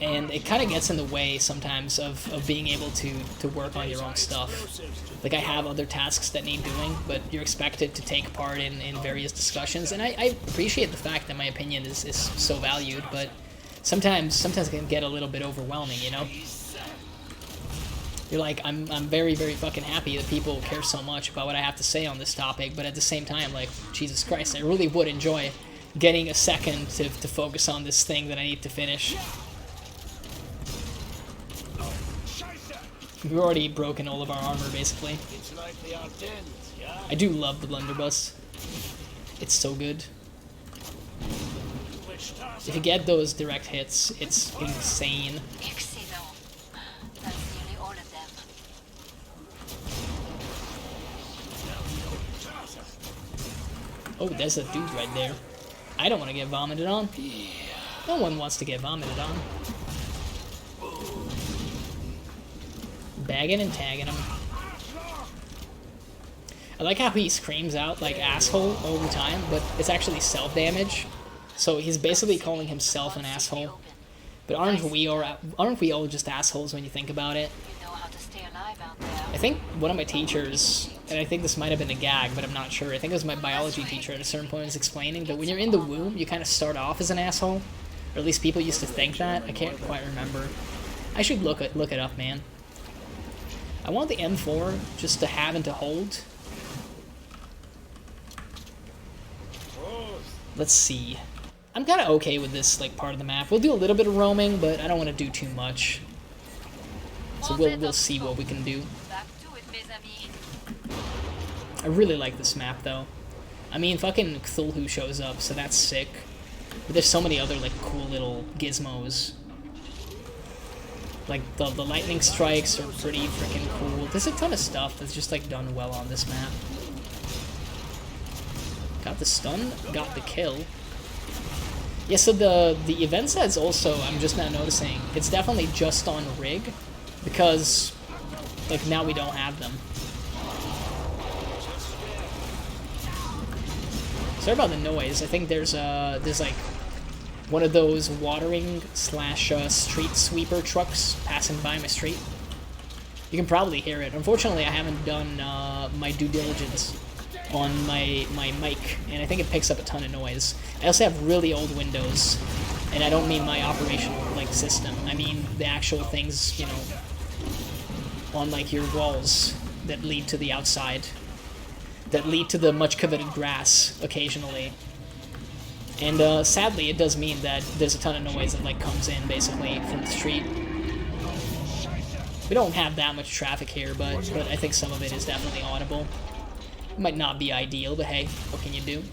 and it kind of gets in the way sometimes of being able to work on your own stuff. Like, I have other tasks that need doing, but you're expected to take part in various discussions, and I appreciate the fact that my opinion is so valued, but sometimes it can get a little bit overwhelming, you know? You're like, I'm very, very fucking happy that people care so much about what I have to say on this topic, but at the same time, like, Jesus Christ, I really would enjoy getting a second to focus on this thing that I need to finish. We've already broken all of our armor, basically. It's like the Ardennes, yeah? I do love the blunderbuss. It's so good. If you get those direct hits, it's insane. Excellent. That's nearly all of them. Oh, there's a dude right there. I don't want to get vomited on. No one wants to get vomited on. Bagging and tagging him. I like how he screams out like asshole all the time, but it's actually self-damage. So he's basically calling himself an asshole. But aren't we all just assholes when you think about it? You know how to stay alive out there. I think one of my teachers, and I think this might have been a gag, but I'm not sure. I think it was my biology teacher at a certain point was explaining that when you're in the womb, you kind of start off as an asshole. Or at least people used to think that. I can't quite remember. I should look it up, man. I want the M4 just to have and to hold. Let's see. I'm kind of okay with this like part of the map. We'll do a little bit of roaming, but I don't want to do too much. So we'll see what we can do. Back to it, mes amis. I really like this map though. I mean, fucking Cthulhu shows up, so that's sick. But there's so many other like cool little gizmos. Like the lightning strikes are pretty freaking cool. There's a ton of stuff that's just like done well on this map. Got the stun, got the kill. Yeah, so the event sets also, I'm just now noticing, it's definitely just on rig, because like now we don't have them. Sorry about the noise. I think there's like one of those watering / street sweeper trucks passing by my street. You can probably hear it. Unfortunately, I haven't done my due diligence on my mic, and I think it picks up a ton of noise. I also have really old windows, and I don't mean my operational like system. I mean the actual things, you know, on like your walls that lead to the outside, that lead to the much coveted grass occasionally. And sadly, it does mean that there's a ton of noise that like comes in basically from the street. We don't have that much traffic here, but I think some of it is definitely audible. It might not be ideal, but hey, what can you do?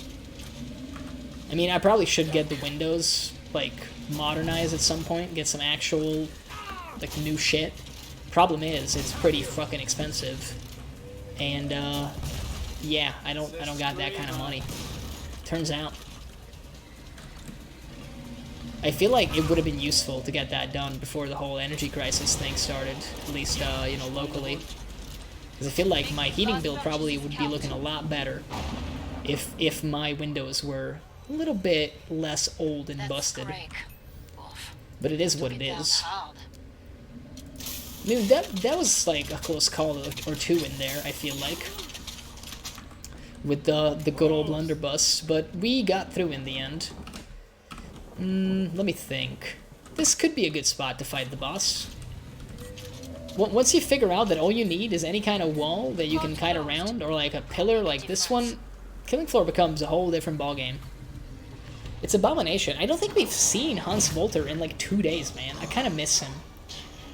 I mean, I probably should get the windows like modernized at some point, get some actual like new shit. Problem is, it's pretty fucking expensive, and yeah, I don't got that kind of money. Turns out. I feel like it would have been useful to get that done before the whole energy crisis thing started, at least, you know, locally. Because I feel like my heating bill probably would be looking a lot better if my windows were a little bit less old and busted. But it is what it is. I mean, that was like a close call or two in there, I feel like. With the good old blunderbuss, but we got through in the end. Let me think. This could be a good spot to fight the boss. Once you figure out that all you need is any kind of wall that you can kite around, or like a pillar like this one, Killing Floor becomes a whole different ballgame. It's Abomination. I don't think we've seen Hans Volter in like 2 days, man. I kind of miss him.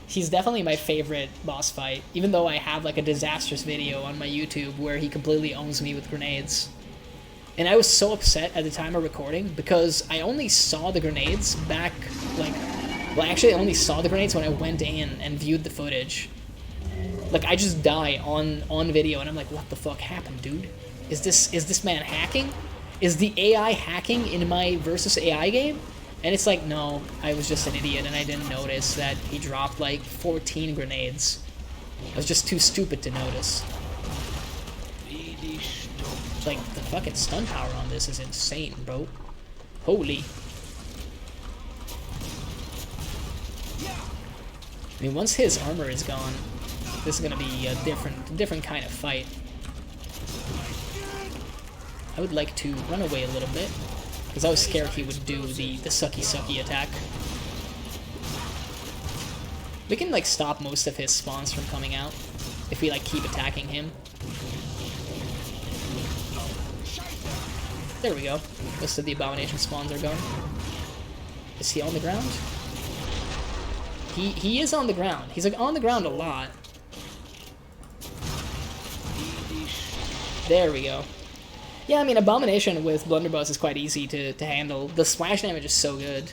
He's definitely my favorite boss fight, even though I have like a disastrous video on my YouTube where he completely owns me with grenades. And I was so upset at the time of recording because I only saw the grenades back, like, well, actually I only saw the grenades when I went in and viewed the footage. Like, I just die on video and I'm like, what the fuck happened, dude? Is this man hacking? Is the AI hacking in my versus AI game? And it's like, no, I was just an idiot and I didn't notice that he dropped like 14 grenades. I was just too stupid to notice. Like, the fucking stun power on this is insane, bro. Holy. I mean, once his armor is gone, this is gonna be a different kind of fight. I would like to run away a little bit, because I was scared he would do the sucky attack. We can, like, stop most of his spawns from coming out if we, like, keep attacking him. There we go. Most of the Abomination spawns are gone. Is he on the ground? He is on the ground. He's, like, on the ground a lot. There we go. Yeah, I mean, Abomination with Blunderbuss is quite easy to handle. The splash damage is so good.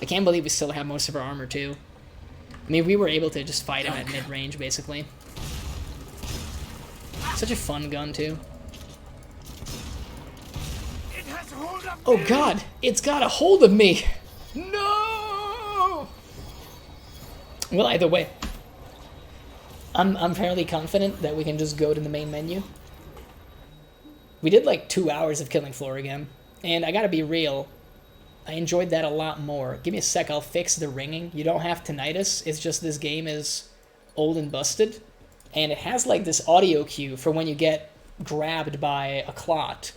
I can't believe we still have most of our armor, too. I mean, we were able to just fight him at mid-range, basically. Such a fun gun, too. Oh, God! It's got a hold of me! No! Well, either way. I'm fairly confident that we can just go to the main menu. We did like 2 hours of killing floor again, and I gotta be real, I enjoyed that a lot more. Give me a sec, I'll fix the ringing. You don't have tinnitus, it's just this game is old and busted, and it has like this audio cue for when you get grabbed by a clot.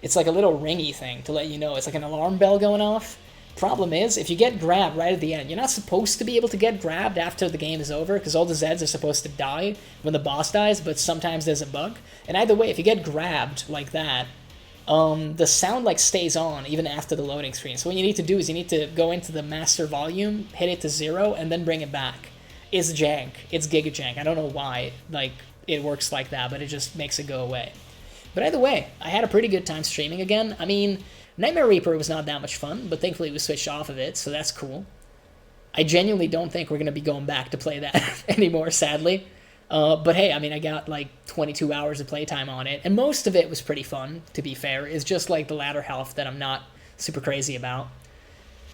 It's like a little ringy thing to let you know. It's like an alarm bell going off. Problem is, if you get grabbed right at the end, you're not supposed to be able to get grabbed after the game is over, because all the Zeds are supposed to die when the boss dies, but sometimes there's a bug. And either way, if you get grabbed like that, the sound like stays on even after the loading screen. So what you need to do is you need to go into the master volume, hit it to 0, and then bring it back. It's jank. It's giga jank. I don't know why like it works like that, but it just makes it go away. But either way, I had a pretty good time streaming again. I mean, Nightmare Reaper was not that much fun, but thankfully we switched off of it, so that's cool. I genuinely don't think we're going to be going back to play that anymore, sadly. But hey, I mean, I got like 22 hours of playtime on it, and most of it was pretty fun, to be fair. It's just like the latter half that I'm not super crazy about.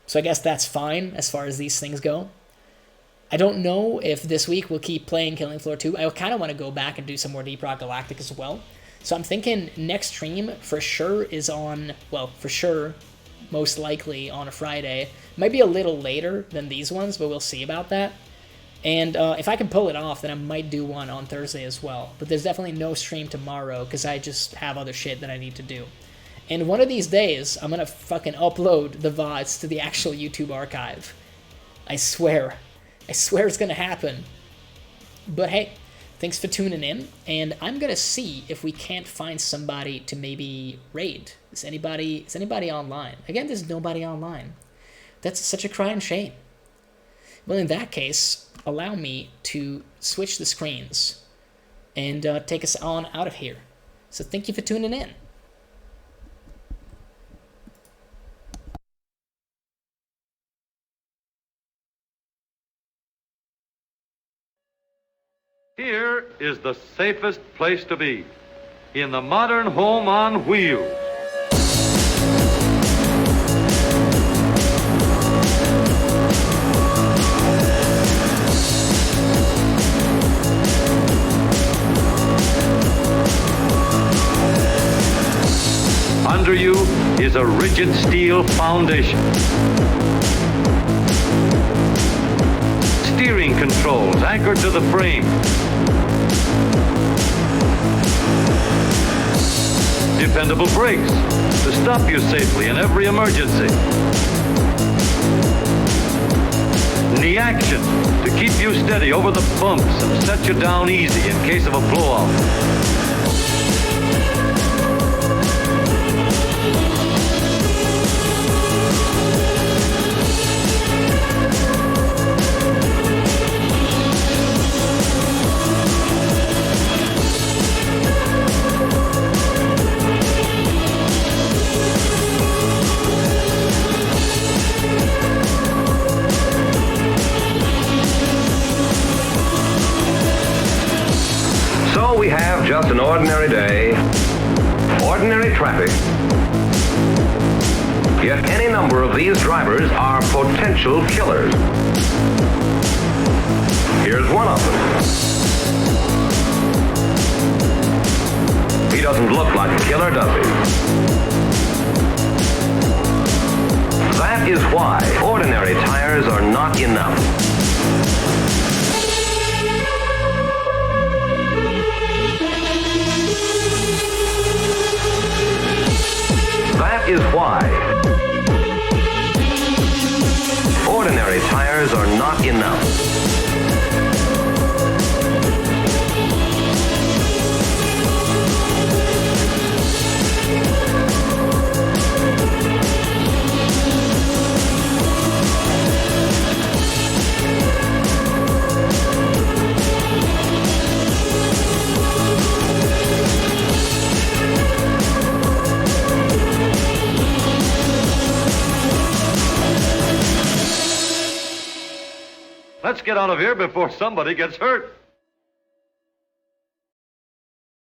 So I guess that's fine as far as these things go. I don't know if this week we'll keep playing Killing Floor 2. I kind of want to go back and do some more Deep Rock Galactic as well. So I'm thinking next stream for sure is on, well, for sure, most likely on a Friday. Might be a little later than these ones, but we'll see about that. And if I can pull it off, then I might do one on Thursday as well. But there's definitely no stream tomorrow, because I just have other shit that I need to do. And one of these days, I'm going to fucking upload the VODs to the actual YouTube archive. I swear. I swear it's going to happen. But hey, thanks for tuning in, and I'm going to see if we can't find somebody to maybe raid. Is anybody online? Again, there's nobody online. That's such a crying shame. Well, in that case, allow me to switch the screens and take us on out of here. So thank you for tuning in. Here is the safest place to be, in the modern home on wheels. Under you is a rigid steel foundation. Steering controls anchored to the frame. Dependable brakes to stop you safely in every emergency. Knee action to keep you steady over the bumps and set you down easy in case of a blowout. We have just an ordinary day, ordinary traffic. Yet any number of these drivers are potential killers. Here's one of them. He doesn't look like a killer, does he? That is why ordinary tires are not enough. That is why ordinary tires are not enough. get out of here before somebody gets hurt.